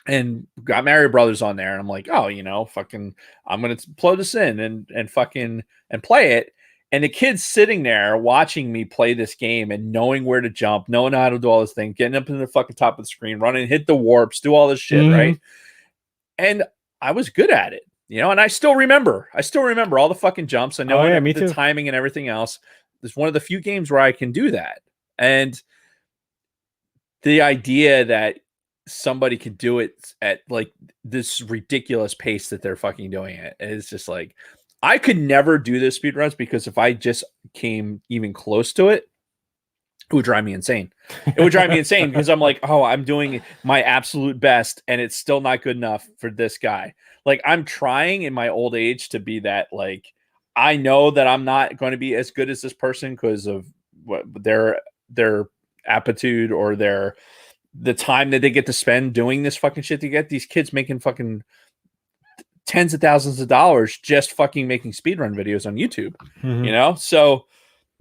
and got Mario Brothers on there, and I'm like, oh, fucking, I'm gonna plug this in and fucking and play it. And the kid's sitting there watching me play this game and knowing where to jump, knowing how to do all this thing, getting up in the fucking top of the screen, running, hit the warps, do all this shit, right? And I was good at it, and I still remember all the fucking jumps. I know the timing and everything else. It's one of the few games where I can do that. And the idea that somebody could do it at like this ridiculous pace that they're fucking doing it is just like, I could never do this speedruns, because if I just came even close to it, it would drive me insane. It would drive me insane because I'm like, oh, I'm doing my absolute best and it's still not good enough for this guy. Like, I'm trying in my old age to be that, like, I know that I'm not going to be as good as this person because of what their aptitude or the time that they get to spend doing this fucking shit. To get these kids making fucking tens of thousands of dollars just fucking making speedrun videos on YouTube, so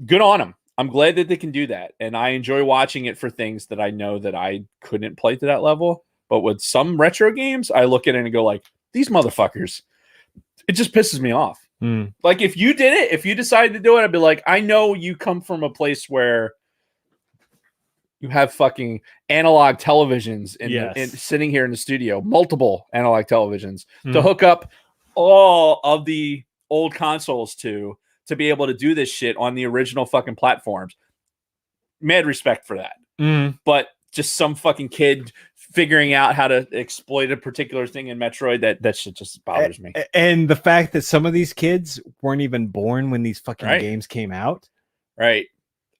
good on them. I'm glad that they can do that. And I enjoy watching it for things that I know that I couldn't play to that level. But with some retro games, I look at it and go like, these motherfuckers, it just pisses me off. Like, if you did it, if you decided to do it, I'd be like, I know you come from a place where you have fucking analog televisions and sitting here in the studio, multiple analog televisions to hook up all of the old consoles to be able to do this shit on the original fucking platforms. Mad respect for that. But just some fucking kid figuring out how to exploit a particular thing in Metroid, that shit just bothers me. And the fact that some of these kids weren't even born when these fucking games came out. Right.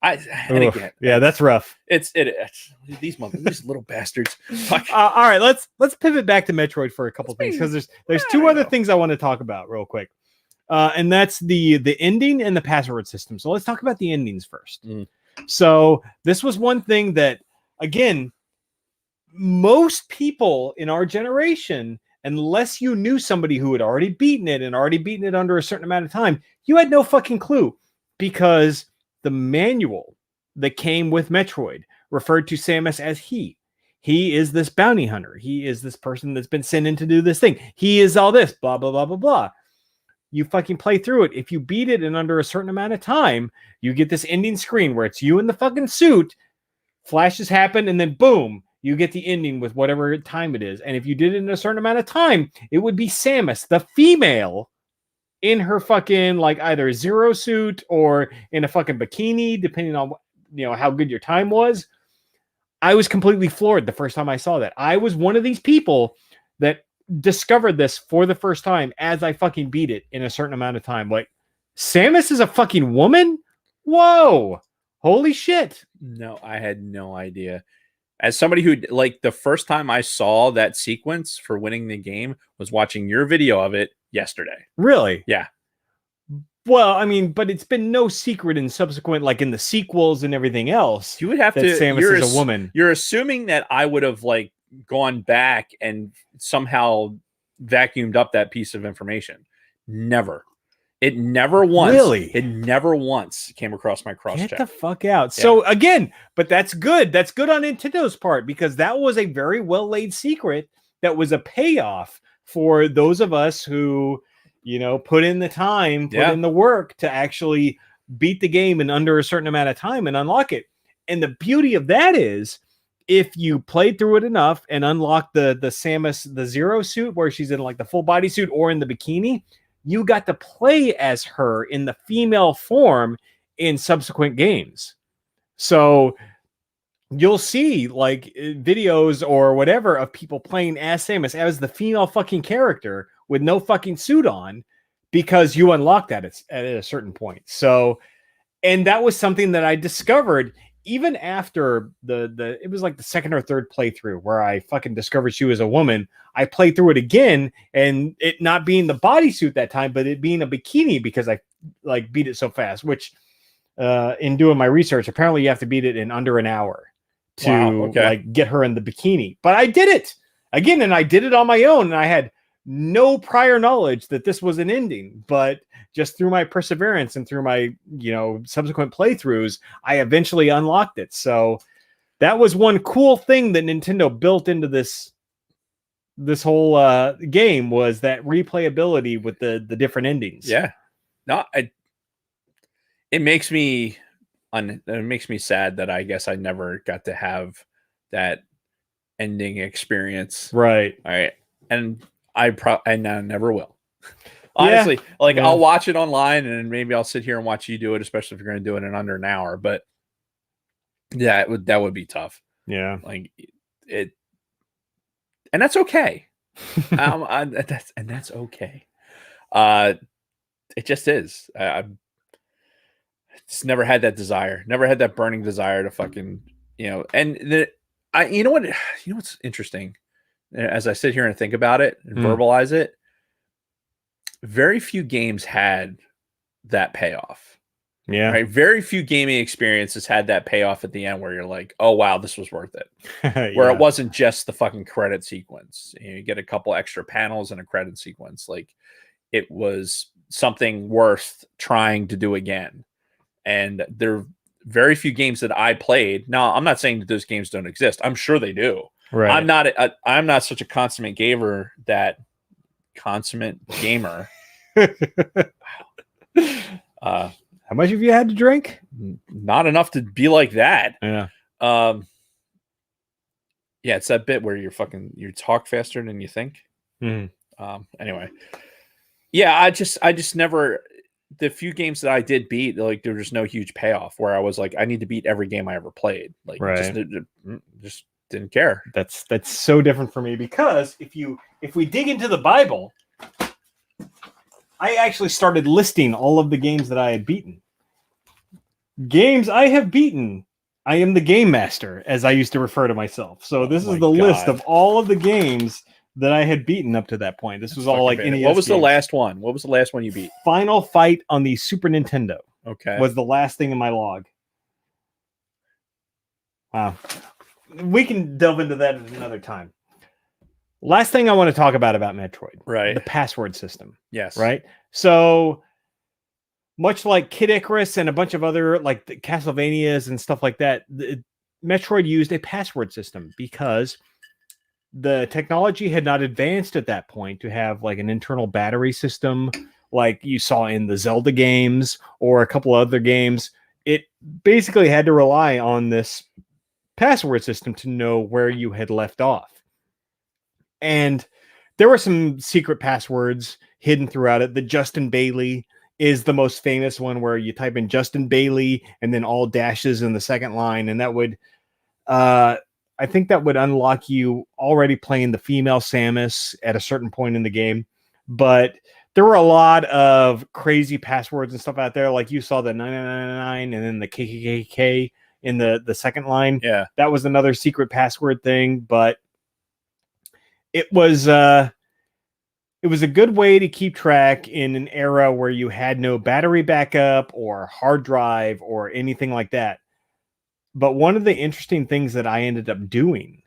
Again, that's rough. It's these little bastards. All right, let's pivot back to Metroid for a couple things, because there's two other things I want to talk about real quick, and that's the ending and the password system. So let's talk about the endings first. So this was one thing that, again, most people in our generation, unless you knew somebody who had already beaten it under a certain amount of time, you had no fucking clue, because the manual that came with Metroid referred to Samus as he. He is this bounty hunter. He is this person that's been sent in to do this thing. He is all this, blah, blah, blah, blah, blah. you fucking play through it. If you beat it in under a certain amount of time, you get this ending screen where it's you in the fucking suit, flashes happen, and then boom, you get the ending with whatever time it is. And if you did it in a certain amount of time, it would be Samus, the female, in her fucking like either zero suit or in a fucking bikini, depending on how good your time was. I was completely floored the first time I saw that. I was one of these people that discovered this for the first time as I fucking beat it in a certain amount of time. Like, Samus is a fucking woman? Whoa. Holy shit. No, I had no idea. As somebody who, like, the first time I saw that sequence for winning the game was watching your video of it yesterday. Really? Yeah. Well, I mean, but it's been no secret in subsequent, like in the sequels and everything else. You would have that to. Samus is a woman. You're assuming that I would have like gone back and somehow vacuumed up that piece of information. Never. It never once. Really? It never once came across my cross check. Get the fuck out. Yeah. So again, but that's good. That's good on Nintendo's part because that was a very well laid secret that was a payoff for those of us who, put in the time, put in the work to actually beat the game in under a certain amount of time and unlock it. And the beauty of that is if you played through it enough and unlocked the Samus, the Zero suit where she's in like the full body suit or in the bikini, you got to play as her in the female form in subsequent games. So you'll see like videos or whatever of people playing as Samus as the female fucking character with no fucking suit on because you unlocked that at a certain point. So, and that was something that I discovered even after it was like the second or third playthrough where I fucking discovered she was a woman. I played through it again and it not being the bodysuit that time, but it being a bikini because I like beat it so fast, which in doing my research, apparently you have to beat it in under an hour to like get her in the bikini. But I did it again and I did it on my own and I had no prior knowledge that this was an ending, but just through my perseverance and through my, subsequent playthroughs, I eventually unlocked it. So that was one cool thing that Nintendo built into this whole game was that replayability with the different endings. Yeah. No, it makes me sad that I guess I never got to have that ending experience. Right. All right. And I never will. Honestly, I'll watch it online and maybe I'll sit here and watch you do it, especially if you're going to do it in under an hour. But yeah, that would be tough. Yeah. Like it. And that's okay. That's okay. It just is. I just never had that desire. Never had that burning desire to fucking, and what's interesting as I sit here and think about it and verbalize it, very few games had that payoff. Yeah. Right. Very few gaming experiences had that payoff at the end where you're like, oh, wow, this was worth it. Where it wasn't just the fucking credit sequence. You get a couple extra panels and a credit sequence. Like it was something worth trying to do again. And there are very few games that I played. Now, I'm not saying that those games don't exist. I'm sure they do. Right. I'm not such a consummate gamer that consummate gamer. How much have you had to drink? Not enough to be like that. Yeah. Yeah, it's that bit where you talk faster than you think. Anyway. Yeah, I just never, the few games that I did beat, like there was no huge payoff where I was like, I need to beat every game I ever played. Like just didn't care. That's so different for me because if we dig into the Bible, I actually started listing all of the games that I had beaten. Games I have beaten. I am the game master, as I used to refer to myself. So this is the list of all of the games that I had beaten up to that point. This was all like NES. What was the last one? What was the last one you beat? Final Fight on the Super Nintendo. Okay. Was the last thing in my log. Wow. We can delve into that at another time. Last thing I want to talk about Metroid. Right. The password system. Yes. Right. So much like Kid Icarus and a bunch of other like the Castlevanias and stuff like that, Metroid used a password system because the technology had not advanced at that point to have like an internal battery system like you saw in the Zelda games or a couple other games. It basically had to rely on this password system to know where you had left off. And there were some secret passwords hidden throughout it. The Justin Bailey is the most famous one, where you type in Justin Bailey and then all dashes in the second line. And that would, I think that would unlock you already playing the female Samus at a certain point in the game. But there were a lot of crazy passwords and stuff out there. Like you saw the 999 and then the KKK in the second line. Yeah. That was another secret password thing, but it was a good way to keep track in an era where you had no battery backup or hard drive or anything like that. But one of the interesting things that I ended up doing,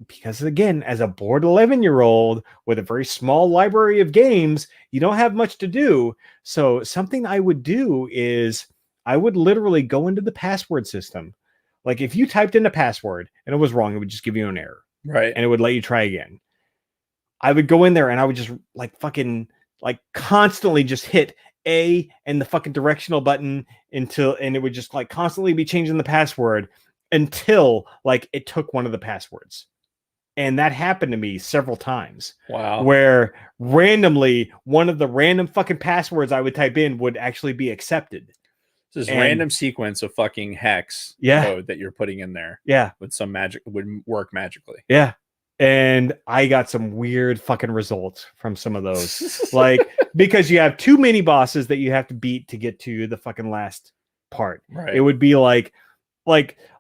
because again, as a bored 11-year-old with a very small library of games, you don't have much to do. So something I would do is I would literally go into the password system. Like if you typed in a password and it was wrong, it would just give you an error. Right. And it would let you try again. I would go in there and I would just constantly just hit A and the fucking directional button and it would just like constantly be changing the password until like it took one of the passwords. And that happened to me several times. Wow. Where randomly one of the random fucking passwords I would type in would actually be accepted. This random sequence of fucking hex code that you're putting in there. Yeah. With some magic would work magically. Yeah. And I got some weird fucking results from some of those. Like, because you have two mini bosses that you have to beat to get to the fucking last part. Right. It would be like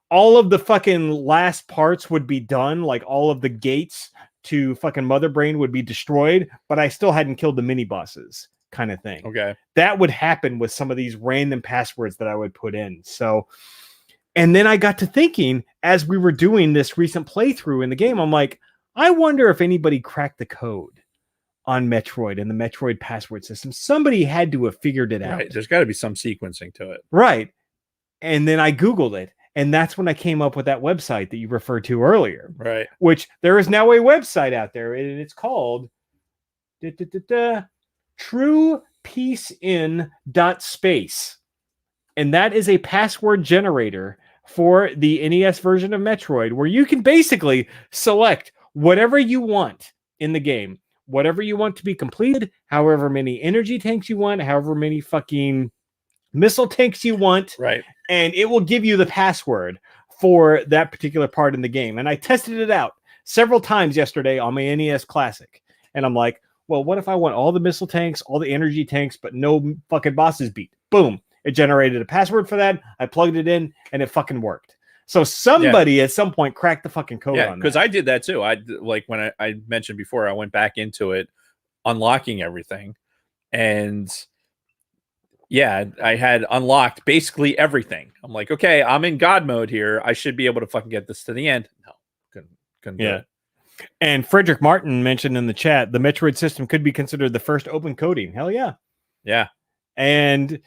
all of the fucking last parts would be done. Like all of the gates to fucking Mother Brain would be destroyed, but I still hadn't killed the mini bosses kind of thing. Okay. That would happen with some of these random passwords that I would put in. So, and then I got to thinking as we were doing this recent playthrough in the game, I'm like, I wonder if anybody cracked the code on Metroid and the Metroid password system. Somebody had to have figured it out. Right. There's got to be some sequencing to it. Right. And then I Googled it. And that's when I came up with that website that you referred to earlier. Right. Which there is now a website out there. And it's called truepeacein.space. And that is a password generator for the NES version of Metroid, where you can basically select whatever you want in the game, whatever you want to be completed, however many energy tanks you want, however many fucking missile tanks you want. Right. And it will give you the password for that particular part in the game. And I tested it out several times yesterday on my NES Classic. And I'm like, well, what if I want all the missile tanks, all the energy tanks, but no fucking bosses beat? Boom. It generated a password for that. I plugged it in and it fucking worked. So somebody at some point cracked the fucking code on that. Because I did that too. I like when I mentioned before, I went back into it, unlocking everything. And yeah, I had unlocked basically everything. I'm like, okay, I'm in God mode here. I should be able to fucking get this to the end. No, couldn't do it. And Frederick Martin mentioned in the chat, the Metroid system could be considered the first open coding. Hell yeah. Yeah. And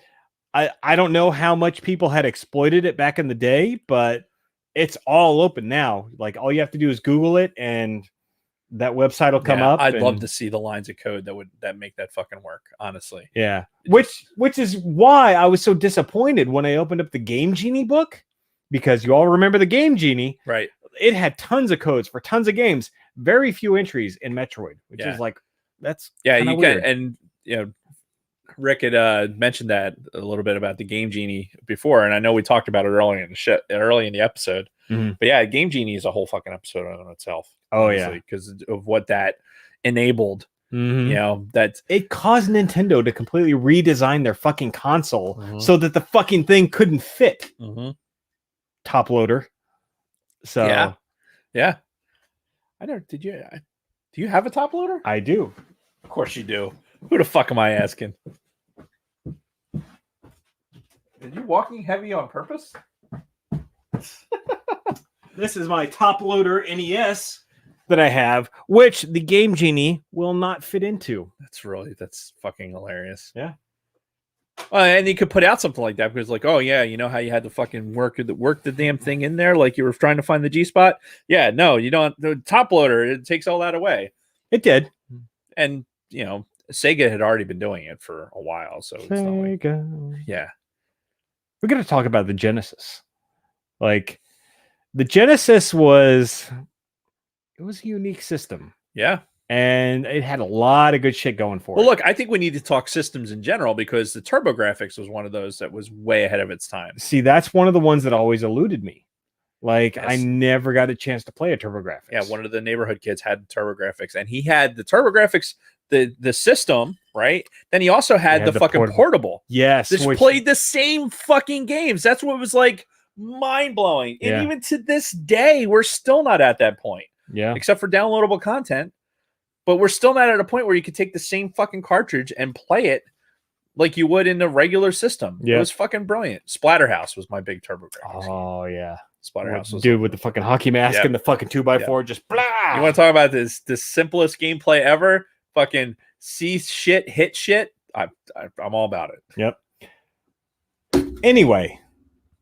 I don't know how much people had exploited it back in the day, but it's all open now. Like all you have to do is Google it and that website will come up. I'd love to see the lines of code that make that fucking work, honestly. Yeah. Which is why I was so disappointed when I opened up the Game Genie book, because you all remember the Game Genie. Right. It had tons of codes for tons of games, very few entries in Metroid, which is like, that's you weird. can, and you know, Rick had mentioned that a little bit about the Game Genie before, and I know we talked about it early in the episode. Mm-hmm. But yeah, Game Genie is a whole fucking episode on itself. Oh yeah, because of what that enabled. Mm-hmm. You know, that it caused Nintendo to completely redesign their fucking console so that the fucking thing couldn't fit. Top loader. So yeah. I know. Do you have a top loader? I do. Of course you do. Who the fuck am I asking? Are you walking heavy on purpose? This is my top loader NES that I have, which the Game Genie will not fit into. That's fucking hilarious. Yeah. And you could put out something like that because, like, oh yeah, you know how you had to fucking work the damn thing in there, like you were trying to find the G spot. Yeah, no, you don't. The top loader, it takes all that away. It did, and you know, Sega had already been doing it for a while, so it's not like, Sega. yeah. We're gonna talk about the Genesis. Like the Genesis was a unique system. Yeah. And it had a lot of good shit going for Well, it. look, I think we need to talk systems in general because the TurboGrafx was one of those that was way ahead of its time. See, that's one of the ones that always eluded me. Like, Yes. I never got a chance to play a TurboGrafx. Yeah, one of the neighborhood kids had TurboGrafx, and he had the TurboGrafx, the system, right? Then he also had the fucking portable. Yes. This played the same fucking games. That's what was like mind-blowing. And Yeah. even to this day, we're still not at that point. Yeah. Except for downloadable content. But we're still not at a point where you could take the same fucking cartridge and play it like you would in the regular system. Yeah. It was fucking brilliant. Splatterhouse was my big TurboGrafx. Oh, yeah. Splatterhouse was dude with the fucking hockey mask Yep. and the fucking 2x4 just blah. You want to talk about this the simplest gameplay ever? Fucking see shit, hit shit. I'm all about it. Yep. Anyway,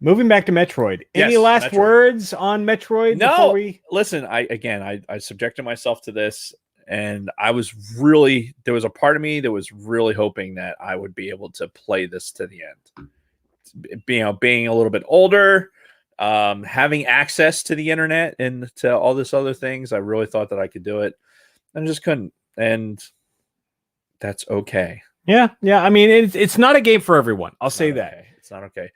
moving back to Metroid. Any Yes, last Metroid. words on Metroid? No. Before we... Listen, I subjected myself to this, and I was really, there was a part of me that was really hoping that I would be able to play this to the end. Being a little bit older, having access to the internet and to all this other things, I really thought that I could do it, and I just couldn't. And that's okay. Yeah. I mean, it's not a game for everyone. I'll say that. Okay. It's not okay.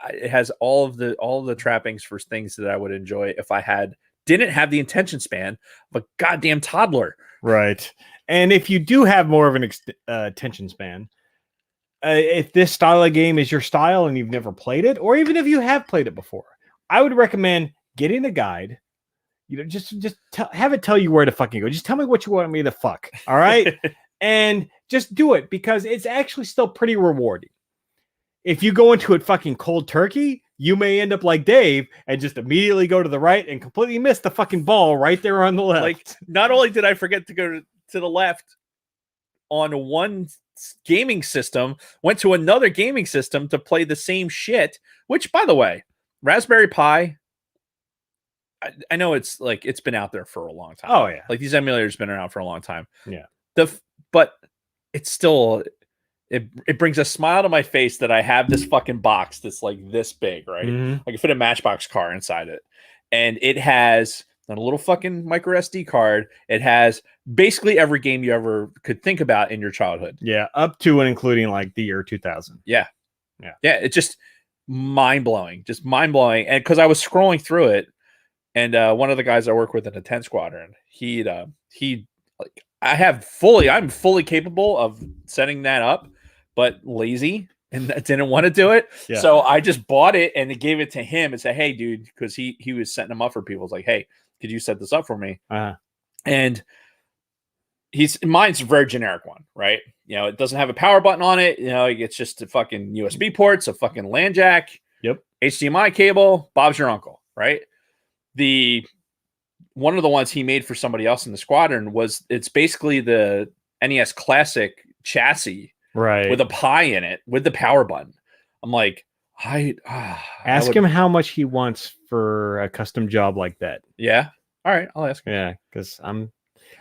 It has all of the trappings for things that I would enjoy if I didn't have the attention span of a goddamn toddler. Right. And if you do have more of an attention span, if this style of game is your style and you've never played it, or even if you have played it before, I would recommend getting a guide. You know, just have it tell you where to fucking go. Just tell me what you want me to fuck. All right. And just do it because it's actually still pretty rewarding. If you go into it fucking cold turkey, you may end up like Dave and just immediately go to the right and completely miss the fucking ball right there on the left. Like, not only did I forget to go to the left on one gaming system, went to another gaming system to play the same shit, which, by the way, Raspberry Pi, I know it's like it's been out there for a long time. Oh, yeah. Like these emulators been around for a long time. Yeah. But it's still... It brings a smile to my face that I have this fucking box that's like this big, right? Mm-hmm. I can fit a Matchbox car inside it. And it has a little fucking micro SD card. It has basically every game you ever could think about in your childhood. Yeah, up to and including like the year 2000. Yeah. It's just mind-blowing. Just mind-blowing. And because I was scrolling through it, and one of the guys I work with in the 10 Squadron, he like I'm fully capable of setting that up, but lazy and didn't want to do it. Yeah. So I just bought it and gave it to him and said, hey, dude, because he was setting them up for people. It's like, hey, could you set this up for me? Uh-huh. And mine's a very generic one, right? You know, it doesn't have a power button on it. You know, it's just a fucking USB ports, a fucking LAN jack, yep, HDMI cable, Bob's your uncle, right? One of the ones he made for somebody else in the squadron it's basically the NES Classic chassis, right, with a Pi in it with the power button. I'm like, ask him how much he wants for a custom job like that. Yeah, all right, I'll ask him. Yeah, because I'm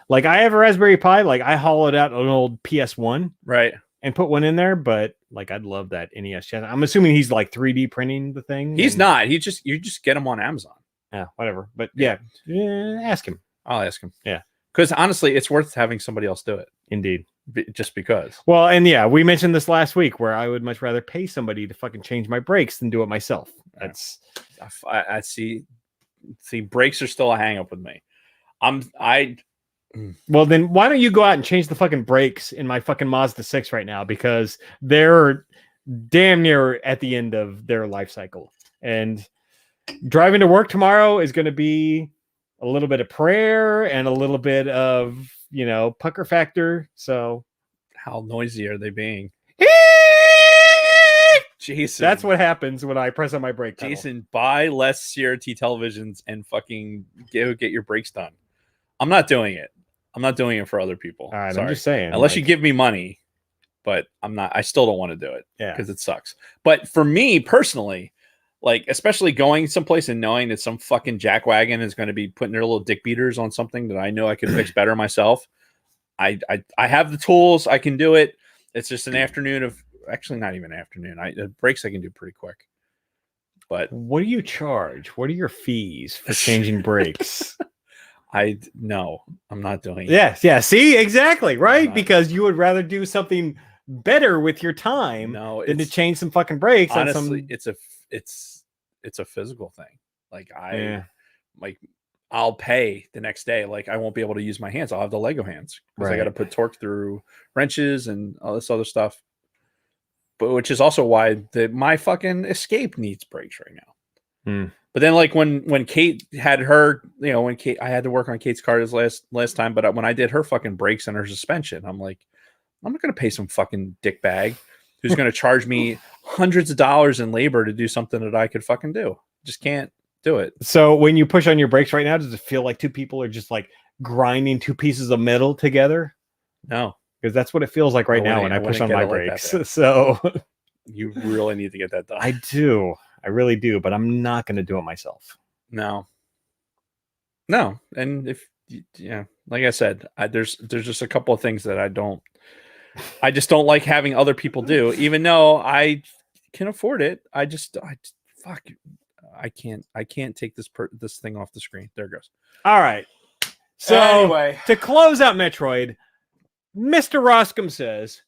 like, I have a Raspberry Pi. Like, I hollowed out an old PS1, right, and put one in there. But like, I'd love that NES chassis. I'm assuming he's like 3D printing the thing. He's not. You just get him on Amazon. Yeah, whatever. But yeah, ask him. I'll ask him. Yeah. Because honestly, it's worth having somebody else do it. Indeed. Just because. Well, and yeah, we mentioned this last week where I would much rather pay somebody to fucking change my brakes than do it myself. That's... I see. Brakes are still a hang up with me. Well, then why don't you go out and change the fucking brakes in my fucking Mazda 6 right now? Because they're damn near at the end of their life cycle. And driving to work tomorrow is going to be a little bit of prayer and a little bit of, pucker factor. So how noisy are they being? Jason, that's what happens when I press on my brake pedal. Jason, buy less CRT televisions and fucking get your brakes done. I'm not doing it. I'm not doing it for other people. All right, sorry. I'm just saying. Unless you give me money, but I'm not. I still don't want to do it. Yeah, because it sucks. But for me personally, like, especially going someplace and knowing that some fucking jackwagon is going to be putting their little dick beaters on something that I know I could fix better myself, I have the tools. I can do it. It's just an afternoon of actually not even afternoon. Breaks I can do pretty quick. But what do you charge? What are your fees for changing brakes? No, I'm not doing it. Yes, yeah. See, exactly, right? Because you would rather do something better with your time than to change some fucking brakes. Honestly, on some... it's a physical thing. Like like I'll pay the next day. Like I won't be able to use my hands. I'll have the Lego hands because I got to put torque through wrenches and all this other stuff. But which is also why my fucking Escape needs brakes right now. But then, like when Kate had her, when Kate, I had to work on Kate's car this last time. But when I did her fucking brakes and her suspension, I'm like, I'm not gonna pay some fucking dickbag who's gonna charge me hundreds of dollars in labor to do something that I could fucking do. Just can't do it. So when you push on your brakes right now, does it feel like two people are just like grinding two pieces of metal together? No, because that's what it feels like right now when I push on my brakes. Like so you really need to get that done. I do. I really do, but I'm not going to do it myself. No. And if, like I said, there's just a couple of things that I just don't like having other people do, even though I can afford it. I can't take this thing off the screen. There it goes. All right. So anyway, to close out Metroid, Mr. Roscom says,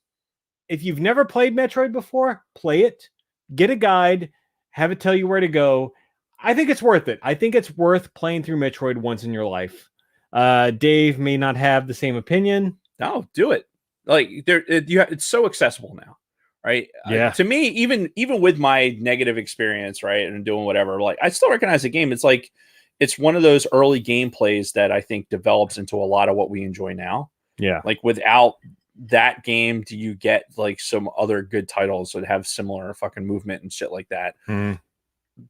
if you've never played Metroid before, play it, get a guide, have it tell you where to go. I think it's worth it. I think it's worth playing through Metroid once in your life. Dave may not have the same opinion. No, do it. Like it's so accessible now, right? Yeah. To me, even with my negative experience, right, and doing whatever, like I still recognize the game. It's like it's one of those early gameplays that I think develops into a lot of what we enjoy now. Yeah. Like without that game, do you get like some other good titles that have similar fucking movement and shit like that?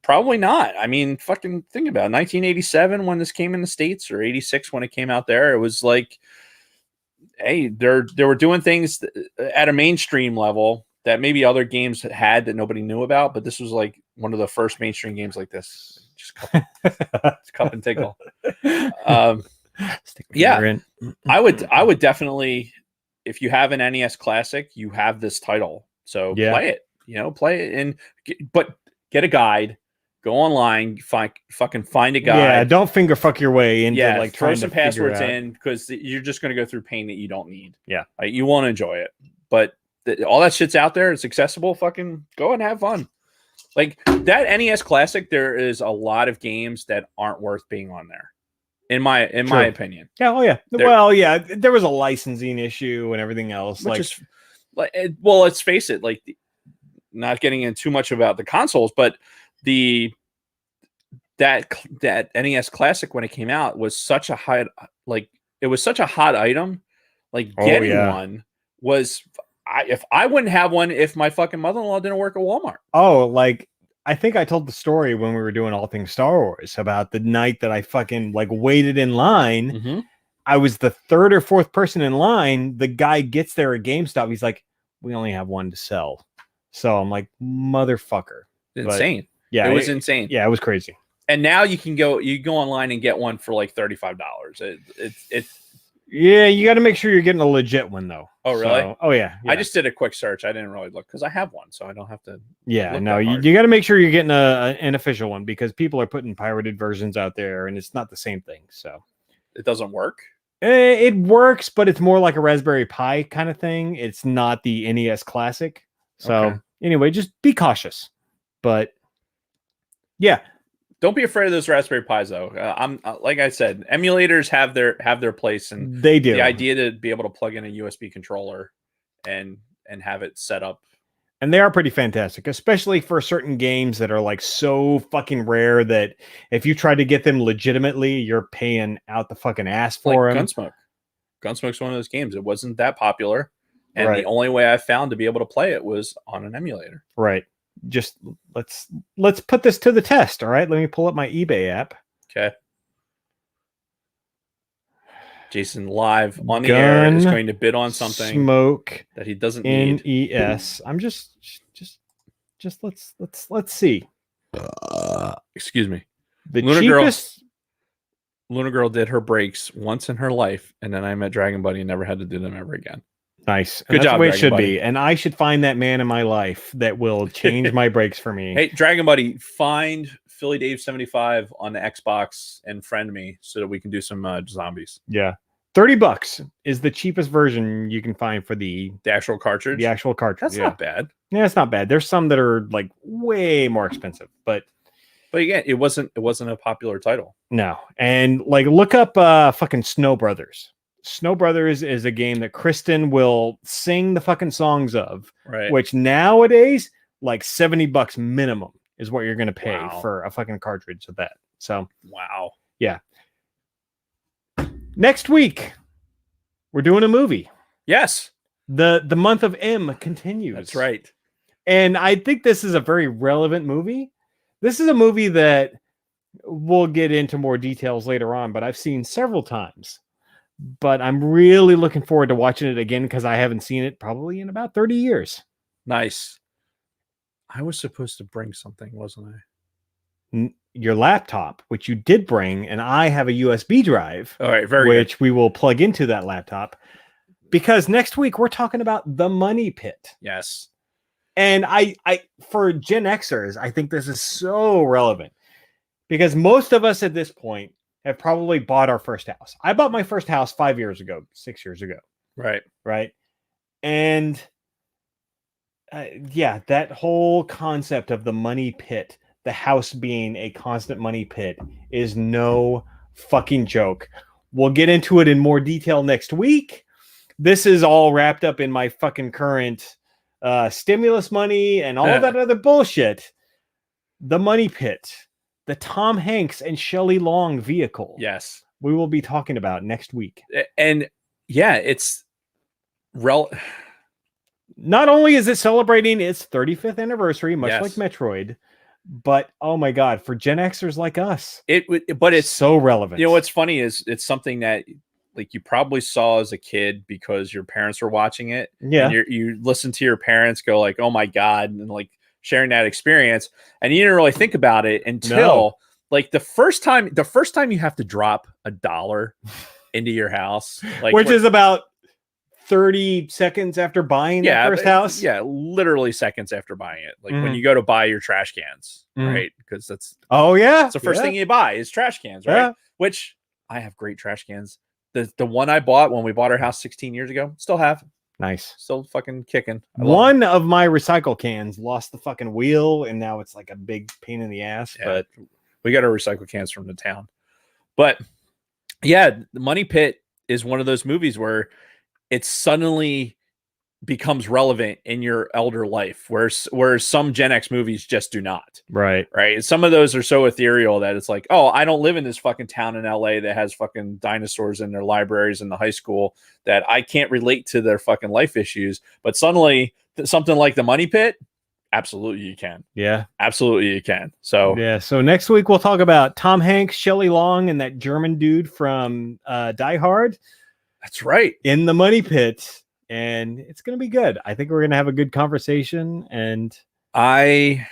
Probably not. I mean, fucking think about it. 1987 when this came in the States, or 86 when it came out there. It was like, hey, they were doing things at a mainstream level that maybe other games had that nobody knew about, but this was like one of the first mainstream games like this. Just cup and tickle. Yeah, I would definitely, if you have an NES Classic, you have this title, so play it. Play it, but get a guide, go online, find a guide. Yeah, don't finger fuck your way into like throw trying some to passwords in, because you're just going to go through pain that you don't need. Yeah, you won't enjoy it, but all that shit's out there. It's accessible. Fucking go and have fun. Like that NES Classic, there is a lot of games that aren't worth being on there. In my opinion. Yeah. Oh yeah. Well, yeah. There was a licensing issue and everything else. Well, let's face it. Like, not getting into too much about the consoles, but that NES Classic when it came out was such a hot, it was such a hot item. Like getting one was, if I wouldn't have one if my fucking mother-in-law didn't work at Walmart. Oh, like, I think I told the story when we were doing All Things Star Wars about the night that I fucking waited in line. Mm-hmm. I was the third or fourth person in line. The guy gets there at GameStop. He's like, we only have one to sell. So I'm like, motherfucker. Insane. But, yeah. It was insane. Yeah, it was crazy. And now you go online and get one for like $35. Yeah, you got to make sure you're getting a legit one though. Oh, really? So, oh yeah. I just did a quick search. I didn't really look because I have one, so I don't have to. Yeah, no, you got to make sure you're getting an official one, because people are putting pirated versions out there, and it's not the same thing. So it doesn't work. It works, but it's more like a Raspberry Pi kind of thing. It's not the NES Classic. So anyway, just be cautious. But yeah. Don't be afraid of those Raspberry Pis, though. I'm like I said, emulators have their place, and they do. The idea to be able to plug in a USB controller and have it set up, and they are pretty fantastic, especially for certain games that are like so fucking rare that if you try to get them legitimately, you're paying out the fucking ass for them. Gunsmoke. Gunsmoke's one of those games. It wasn't that popular, and the only way I found to be able to play it was on an emulator. Right. Just let's put this to the test. All right, let me pull up my eBay app. Okay. Jason live on the air is going to bid on something smoke that he doesn't need. NES. I'm just let's see. Excuse me. The Lunar cheapest. Luna Girl did her breaks once in her life, and then I met Dragon Buddy and never had to do them ever again. Nice. Good That's job, the way it Dragon should Buddy. be. And I should find that man in my life that will change my breaks for me. Hey, Dragon Buddy, find Philly Dave 75 on the Xbox and friend me so that we can do some zombies. Yeah. $30 is the cheapest version you can find for the actual cartridge. The actual cartridge. That's not bad. Yeah, it's not bad. There's some that are like way more expensive, but again, it wasn't a popular title. No. And like look up fucking Snow Brothers. Snow Brothers is a game that Kristen will sing the fucking songs of, right? Which nowadays, like $70 minimum is what you're going to pay for a fucking cartridge of that. So, wow. Yeah. Next week, we're doing a movie. Yes. The month of M continues. That's right. And I think this is a very relevant movie. This is a movie that we'll get into more details later on, but I've seen several times. But I'm really looking forward to watching it again because I haven't seen it probably in about 30 years. Nice. I was supposed to bring something, wasn't I? Your laptop, which you did bring, and I have a USB drive, all right, which we will plug into that laptop. Because next week we're talking about The Money Pit. Yes. And I for Gen Xers, I think this is so relevant because most of us at this point have probably bought our first house. I bought my first house 5 years ago, 6 years ago. Right. And yeah, that whole concept of the money pit, the house being a constant money pit, is no fucking joke. We'll get into it in more detail next week. This is all wrapped up in my fucking current stimulus money and all of that other bullshit. The Money Pit, the Tom Hanks and Shelley Long vehicle. Yes. We will be talking about next week. And yeah, it's not only is it celebrating its 35th anniversary, much like Metroid, but oh my God, for Gen Xers like us, but it's so relevant. You know, what's funny is it's something that like you probably saw as a kid because your parents were watching it. Yeah. And you listen to your parents go like, oh my God. And like sharing that experience. And you didn't really think about it until like the first time you have to drop $1 into your house, like which is about 30 seconds after buying the first house. Yeah, literally seconds after buying it. Like when you go to buy your trash cans, right? Because that's the first thing you buy is trash cans, right? Which I have great trash cans. The one I bought when we bought our house 16 years ago, still have. Nice. Still fucking kicking. One of my recycle cans lost the fucking wheel, and now it's like a big pain in the ass. Yeah, but we got our recycle cans from the town. But yeah, The Money Pit is one of those movies where it suddenly becomes relevant in your elder life, where some Gen X movies just do not. Right. Some of those are so ethereal that it's like, oh, I don't live in this fucking town in LA that has fucking dinosaurs in their libraries in the high school that I can't relate to their fucking life issues. But suddenly something like The Money Pit, absolutely you can. Yeah. Absolutely you can. So yeah. So next week we'll talk about Tom Hanks, Shelley Long, and that German dude from Die Hard. That's right. In The Money Pit. And it's going to be good. I think we're going to have a good conversation. And I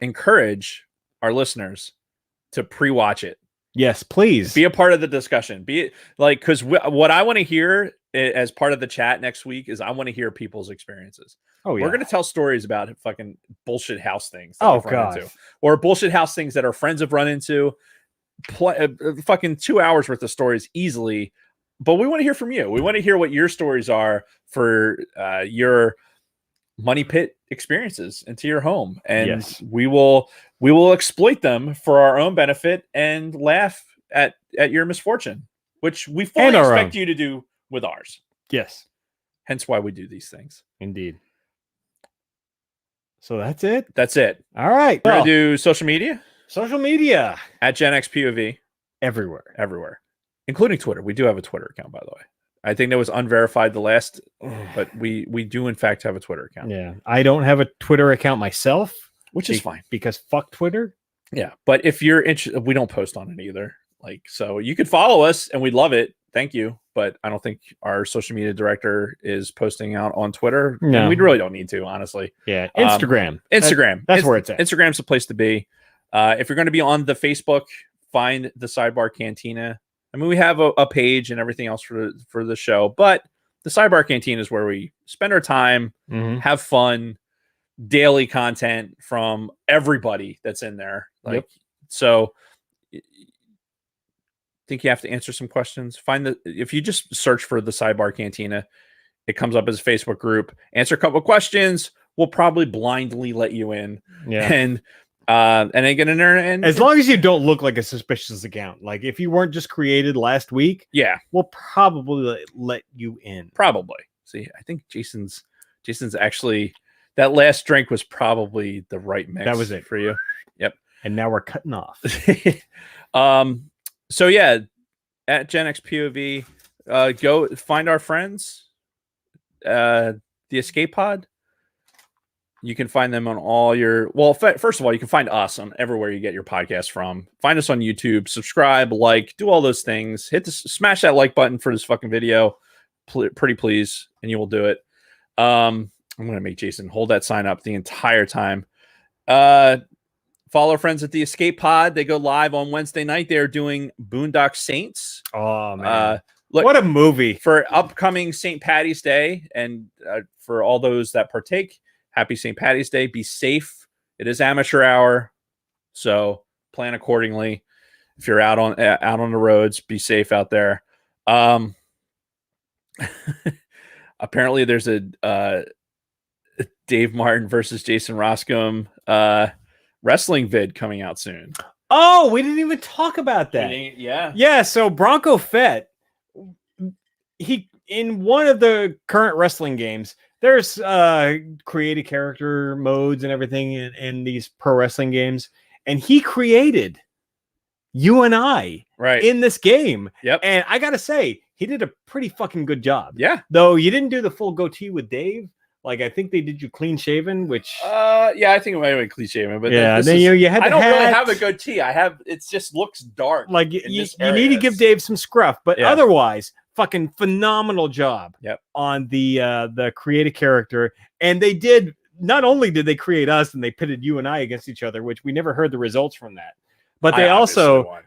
encourage our listeners to pre-watch it. Yes, please. Be a part of the discussion. Be it like, because what I want to hear as part of the chat next week is I want to hear people's experiences. Oh, yeah. We're going to tell stories about fucking bullshit house things. Oh, God. Or bullshit house things that our friends have run into. Fucking 2 hours worth of stories easily. But we want to hear from you. We want to hear what your stories are for your money pit experiences into your home, and we will exploit them for our own benefit and laugh at your misfortune, which we fully expect you to do with ours. Yes, hence why we do these things. Indeed. So that's it. That's it. All right. We're gonna do social media. Social media at Gen X POV everywhere. Including Twitter. We do have a Twitter account, by the way. I think that was unverified the last, but we do in fact have a Twitter account. Yeah. I don't have a Twitter account myself, which is fine because fuck Twitter. Yeah. But if you're interested, we don't post on it either. Like, so you could follow us and we'd love it. Thank you. But I don't think our social media director is posting out on Twitter. No. And we really don't need to, honestly. Yeah. Instagram. Instagram. That's where it's at. Instagram's the place to be. If you're going to be on the Facebook find the Sidebar Cantina. I mean, we have a page and everything else for the show, but the Sidebar Cantina is where we spend our time, have fun, daily content from everybody that's in there. Like, so think you have to answer some questions. If you just search for the Sidebar Cantina, it comes up as a Facebook group. Answer a couple of questions. We'll probably blindly let you in. Yeah. And then get in there. And as long as you don't look like a suspicious account, like if you weren't just created last week, we'll probably let you in. Probably. See, I think Jason's actually, that last drink was probably the right mix. That was it for you. Yep. And now we're cutting off. So yeah, at Gen X POV, go find our friends, the Escape Pod. You can find them on all your, first of all, you can find us on everywhere you get your podcast from. Find us on YouTube, subscribe, like, do all those things. Smash that like button for this fucking video, pretty please, and you will do it. I'm gonna make Jason hold that sign up the entire time. Follow our friends at the Escape Pod. They go live on Wednesday night. They're doing Boondock Saints. Oh man, look, what a movie for upcoming St. Patty's Day, and for all those that partake. Happy St. Patty's Day. Be safe. It is amateur hour, so plan accordingly. If you're out on the roads, be safe out there. Apparently, there's a Dave Martin versus Jason Roscombe wrestling vid coming out soon. Oh, we didn't even talk about that. Yeah. So Bronco Fett, he in one of the current wrestling games. There's create a character modes and everything in these pro wrestling games. And he created you and I in this game. Yep. And I got to say, he did a pretty fucking good job. Yeah. Though you didn't do the full goatee with Dave. Like, I think they did you clean shaven, which... yeah, I think it might have been clean shaven. But yeah, then you had I don't really have a goatee. It just looks dark. Like, you need to give Dave some scruff. But otherwise... fucking phenomenal job on the create a character. And they did, not only did they create us and they pitted you and I against each other, which we never heard the results from that, but they also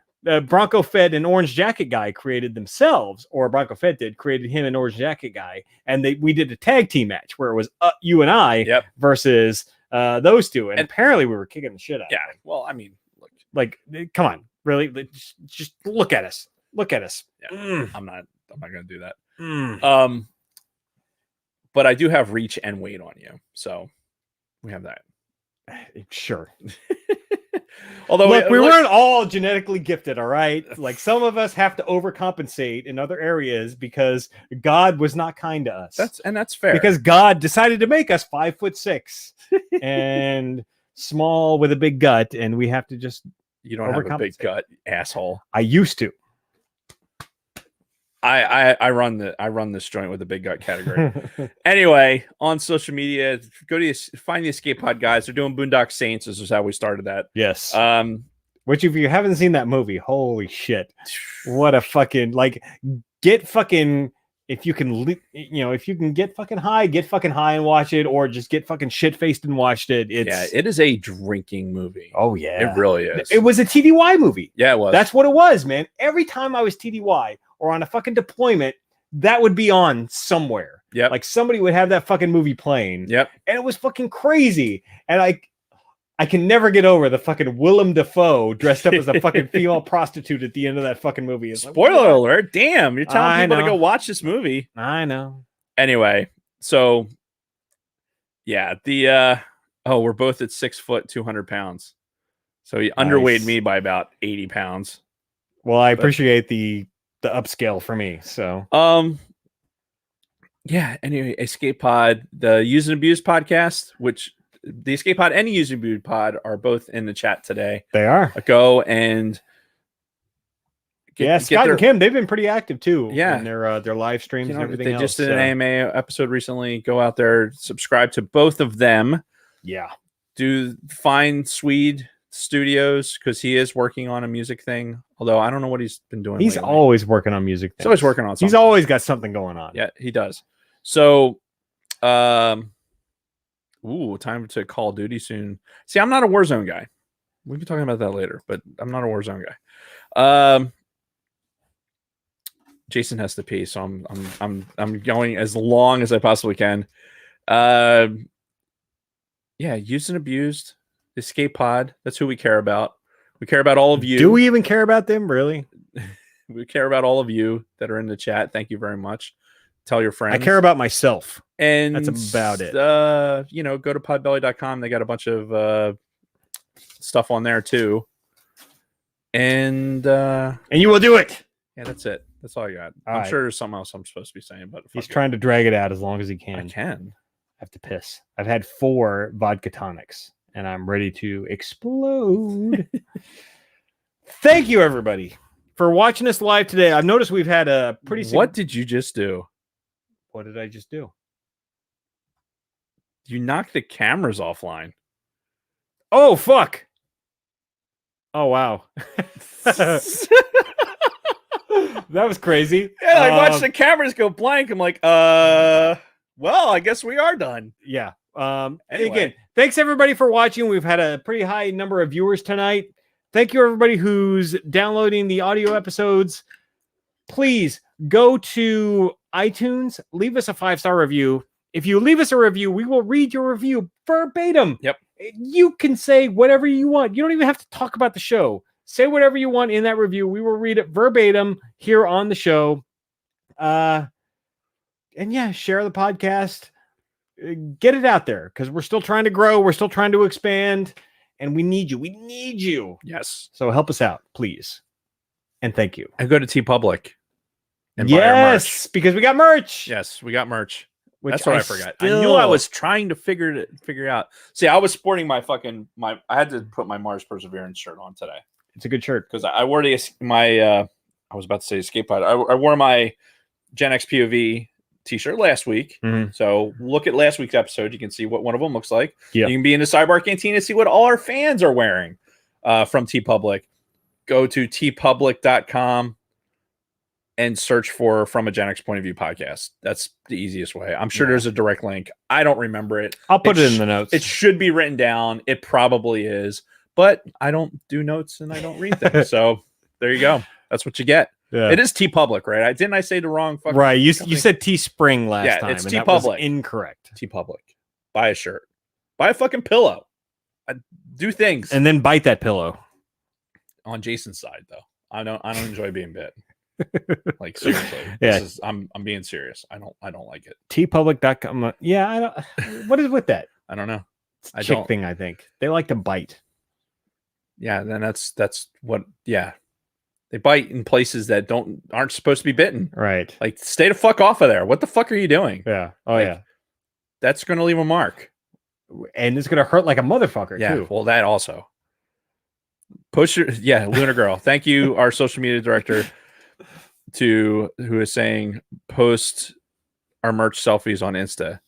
Bronco Fett and Orange Jacket Guy created themselves, or Bronco Fett created him and Orange Jacket Guy, and we did a tag team match where it was you and I versus those two, and apparently we were kicking the shit out of them. Well, I mean, like come on, really, just look at us. I'm not gonna do that. But I do have reach and weight on you, so we have that. Sure. Although look, we weren't all genetically gifted, all right? Like, some of us have to overcompensate in other areas because God was not kind to us. That's fair. Because God decided to make us 5'6" and small with a big gut, and we have to just you don't have a big gut, asshole. I used to. I run this joint with a big gut category. Anyway, on social media, go to find the Escape Pod guys. They're doing Boondock Saints. This is how we started that. Yes. Which, if you haven't seen that movie, holy shit, what a fucking get fucking if you can get fucking high and watch it, or just get fucking shit faced and watched it. It is a drinking movie. Oh yeah, it really is. It was a TDY movie. Yeah, it was. That's what it was, man. Every time I was TDY or on a fucking deployment, that would be on somewhere. Yeah, like somebody would have that fucking movie playing. Yep, and it was fucking crazy. And I can never get over the fucking Willem Dafoe dressed up as a fucking female prostitute at the end of that fucking movie. It's spoiler alert! Damn, you're telling people to go watch this movie. I know. Anyway, so yeah, we're both at 6 foot 200 pounds. So he underweighed me by about 80 pounds. Well, I appreciate the upscale for me. So yeah. Anyway, Escape Pod, the Use and Abuse podcast, which the Escape Pod and the Use and Abuse pod are both in the chat today. They are. Go and Scott and Kim, they've been pretty active too. Yeah, in their live streams and everything. They just did an AMA episode recently. Go out there, subscribe to both of them. Yeah. Find Swede Studios, because he is working on a music thing. Although I don't know what he's been doing. He's always working on music. He's always working on something. He's always got something going on. Yeah, he does. So, time to Call of Duty soon. See, I'm not a Warzone guy. We'll be talking about that later, but I'm not a Warzone guy. Jason has to pee, so I'm going as long as I possibly can. Yeah, used and abused. Escape Pod. That's who we care about. We care about all of you. Do we even care about them, really? We care about all of you that are in the chat. Thank you very much. Tell your friends. I care about myself. And that's about it. Go to podbelly.com. They got a bunch of stuff on there too. And you will do it. Yeah, that's it. That's all I got. All I'm right. sure there's something else I'm supposed to be saying, but he's trying to drag it out as long as he can. I can. I have to piss. I've had 4 vodka tonics, and I'm ready to explode. Thank you, everybody, for watching us live today. I've noticed we've had a pretty... What did you just do? What did I just do? You knocked the cameras offline. Oh, fuck. Oh, wow. That was crazy. Yeah, I watched the cameras go blank. I'm like, well, I guess we are done. Yeah. Anyway. Again, thanks everybody for watching. We've had a pretty high number of viewers tonight. Thank you everybody who's downloading the audio episodes. Please go to iTunes, leave us a 5-star review. If you leave us a review, we will read your review verbatim. Yep. You can say whatever you want. You don't even have to talk about the show. Say whatever you want in that review. We will read it verbatim here on the show. And yeah, share the podcast. Get it out there because we're still trying to grow. We're still trying to expand. And we need you. We need you. Yes. So help us out, please. And thank you. And go to TeePublic. And buy our merch. Because we got merch. Yes, we got merch. Which That's what I forgot. I knew I was trying to figure out. See, I was sporting my I had to put my Mars Perseverance shirt on today. It's a good shirt because I wore I was about to say Escape Pod. I wore my Gen X POV t-shirt last week. Mm-hmm. So look at last week's episode. You can see what one of them looks like. Yeah. You can be in the Sidebar Canteen and see what all our fans are wearing from TeePublic. Go to teepublic.com and search for From a Gen X Point of View podcast. That's the easiest way. I'm sure there's a direct link. I don't remember it. I'll put it in the notes. It should be written down. It probably is, but I don't do notes and I don't read things. So there you go. That's what you get. Yeah. It is TeePublic, right? Didn't I say the wrong fucking right? You company? said Teespring last time. It's and TeePublic. That was incorrect. TeePublic. Buy a shirt. Buy a fucking pillow. Do things. And then bite that pillow. On Jason's side, though, I don't enjoy being bit. Like seriously, yeah. I'm being serious. I don't like it. TeePublic.com. Yeah, I don't. What is with that? I don't know. It's a chick thing. I think they like to bite. Yeah, then that's what. Yeah, they bite in places that aren't supposed to be bitten. Right. Like stay the fuck off of there. What the fuck are you doing? Yeah. Oh like, yeah. That's gonna leave a mark, and it's gonna hurt like a motherfucker too. Well, that also. Lunar Girl. Thank you, our social media director. Who is saying post our merch selfies on Insta.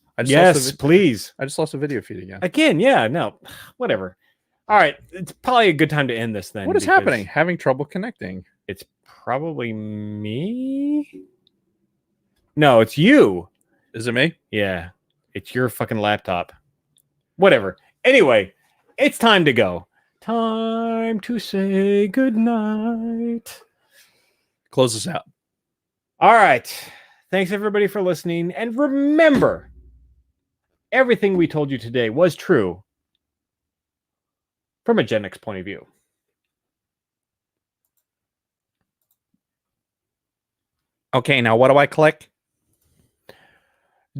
Please. I just lost a video feed again. Yeah, no, whatever. All right, it's probably a good time to end this then. What is happening? Having trouble connecting. It's probably me. No, it's you. Is it me? Yeah, it's your fucking laptop. Whatever. Anyway, it's time to go. Time to say goodnight. Close us out. All right. Thanks everybody for listening. And remember, everything we told you today was true from a Gen X point of view. Okay, now what do I click?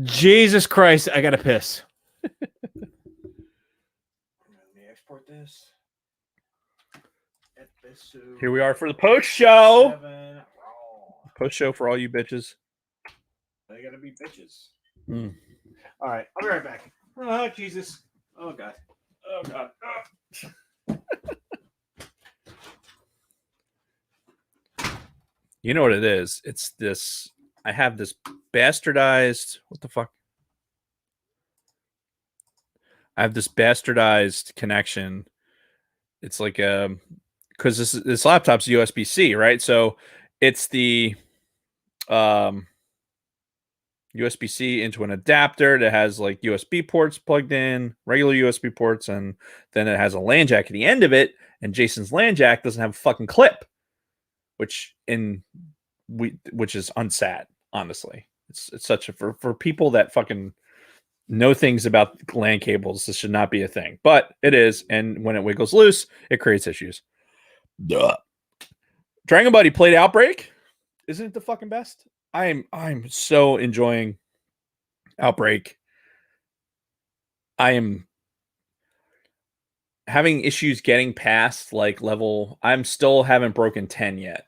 Jesus Christ, I gotta piss. Let me export this. Here we are for the post show. Post show for all you bitches. They gotta be bitches. All right, I'll be right back. Oh Jesus! Oh God! Oh God! You know what it is? It's this. I have this bastardized. What the fuck? I have this bastardized connection. It's like because this laptop's USB-C, right? So it's the USB-C into an adapter that has like USB ports plugged in, regular USB ports, and then it has a LAN jack at the end of it. And Jason's LAN jack doesn't have a fucking clip. which is unsad, honestly. It's such a for people that fucking know things about LAN cables, this should not be a thing, but it is, and when it wiggles loose, it creates issues. Duh. Dragon Buddy played Outbreak. Isn't it the fucking best? I'm so enjoying Outbreak. I am having issues getting past like level. I'm still haven't broken 10 yet.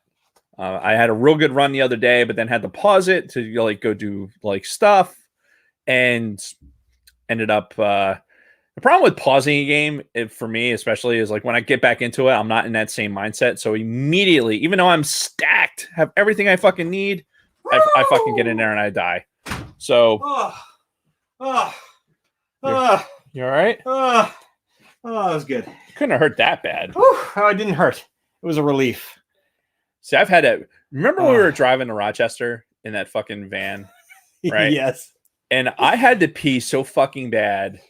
I had a real good run the other day, but then had to pause it to like go do like stuff, and ended up. The problem with pausing a game, for me especially, is like when I get back into it, I'm not in that same mindset. So immediately, even though I'm stacked, have everything I fucking need, I fucking get in there and I die. So, you all right? Oh, that was good. Couldn't have hurt that bad. Oh, it didn't hurt. It was a relief. See, I've had to remember when we were driving to Rochester in that fucking van, right? Yes. And I had to pee so fucking bad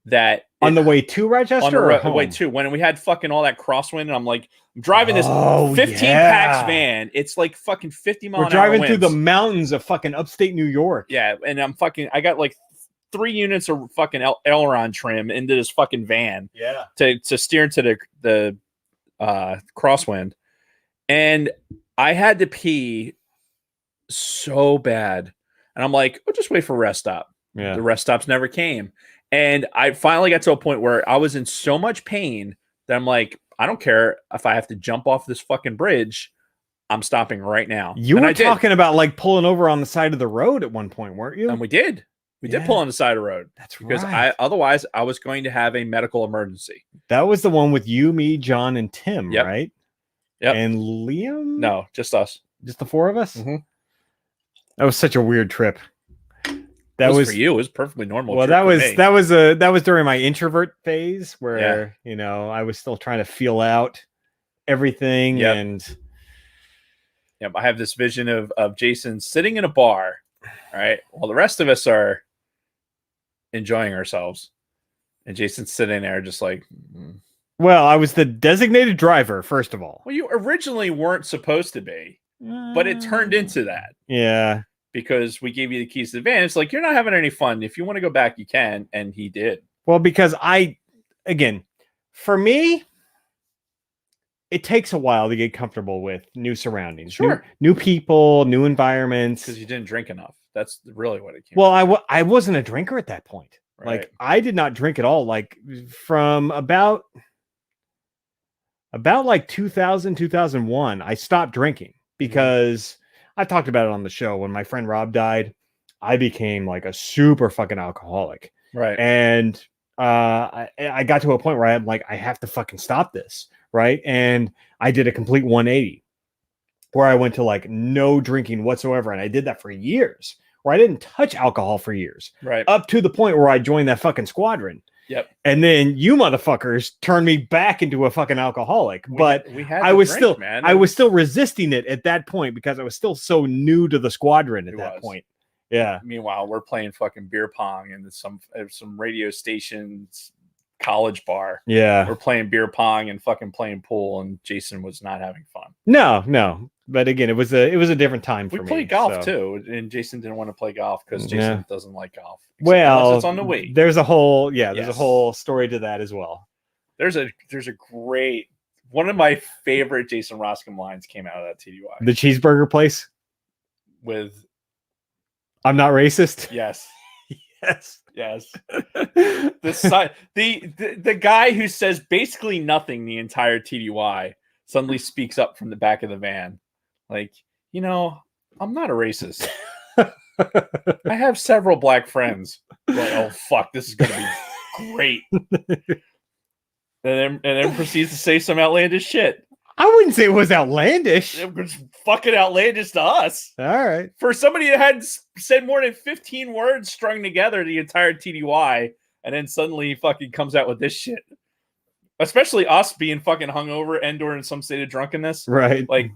that on the way to Rochester, on the way to, when we had fucking all that crosswind, and I'm like, I'm driving this 15 packs van. It's like fucking 50 mile an hour. We're driving through the mountains of fucking upstate New York. Yeah, and I got like 3 units of fucking aileron trim into this fucking van. Yeah, to steer into the crosswind, and I had to pee so bad, and I'm like, oh, just wait for rest stop. Yeah, the rest stops never came. And I finally got to a point where I was in so much pain that I'm like, I don't care if I have to jump off this fucking bridge. I'm stopping right now. You were talking about like pulling over on the side of the road at one point, weren't you? And we did. We did pull on the side of the road. That's because right. Otherwise I was going to have a medical emergency. That was the one with you, me, John, and Tim, right? Yep. And Liam? No, just us. Just the 4 of us? Mm-hmm. That was such a weird trip. That was for you. It was perfectly normal. Well, that was during my introvert phase where you know I was still trying to feel out everything. And I have this vision of Jason sitting in a bar, right, while the rest of us are enjoying ourselves, and Jason's sitting there just like. Well, I was the designated driver, first of all. Well, you originally weren't supposed to be, but it turned into that. Yeah. Because we gave you the keys to the van. It's like, you're not having any fun. If you want to go back, you can. And he did. Well, because for me, it takes a while to get comfortable with new surroundings. Sure. New people, new environments. Because you didn't drink enough. That's really what it came Well, I wasn't a drinker at that point. Right. Like, I did not drink at all. Like, from about like 2000, 2001, I stopped drinking because I talked about it on the show. When my friend Rob died, I became like a super fucking alcoholic. Right. And I got to a point where I'm like, I have to fucking stop this. Right. And I did a complete 180 where I went to like no drinking whatsoever. And I did that for years, where I didn't touch alcohol for years. Right. Up to the point where I joined that fucking squadron. Yep. And then you motherfuckers turned me back into a fucking alcoholic. I was still resisting it at that point because I was still so new to the squadron at that point. Yeah. Meanwhile, we're playing fucking beer pong in some radio stations college bar. Yeah. We're playing beer pong and fucking playing pool, and Jason was not having fun. No. But again, it was a different time for me. We played golf too, and Jason didn't want to play golf because Jason doesn't like golf. Well, it's on the Wii. There's a whole story to that as well. There's a great one of my favorite Jason Roscom lines came out of that TDY. The cheeseburger place with I'm not racist. Yes. Yes. The guy who says basically nothing the entire TDY suddenly speaks up from the back of the van. Like, you know, I'm not a racist. I have several black friends. Like, oh fuck, this is gonna be great. and then proceeds to say some outlandish shit. I wouldn't say it was outlandish. It was fucking outlandish to us. All right. For somebody that had said more than 15 words strung together the entire TDY, and then suddenly he fucking comes out with this shit. Especially us being fucking hungover and or in some state of drunkenness. Right. Like,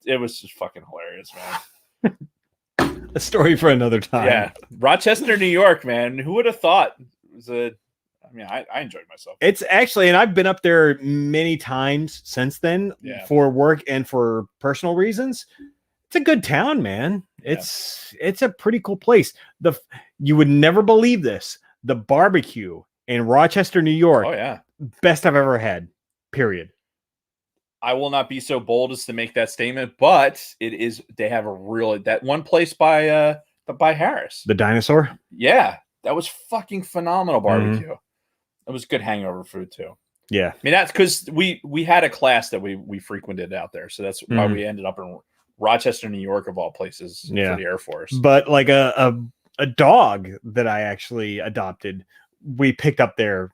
it was just fucking hilarious, man. A story for another time. Yeah. Rochester, New York, man. Who would have thought? It was I mean, I enjoyed myself. It's actually, and I've been up there many times since then for work and for personal reasons. It's a good town, man. It's a pretty cool place. You would never believe this. The barbecue in Rochester, New York. Oh yeah, best I've ever had. Period. I will not be so bold as to make that statement, but it is. They have a really that one place by Harris, the Dinosaur. Yeah, that was fucking phenomenal barbecue. It was good hangover food too. Yeah, I mean that's because we had a class that we frequented out there, so that's why we ended up in Rochester, New York, of all places, for the Air Force. But like a dog that I actually adopted, we picked up there,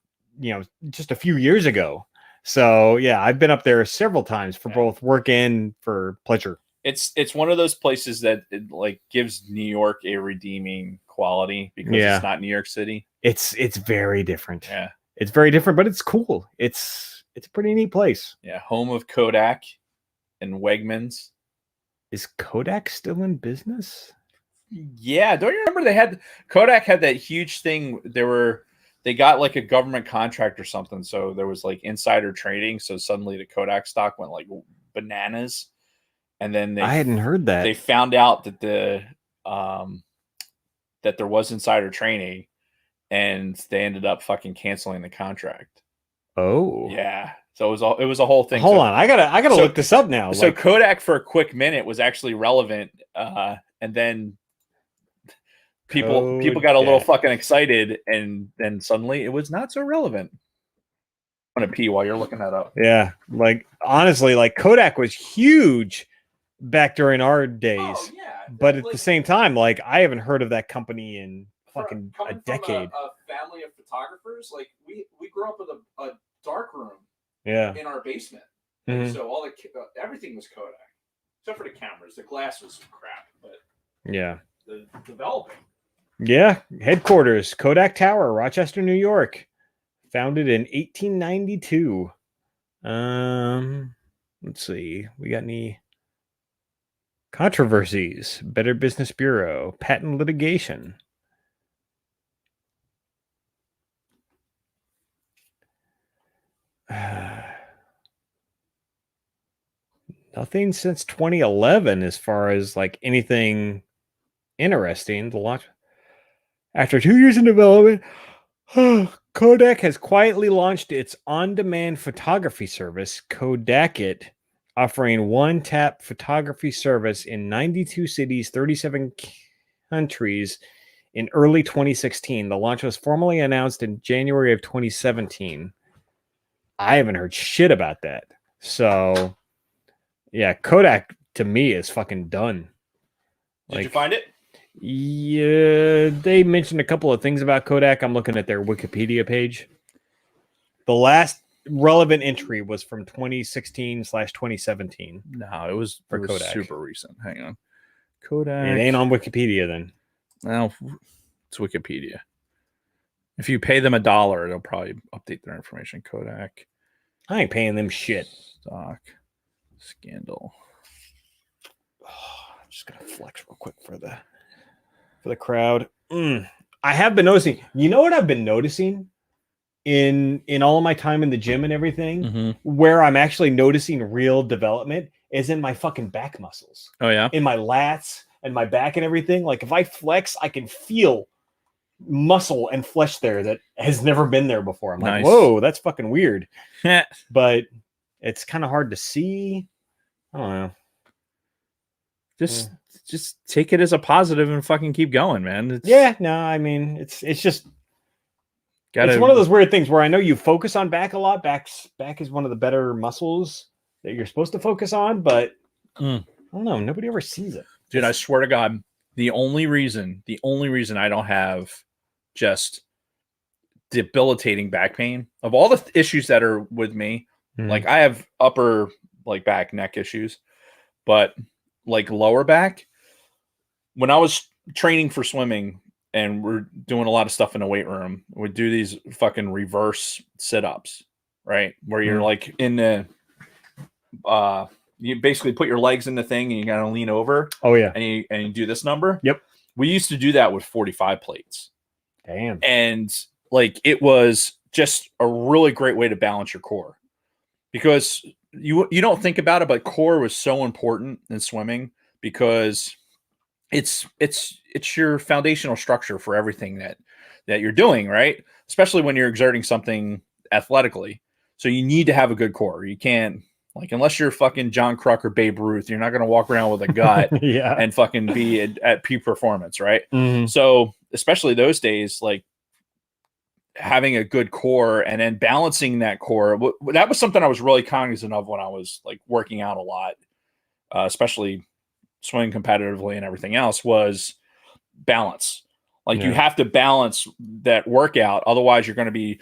just a few years ago. So yeah, I've been up there several times for both work and for pleasure. It's one of those places that like gives New York a redeeming quality because it's not New York City. It's very different. Yeah, it's very different, but it's cool. It's a pretty neat place. Yeah, home of Kodak and Wegmans. Is Kodak still in business? Yeah, don't you remember Kodak had that huge thing? They got like a government contract or something, so there was like insider trading. So suddenly the Kodak stock went like bananas, and then I hadn't heard that. They found out that that there was insider trading, and they ended up fucking canceling the contract. Oh, yeah. So it was a whole thing. Hold on, I gotta look this up now. So Kodak for a quick minute was actually relevant, and then people got a little fucking excited, and then suddenly it was not so relevant. I'm gonna pee while you're looking that up. Yeah, like honestly, like Kodak was huge back during our days. Oh, yeah. But at the same time, like I haven't heard of that company in fucking a decade. From a family of photographers, like we grew up with a dark room. Yeah. In our basement. So all everything was Kodak. Except for the cameras. The glass was crap, but the developing. Yeah. Headquarters, Kodak Tower, Rochester, New York. Founded in 1892. Let's see. We got any controversies? Better Business Bureau, patent litigation. Nothing since 2011 as far as like anything interesting. The launch after 2 years in development, Kodak has quietly launched its on-demand photography service, Kodakit, offering one-tap photography service in 92 cities, 37 countries in early 2016. The launch was formally announced in January of 2017. I haven't heard shit about that. So, yeah, Kodak to me is fucking done. Did you find it? Yeah, they mentioned a couple of things about Kodak. I'm looking at their Wikipedia page. The last relevant entry was from 2016/2017. No, it was Kodak. Super recent. Hang on. Kodak. It ain't on Wikipedia then. Well, it's Wikipedia. If you pay them $1, they'll probably update their information. Kodak. I ain't paying them shit. Stock scandal. I'm just gonna flex real quick for the crowd. I have been noticing. You know what I've been noticing in all of my time in the gym and everything, where I'm actually noticing real development is in my fucking back muscles. Oh yeah, in my lats and my back and everything. Like if I flex, I can feel muscle and flesh there that has never been there before. I'm like, whoa, that's fucking weird. But it's kind of hard to see. I don't know. Just take it as a positive and fucking keep going, man. I mean, it's just it's one of those weird things where I know you focus on back a lot. Back is one of the better muscles that you're supposed to focus on, but I don't know. Nobody ever sees it. Dude, I swear to God, the only reason I don't have just debilitating back pain of all the issues that are with me, like I have upper like back neck issues, but like lower back, when I was training for swimming and we're doing a lot of stuff in the weight room, we'd do these fucking reverse sit-ups, right? Where you're like in the you basically put your legs in the thing and you gotta lean over. Oh yeah. And you do this number. Yep. We used to do that with 45 plates. Damn. And like it was just a really great way to balance your core, because you don't think about it, but core was so important in swimming because it's your foundational structure for everything that you're doing, right? Especially when you're exerting something athletically. So you need to have a good core. You can't, like, unless you're fucking John Kruk or Babe Ruth, you're not going to walk around with a gut Yeah. and fucking be at peak performance, right? Mhm. So especially those days, like, having a good core and then balancing that core, that was something I was really cognizant of when I was like working out a lot, especially swimming competitively and everything else, was balance. Like, you Yeah. have to balance that workout. Otherwise, you're going to be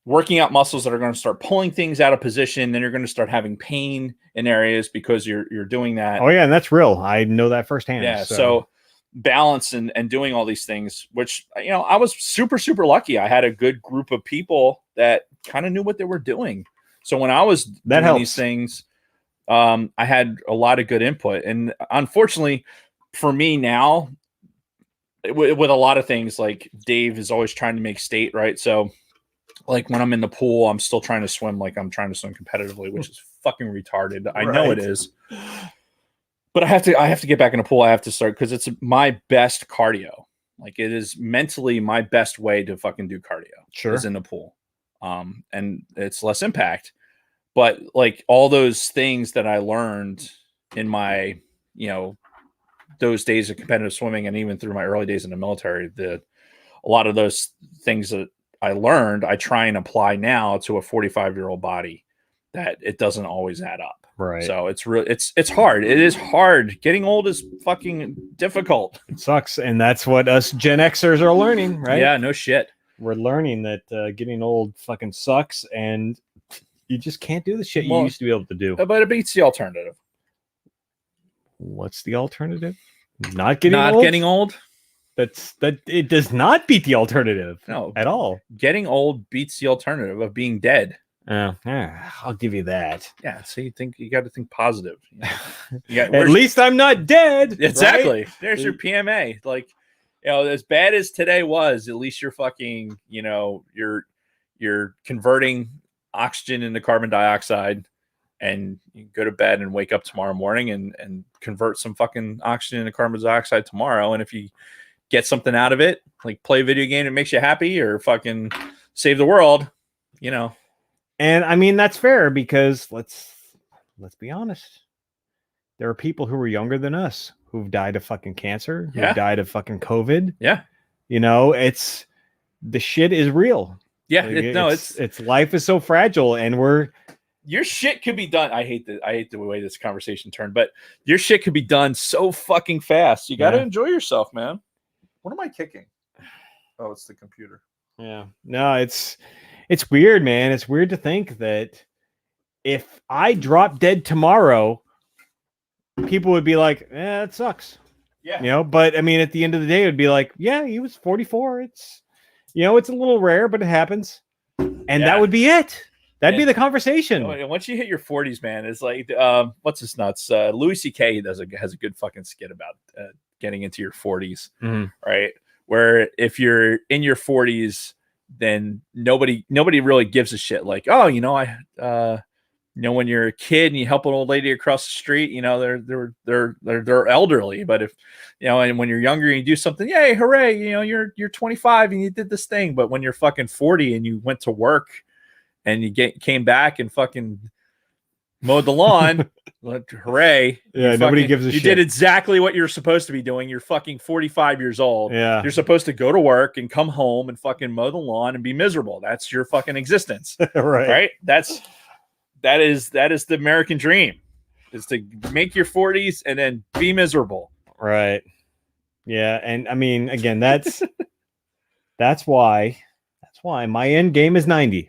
working out muscles that are going to start pulling things out of position. Then you're going to start having pain in areas because you're doing that. Oh yeah, and that's real. I know that firsthand. Yeah. So balance and doing all these things, which, you know, I was super, super lucky. I had a good group of people that kind of knew what they were doing. So when I was doing these things, I had a lot of good input. And unfortunately for me now, with a lot of things, like, Dave is always trying to make state, right? So, like, when I'm in the pool, I'm still trying to swim like I'm trying to swim competitively, which is fucking retarded. I know it is. But I have to get back in the pool. I have to start, because it's my best cardio. Like, it is mentally my best way to fucking do cardio. Sure. Is in the pool. And it's less impact. But, like, all those things that I learned in my, you know, those days of competitive swimming, and even through my early days in the military, a lot of those things that I learned, I try and apply now to a 45-year-old body, that it doesn't always add up. Right. So it's really, it's hard. It is hard. Getting old is fucking difficult. It sucks. And that's what us Gen Xers are learning, right? Yeah, no shit. We're learning that getting old fucking sucks, and you just can't do the shit you used to be able to do. But it beats the alternative. What's the alternative? Not getting old? That it does not beat the alternative. No, at all. Getting old beats the alternative of being dead. I'll give you that. Yeah, so you got to think positive. At least I'm not dead. Exactly. Right? There's your PMA. Like, you know, as bad as today was, at least you're fucking, you know, you're converting oxygen into carbon dioxide, and you go to bed and wake up tomorrow morning and convert some fucking oxygen into carbon dioxide tomorrow. And if you get something out of it, like play a video game that makes you happy, or fucking save the world, you know. And I mean, that's fair, because let's be honest. There are people who were younger than us who've died of fucking cancer, who've died of fucking COVID. Yeah. You know, the shit is real. Yeah. Like, it's life is so fragile, and your shit could be done. I hate the way this conversation turned, but your shit could be done so fucking fast. You got to enjoy yourself, man. What am I kicking? Oh, it's the computer. Yeah. No, it's weird, man. It's weird to think that if I drop dead tomorrow, people would be like, it sucks. Yeah. You know, but I mean, at the end of the day, it would be like, yeah, he was 44. It's, you know, it's a little rare, but it happens. And that would be it. That'd be the conversation. And once you hit your 40s, man, it's like, what's his nuts? Louis C.K. has a good fucking skit about getting into your 40s, right? Where if you're in your 40s, then nobody really gives a shit. Like, oh, you know, you know, when you're a kid and you help an old lady across the street, you know, they're elderly. But if, you know, and when you're younger and you do something, yay, hooray, you know, you're 25 and you did this thing. But when you're fucking 40 and you went to work and you came back and fucking mowed the lawn, hooray. Yeah, nobody gives a shit. You did exactly what you're supposed to be doing. You're fucking 45 years old. Yeah. You're supposed to go to work and come home and fucking mow the lawn and be miserable. That's your fucking existence. Right? That is the American dream, is to make your 40s and then be miserable. Right. Yeah. And I mean, again, that's why my end game is 90.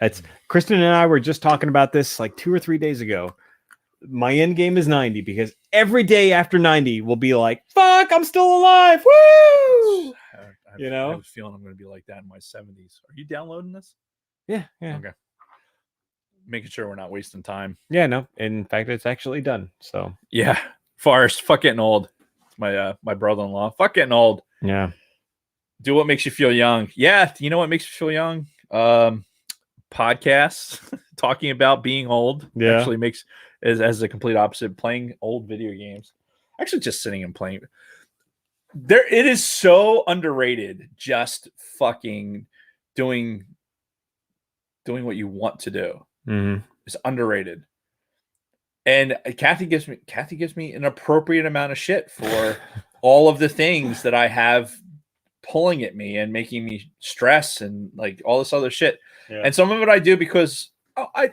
That's Kristen and I were just talking about this like 2 or 3 days ago. My end game is 90, because every day after 90 will be like, fuck, I'm still alive. Woo! You know, I have a feeling I'm going to be like that in my 70s. Are you downloading this? Yeah. Okay. Making sure we're not wasting time. Yeah, no. In fact, it's actually done. So yeah, Forrest, fuck getting old. My brother-in-law, fuck getting old. Yeah. Do what makes you feel young. Yeah, you know what makes you feel young? Podcasts talking about being old Yeah. actually makes as a complete opposite. Playing old video games, actually just sitting and playing. It is so underrated. Just fucking doing what you want to do. Mm-hmm. It's underrated. And Kathy gives me an appropriate amount of shit for all of the things that I have pulling at me and making me stress and like all this other shit. Yeah. And some of it I do because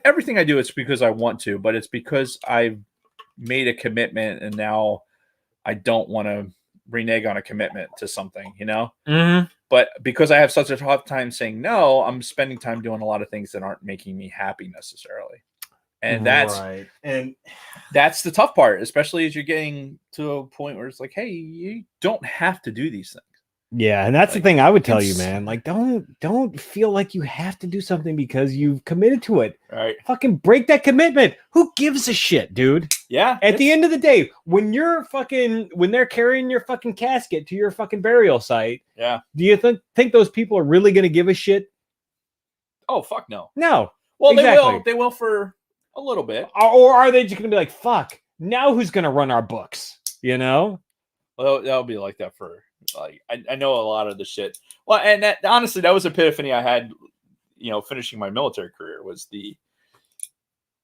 everything I do, it's because I want to, but it's because I've made a commitment and now I don't want to renege on a commitment to something, you know? Mm-hmm. But because I have such a tough time saying no, I'm spending time doing a lot of things that aren't making me happy necessarily. And right. And that's the tough part, especially as you're getting to a point where it's like, hey, you don't have to do these things. yeah, and that's Like, the thing I would tell you, man. Like, don't feel like you have to do something because you've committed to it. Right. Fucking break that commitment. Who gives a shit, dude? Yeah. At the end of the day, when they're carrying your fucking casket to your fucking burial site, yeah. do you think those people are really gonna give a shit? Oh, fuck no. No. Well, exactly. They will for a little bit. Or are they just gonna be like, fuck, now who's gonna run our books? You know? Well, that'll be like that for like I know a lot of the shit. Well, and that honestly, that was an epiphany I had, finishing my military career was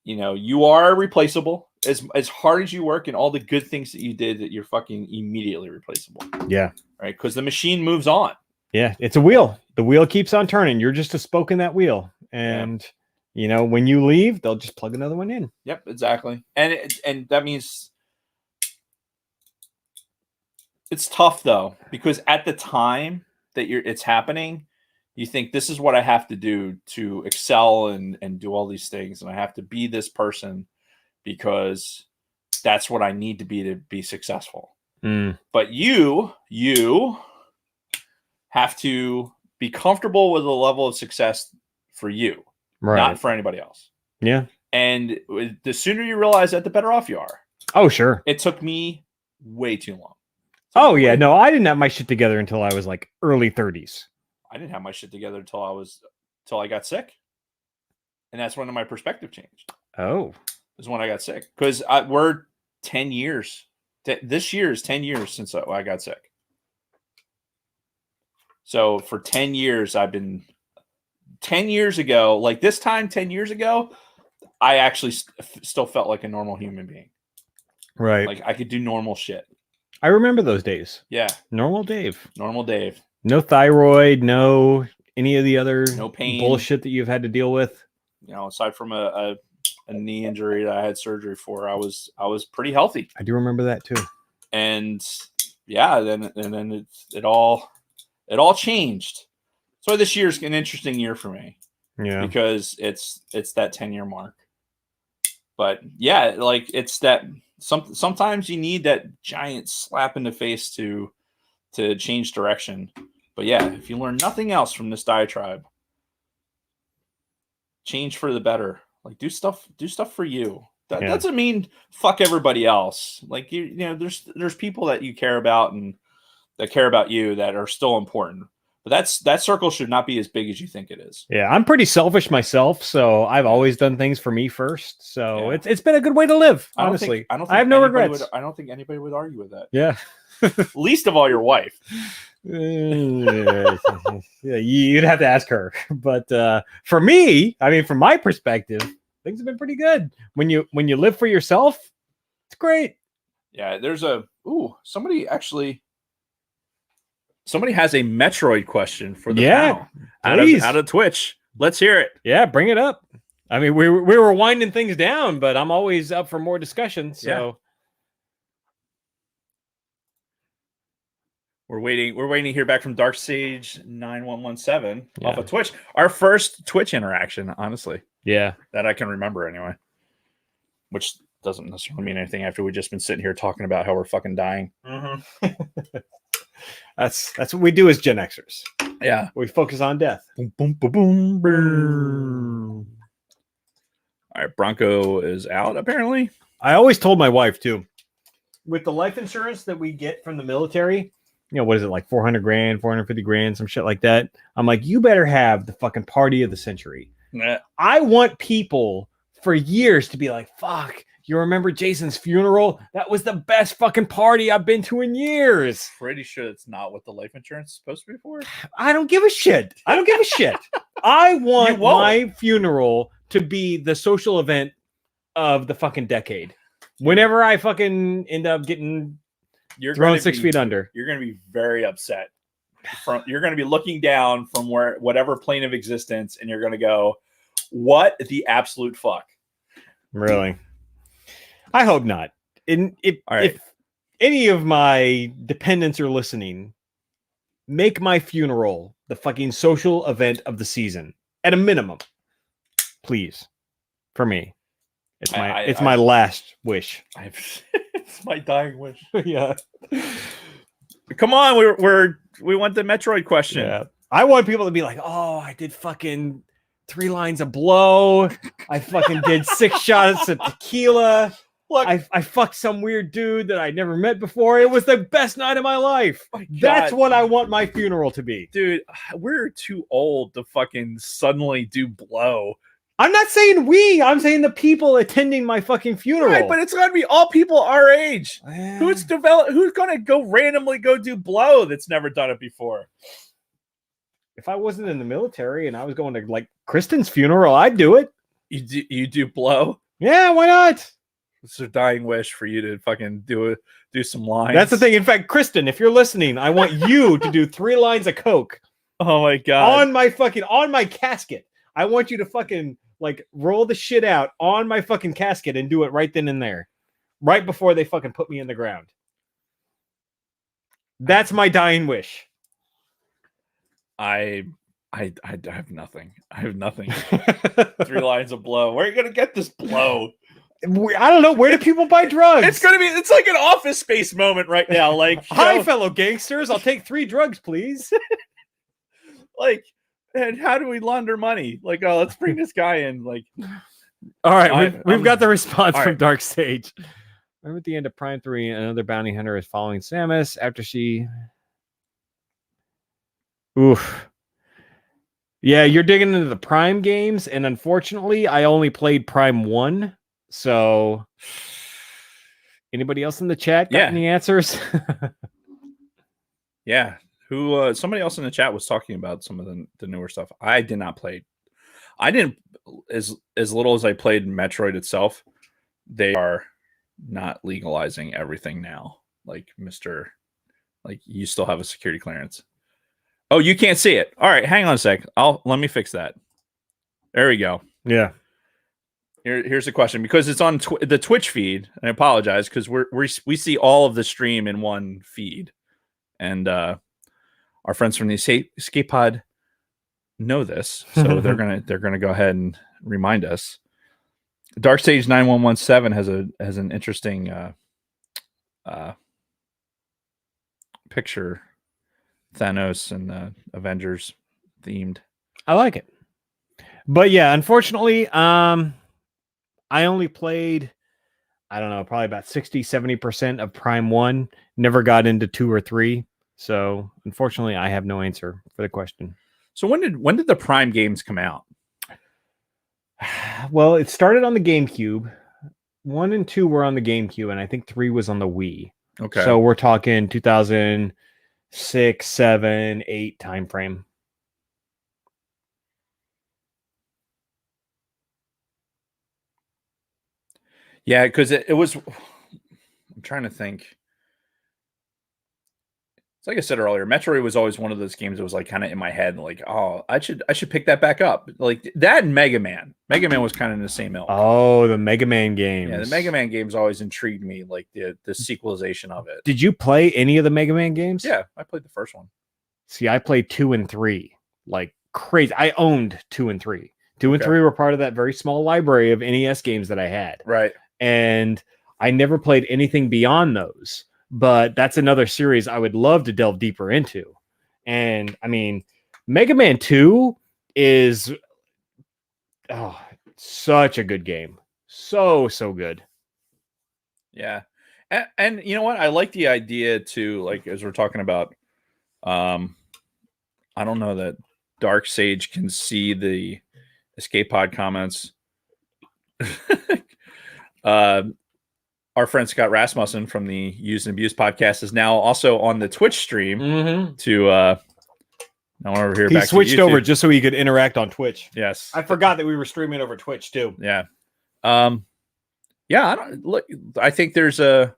you are replaceable as hard as you work and all the good things that you did that you're fucking immediately replaceable. Yeah. Right. Because the machine moves on. Yeah. It's a wheel. The wheel keeps on turning. You're just a spoke in that wheel. And when you leave, they'll just plug another one in. Yep, exactly. And that means it's tough though, because at the time that it's happening, you think this is what I have to do to excel and do all these things, and I have to be this person because that's what I need to be successful. But you have to be comfortable with the level of success for you, right, not for anybody else. Yeah. And the sooner you realize that, the better off you are. Oh, sure. It took me way too long. Oh, yeah. No, I didn't have my shit together until I was like early 30s. I didn't have my shit together until I got sick. And that's when my perspective changed. Oh. Is when I got sick. Because we're 10 years. This year is 10 years since I got sick. So for 10 years, 10 years ago, like this time 10 years ago, I actually still felt like a normal human being. Right. Like I could do normal shit. I remember those days. Yeah. Normal Dave. Normal Dave. No thyroid, no any of the other no pain, bullshit that you've had to deal with. Aside from a knee injury that I had surgery for, I was pretty healthy. I do remember that too. And yeah, then it all changed. So this year's an interesting year for me. Yeah. Because it's that 10-year mark. But yeah, like it's that sometimes you need that giant slap in the face to change direction. But yeah, if you learn nothing else from this diatribe, change for the better. Like do stuff for you. That doesn't mean fuck everybody else. Like there's people that you care about and that care about you that are still important. But that circle should not be as big as you think it is. Yeah, I'm pretty selfish myself, so I've always done things for me first. So it's been a good way to live, honestly. I have no regrets. I don't think anybody would argue with that. Yeah. Least of all your wife. Yeah, you'd have to ask her. But for me, I mean, from my perspective, things have been pretty good. When you live for yourself, it's great. Yeah, there's somebody has a Metroid question for the panel out of Twitch. Let's hear it. Yeah, bring it up. I mean, we were winding things down, but I'm always up for more discussion. So we're waiting to hear back from Dark Sage 9117 off of Twitch. Our first Twitch interaction, honestly. Yeah, that I can remember anyway. Which doesn't necessarily mean anything after we've just been sitting here talking about how we're fucking dying. Mm-hmm. That's what we do as Gen Xers. Yeah. We focus on death. Boom, boom, boom, boom, boom. All right, Bronco is out, apparently. I always told my wife, too, with the life insurance that we get from the military, what is it, like 400 grand, 450 grand, some shit like that. I'm like, you better have the fucking party of the century. Nah. I want people for years to be like, fuck, you remember Jason's funeral? That was the best fucking party I've been to in years. Pretty sure it's not what the life insurance is supposed to be for. I don't give a shit. I don't give a shit. I want my funeral to be the social event of the fucking decade. Whenever I fucking end up getting thrown 6 feet under, you're going to be very upset. You're going to be looking down from whatever plane of existence, and you're going to go, "What the absolute fuck?" Really? I hope not. If any of my dependents are listening, make my funeral the fucking social event of the season at a minimum, please. For me, it's my last wish. It's my dying wish. Yeah. Come on, we want the Metroid question. Yeah. I want people to be like, "Oh, I did fucking 3 lines of blow. I fucking did 6 shots of tequila. Look, I fucked some weird dude that I never met before. It was the best night of my life." That's what I want my funeral to be. Dude, we're too old to fucking suddenly do blow. I'm not saying we. I'm saying the people attending my fucking funeral. Right, but it's got to be all people our age. Who's going to go randomly go do blow that's never done it before? If I wasn't in the military and I was going to like Kristen's funeral, I'd do it. You do blow? Yeah, why not? It's a dying wish for you to fucking do some lines. That's the thing. In fact, Kristen, if you're listening, I want you to do 3 lines of coke. Oh my god! On my casket. I want you to fucking like roll the shit out on my fucking casket and do it right then and there, right before they fucking put me in the ground. That's my dying wish. I have nothing. I have nothing. 3 lines of blow. Where are you gonna get this blow? I don't know. Where do people buy drugs? It's like an Office Space moment right now. Like, hi, fellow gangsters. I'll take 3 drugs, please. Like, and how do we launder money? Like, oh, let's bring this guy in. Like, all right, we've got the response from Dark Sage. Remember at the end of Prime 3, another bounty hunter is following Samus after she. Oof. Yeah, you're digging into the Prime games, and unfortunately, I only played Prime 1. So, anybody else in the chat got any answers? Yeah. Somebody else in the chat was talking about some of the newer stuff. I did not play. I didn't as little as I played Metroid itself. They are not legalizing everything now. Like you still have a security clearance. Oh, you can't see it. All right, hang on a sec. Let me fix that. There we go. Yeah. Here's the question, because it's on the Twitch feed. I apologize because we see all of the stream in one feed, and our friends from the Escape Pod know this, so they're gonna go ahead and remind us. Dark Sage 9117 has an interesting picture, Thanos and Avengers themed. I like it, but yeah, unfortunately, I only played, I don't know, probably about 60-70% of Prime 1. Never got into 2 or 3. So, unfortunately, I have no answer for the question. So, when did the Prime games come out? Well, it started on the GameCube. 1 and 2 were on the GameCube, and I think 3 was on the Wii. Okay. So, we're talking 2006, 7, 8 timeframe. Yeah, because it was. I'm trying to think. It's like I said earlier, Metroid was always one of those games that was like kind of in my head, like, oh, I should pick that back up. Like that and Mega Man. Mega Man was kind of in the same ilk. Oh, the Mega Man games. Yeah, the Mega Man games always intrigued me, like the sequelization of it. Did you play any of the Mega Man games? Yeah, I played the first one. See, I played 2 and 3 like crazy. I owned 2 and 3. 2 and 3 were part of that very small library of NES games that I had. Right. And I never played anything beyond those, but that's another series I would love to delve deeper into. And I mean, Mega Man 2 is such a good game. So good. Yeah. And you know what? I like the idea too, like as we're talking about I don't know that Dark Sage can see the escape pod comments. Our friend Scott Rasmussen from the Used and Abused podcast is now also on the Twitch stream to now over here. He back switched to over just so he could interact on Twitch. Yes. I forgot that we were streaming over Twitch too. Yeah. Yeah, I think there's I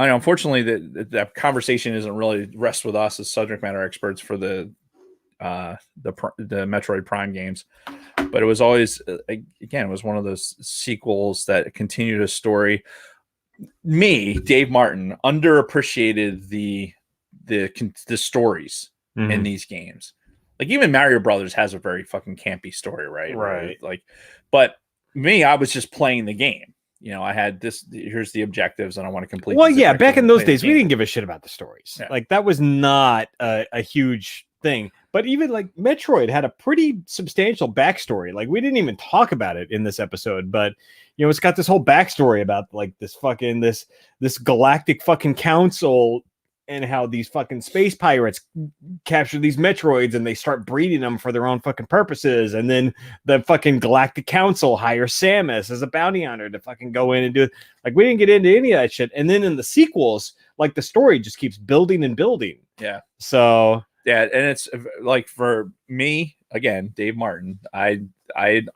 know, unfortunately, that conversation isn't really rests with us as subject matter experts for the Metroid Prime games, but it was always again, it was one of those sequels that continued a story. Me, Dave Martin, underappreciated the stories in these games. Like even Mario Brothers has a very fucking campy story, right? Right. Like, but me, I was just playing the game. You know, I had this. Here's the objectives, and I want to complete. Well, yeah, back in those days, we didn't give a shit about the stories. Yeah. Like that was not a huge thing. But even like Metroid had a pretty substantial backstory. Like we didn't even talk about it in this episode, but you know, it's got this whole backstory about like this fucking this galactic fucking council and how these fucking space pirates capture these Metroids and they start breeding them for their own fucking purposes. And then the fucking Galactic Council hires Samus as a bounty hunter to fucking go in and do it. Like we didn't get into any of that shit. And then in the sequels, like the story just keeps building and building. Yeah. So yeah, and it's like for me, again, Dave Martin, I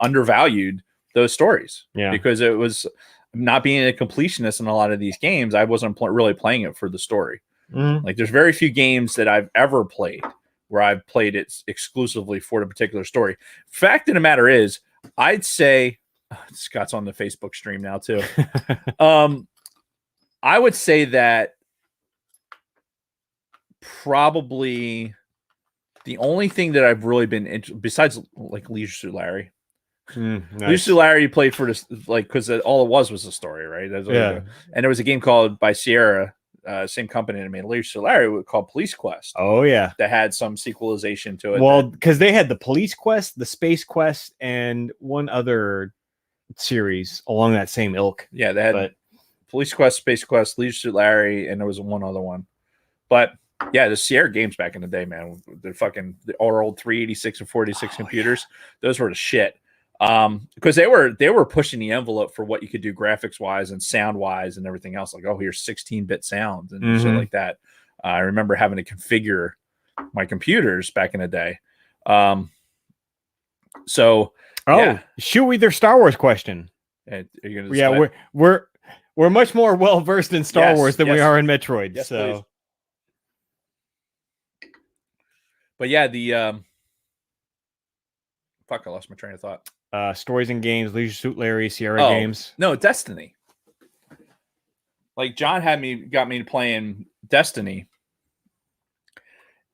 undervalued those stories. Yeah. Because it was not being a completionist in a lot of these games, I wasn't really playing it for the story. Like there's very few games that I've ever played where I've played it exclusively for the particular story. Fact of the matter is, I'd say Scott's on the Facebook stream now too. I would say that probably the only thing that I've really been besides like Leisure Suit Larry. Nice. Leisure Suit Larry played for this like because all it was a story, right? Yeah. And there was a game called by Sierra. Same company that made Leisure Suit Larry called Police Quest. Oh yeah, that had some sequelization to it. Well, because they had the Police Quest, the Space Quest, and one other series along that same ilk. Yeah, they had Police Quest, Space Quest, Leisure Suit Larry, and there was one other one. But yeah, the Sierra games back in the day, man, our old 386 and 486 computers, those were the shit. Because they were pushing the envelope for what you could do graphics wise and sound wise and everything else. Like, oh, here's 16-bit sounds and shit like that. I remember having to configure my computers back in the day. Shoot with their Star Wars question. We're much more well versed in Star Wars than we are in Metroid. Yes, so please. But yeah, fuck, I lost my train of thought. Stories and games, Leisure Suit Larry, Sierra games. No, Destiny. Like John got me playing Destiny.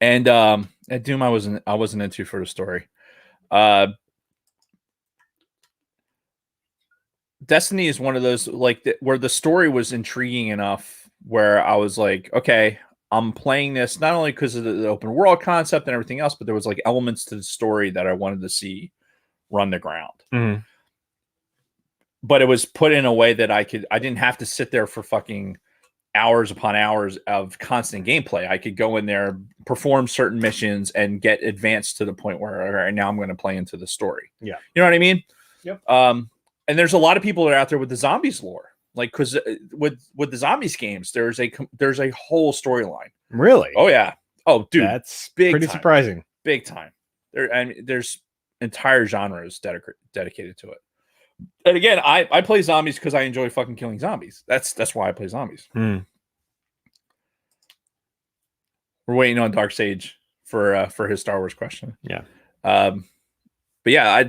And at Doom I wasn't into for the story. Destiny is one of those where the story was intriguing enough where I was like, okay, I'm playing this not only because of the open world concept and everything else, but there was like elements to the story that I wanted to see run the ground. But it was put in a way that I didn't have to sit there for fucking hours upon hours of constant gameplay. I could go in there, perform certain missions, and get advanced to the point where, all right, now I'm going to play into the story. Yeah. You know what I mean? Yep. And there's a lot of people that are out there with the zombies lore. Like, because with the zombies games, there's a whole storyline. Really? Oh yeah. Oh dude, that's pretty surprising. Big time. There's entire genres dedicated to it. And again, I play zombies because I enjoy fucking killing zombies. That's why I play zombies. We're waiting on Dark Sage for his Star Wars question. Yeah. But yeah,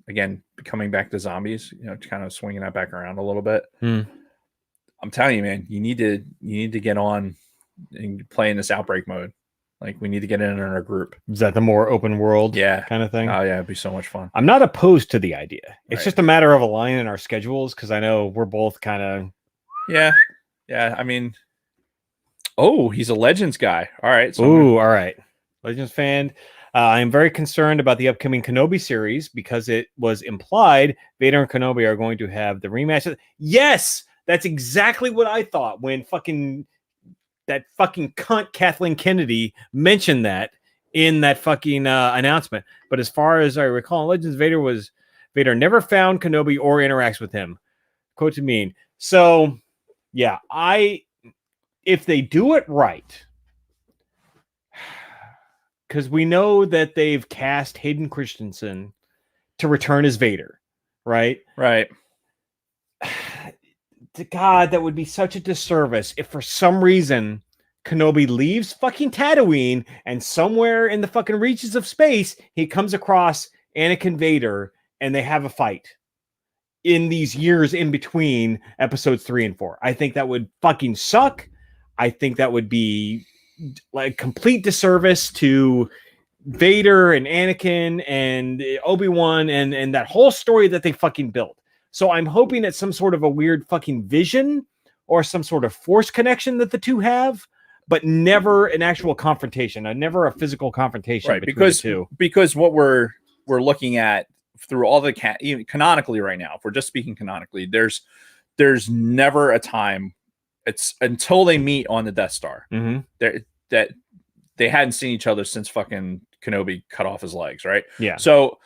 again, coming back to zombies, kind of swinging that back around a little bit. I'm telling you, man, you need to get on and play in this outbreak mode. Like, we need to get in our group. Is that the more open world kind of thing? Oh yeah, it'd be so much fun. I'm not opposed to the idea. It's just a matter of aligning our schedules because I know we're both kind of. Yeah. I mean, he's a Legends guy. All right. So all right. Legends fan. I am very concerned about the upcoming Kenobi series because it was implied Vader and Kenobi are going to have the rematch. Yes, that's exactly what I thought when fucking that fucking cunt Kathleen Kennedy mentioned that in that fucking announcement. But as far as I recall, Legends Vader never found Kenobi or interacts with him. Quote to mean. So yeah, if they do it right, because we know that they've cast Hayden Christensen to return as Vader, right? Right. God, that would be such a disservice if for some reason Kenobi leaves fucking Tatooine and somewhere in the fucking reaches of space, he comes across Anakin Vader and they have a fight in these years in between episodes 3 and 4. I think that would fucking suck. I think that would be like complete disservice to Vader and Anakin and Obi-Wan and that whole story that they fucking built. So I'm hoping it's some sort of a weird fucking vision or some sort of force connection that the two have, but never an actual confrontation, never a physical confrontation. Right, between the two. Because what we're looking at through all the even canonically right now, if we're just speaking canonically, there's never a time it's until they meet on the Death Star that they hadn't seen each other since fucking Kenobi cut off his legs, right? Yeah. So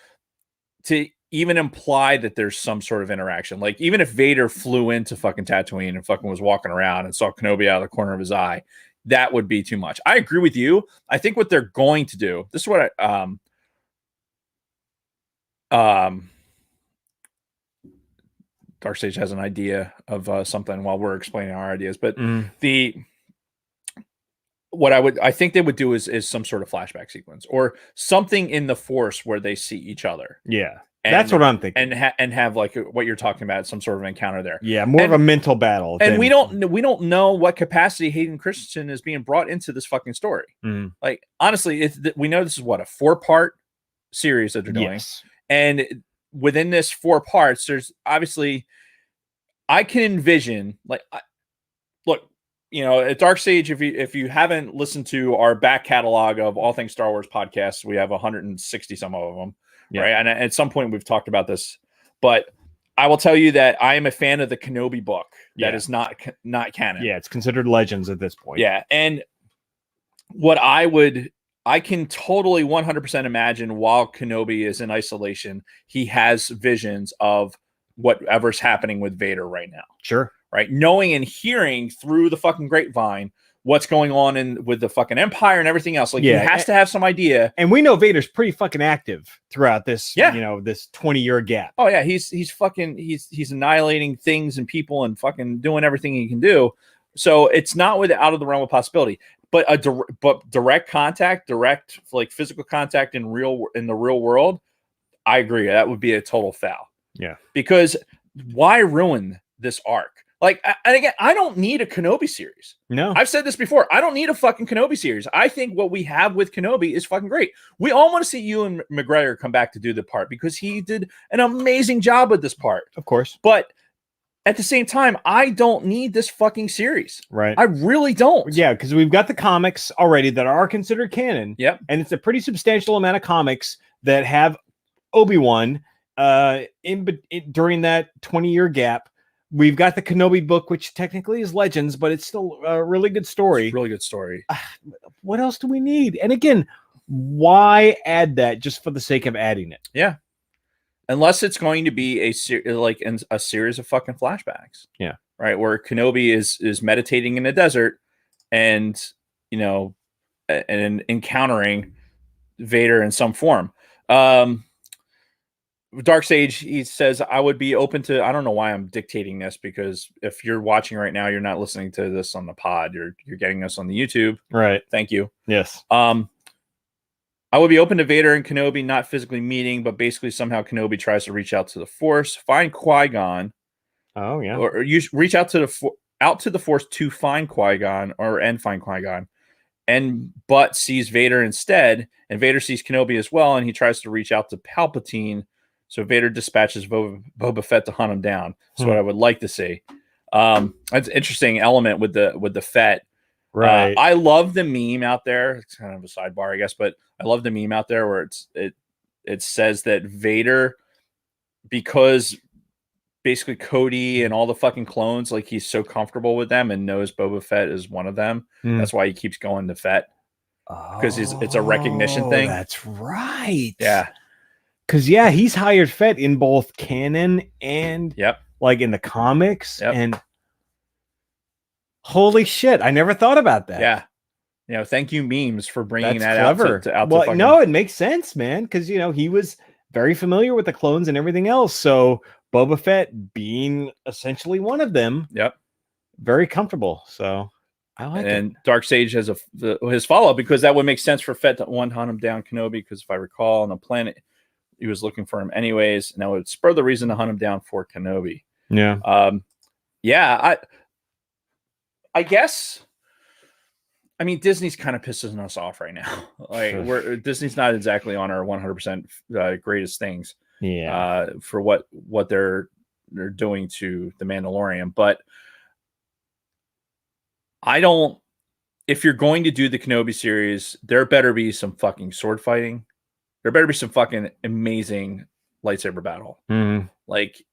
to even imply that there's some sort of interaction, like even if Vader flew into fucking Tatooine and fucking was walking around and saw Kenobi out of the corner of his eye, that would be too much. I agree with you. I think what they're going to do, this is what Darksage has an idea of something while we're explaining our ideas, but I think they would do is some sort of flashback sequence or something in the Force where they see each other. Yeah. That's what I'm thinking, and have like what you're talking about, some sort of encounter there. Yeah, more of a mental battle. And we don't know what capacity Hayden Christensen is being brought into this fucking story. Like honestly, we know this is what a 4-part series that they're doing, and within this 4 parts, there's obviously I can envision look. You know, at Dark Sage, if you haven't listened to our back catalog of all things Star Wars podcasts, we have 160 some of them. Right. And at some point we've talked about this, but I will tell you that I am a fan of the Kenobi book that is not canon. Yeah. It's considered Legends at this point. Yeah. And what I can totally 100% imagine while Kenobi is in isolation, he has visions of whatever's happening with Vader right now. Sure. Right. Knowing and hearing through the fucking grapevine what's going on with the fucking Empire and everything else. Like he has to have some idea. And we know Vader's pretty fucking active throughout this, this 20-year gap. Oh yeah. He's annihilating things and people and fucking doing everything he can do. So it's not out of the realm of possibility, but direct contact, like physical contact in the real world. I agree. That would be a total foul. Yeah. Because why ruin this arc? Like, and again, I don't need a Kenobi series. No. I've said this before. I don't need a fucking Kenobi series. I think what we have with Kenobi is fucking great. We all want to see Ewan McGregor come back to do the part because he did an amazing job with this part. Of course. But at the same time, I don't need this fucking series. Right. I really don't. Yeah, because we've got the comics already that are considered canon. Yep. And it's a pretty substantial amount of comics that have Obi-Wan during that 20-year gap. We've got the Kenobi book, which technically is Legends, but it's still a really good story. It's a really good story. What else do we need? And again, why add that just for the sake of adding it? Yeah. Unless it's going to be a series of fucking flashbacks. Yeah. Right. Where Kenobi is meditating in the desert and, and encountering Vader in some form. Dark Sage, he says, I would be open to, I don't know why I'm dictating this, because if you're watching right now, you're not listening to this on the pod, you're getting us on the YouTube. Right. Thank you. Yes. I would be open to Vader and Kenobi not physically meeting, but basically somehow Kenobi tries to reach out to the Force, find Qui-Gon. Oh yeah. Or you reach out to the Force to find Qui-Gon and find Qui-Gon. But sees Vader instead, and Vader sees Kenobi as well, and he tries to reach out to Palpatine. So Vader dispatches Boba Fett to hunt him down. That's what I would like to see. That's an interesting element with the Fett. Right. I love the meme out there. It's kind of a sidebar, I guess, but I love the meme out there where it says that Vader, because basically Cody and all the fucking clones, like he's so comfortable with them and knows Boba Fett is one of them. That's why he keeps going to Fett, because it's a recognition thing. That's right. Yeah. Because he's hired Fett in both canon and like in the comics. And holy shit, I never thought about that. Yeah. You know, thank you memes for bringing That's that clever. out. Well, no, it makes sense, man, because he was very familiar with the clones and everything else. So Boba Fett being essentially one of them, very comfortable. So I like it. And Darkseid has his follow-up, because that would make sense for Fett to hunt him down Kenobi, because if I recall, on the planet he was looking for him anyways, and that would spur the reason to hunt him down for Kenobi. I guess. I mean, Disney's kind of pissing us off right now. Like Disney's not exactly on our 100% greatest things. For what they're doing to the Mandalorian, but I don't. If you're going to do the Kenobi series, there better be some fucking sword fighting. There better be some fucking amazing lightsaber battle. Like,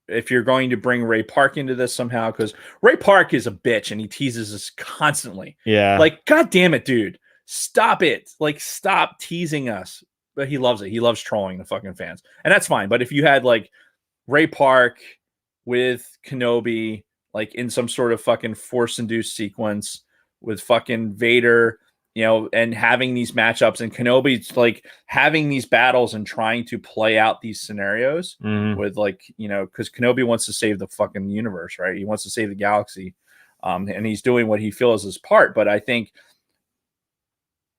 if you're going to bring Ray Park into this somehow, because Ray Park is a bitch and he teases us constantly. Like, God damn it, dude. Stop it. Like, stop teasing us. But he loves it. He loves trolling the fucking fans. And that's fine. But if you had like Ray Park with Kenobi, like in some sort of fucking force-induced sequence with fucking Vader, and having these matchups, and Kenobi's like having these battles and trying to play out these scenarios with like, because Kenobi wants to save the fucking universe, right? He wants to save the galaxy. And he's doing what he feels is his part. But I think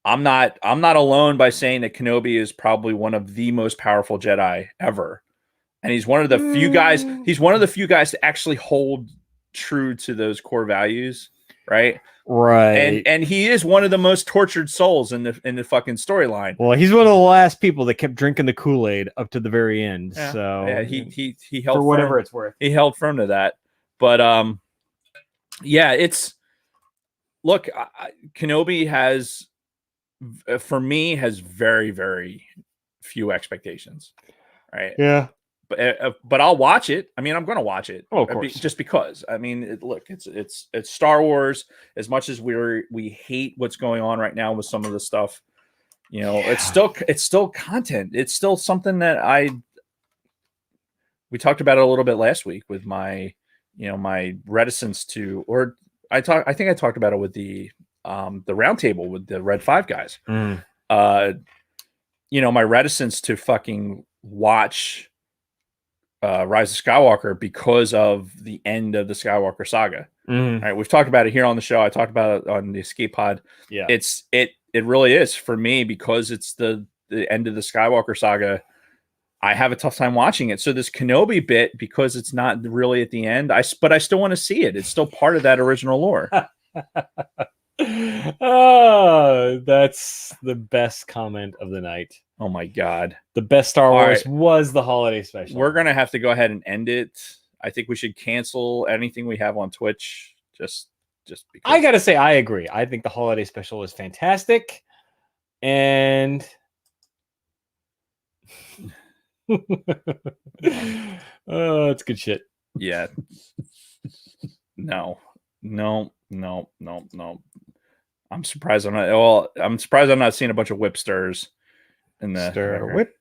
I'm not alone by saying that Kenobi is probably one of the most powerful Jedi ever. And he's one of the few guys, to actually hold true to those core values, right? And he is one of the most tortured souls in the fucking storyline. Well, he's one of the last people that kept drinking the Kool-Aid up to the very end. So he held for whatever it's worth. He held firm to that. But it's look, Kenobi has, for me, has very, very few expectations, right? But I'll watch it. I mean, I'm going to watch it. Oh, of course. Just because. I mean, look, it's Star Wars. As much as we hate what's going on right now with some of the stuff, it's still content. It's still something that we talked about it a little bit last week with my my reticence to, or I think I talked about it with the roundtable with the Red 5 guys. My reticence to fucking watch Rise of Skywalker because of the end of the Skywalker saga. All right, we've talked about it here on the show. I talked about it on the Escape Pod. It really is for me, because it's the end of the Skywalker saga. I have a tough time watching it. So this Kenobi bit, because it's not really at the end, but I still want to see it. It's still part of that original lore. Oh, that's the best comment of the night. Oh my God. The best Star Wars was the holiday special. We're going to have to go ahead and end it. I think we should cancel anything we have on Twitch. Just because. I got to say, I agree. I think the holiday special was fantastic. And oh, it's good shit. Yeah. No. I'm surprised I'm not seeing a bunch of whip stirs in the whip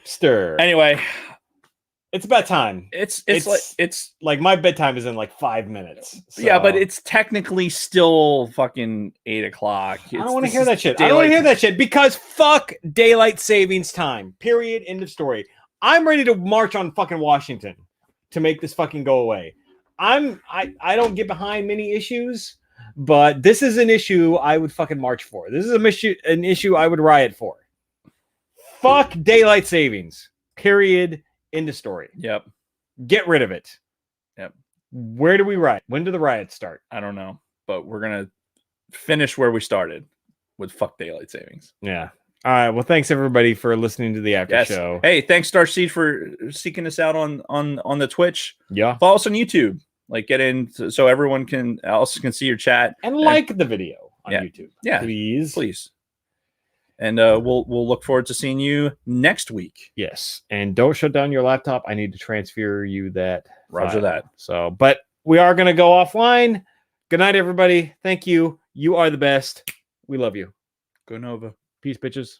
stir. Anyway, it's about time. It's like my bedtime is in like 5 minutes. So. Yeah, but it's technically still fucking 8 o'clock. I don't want to hear that shit. I don't want to hear that shit because fuck daylight savings time. Period. End of story. I'm ready to march on fucking Washington to make this fucking go away. I don't get behind many issues, but this is an issue I would fucking march for. This is an issue I would riot for. Fuck daylight savings. Period. End of story. Yep. Get rid of it. Yep. Where do we riot? When do the riots start? I don't know, but we're gonna finish where we started with fuck daylight savings. Yeah. All right. Well, thanks everybody for listening to the after show. Hey, thanks Starseed for seeking us out on the Twitch. Yeah. Follow us on YouTube. Like, get in so everyone else can see your chat and like the video on YouTube. Yeah, please. And we'll look forward to seeing you next week. Yes, and don't shut down your laptop. I need to transfer you that. Roger file. that. So, but we are going to go offline. Good night, everybody. Thank you. You are the best. We love you. Go Nova. Peace, bitches.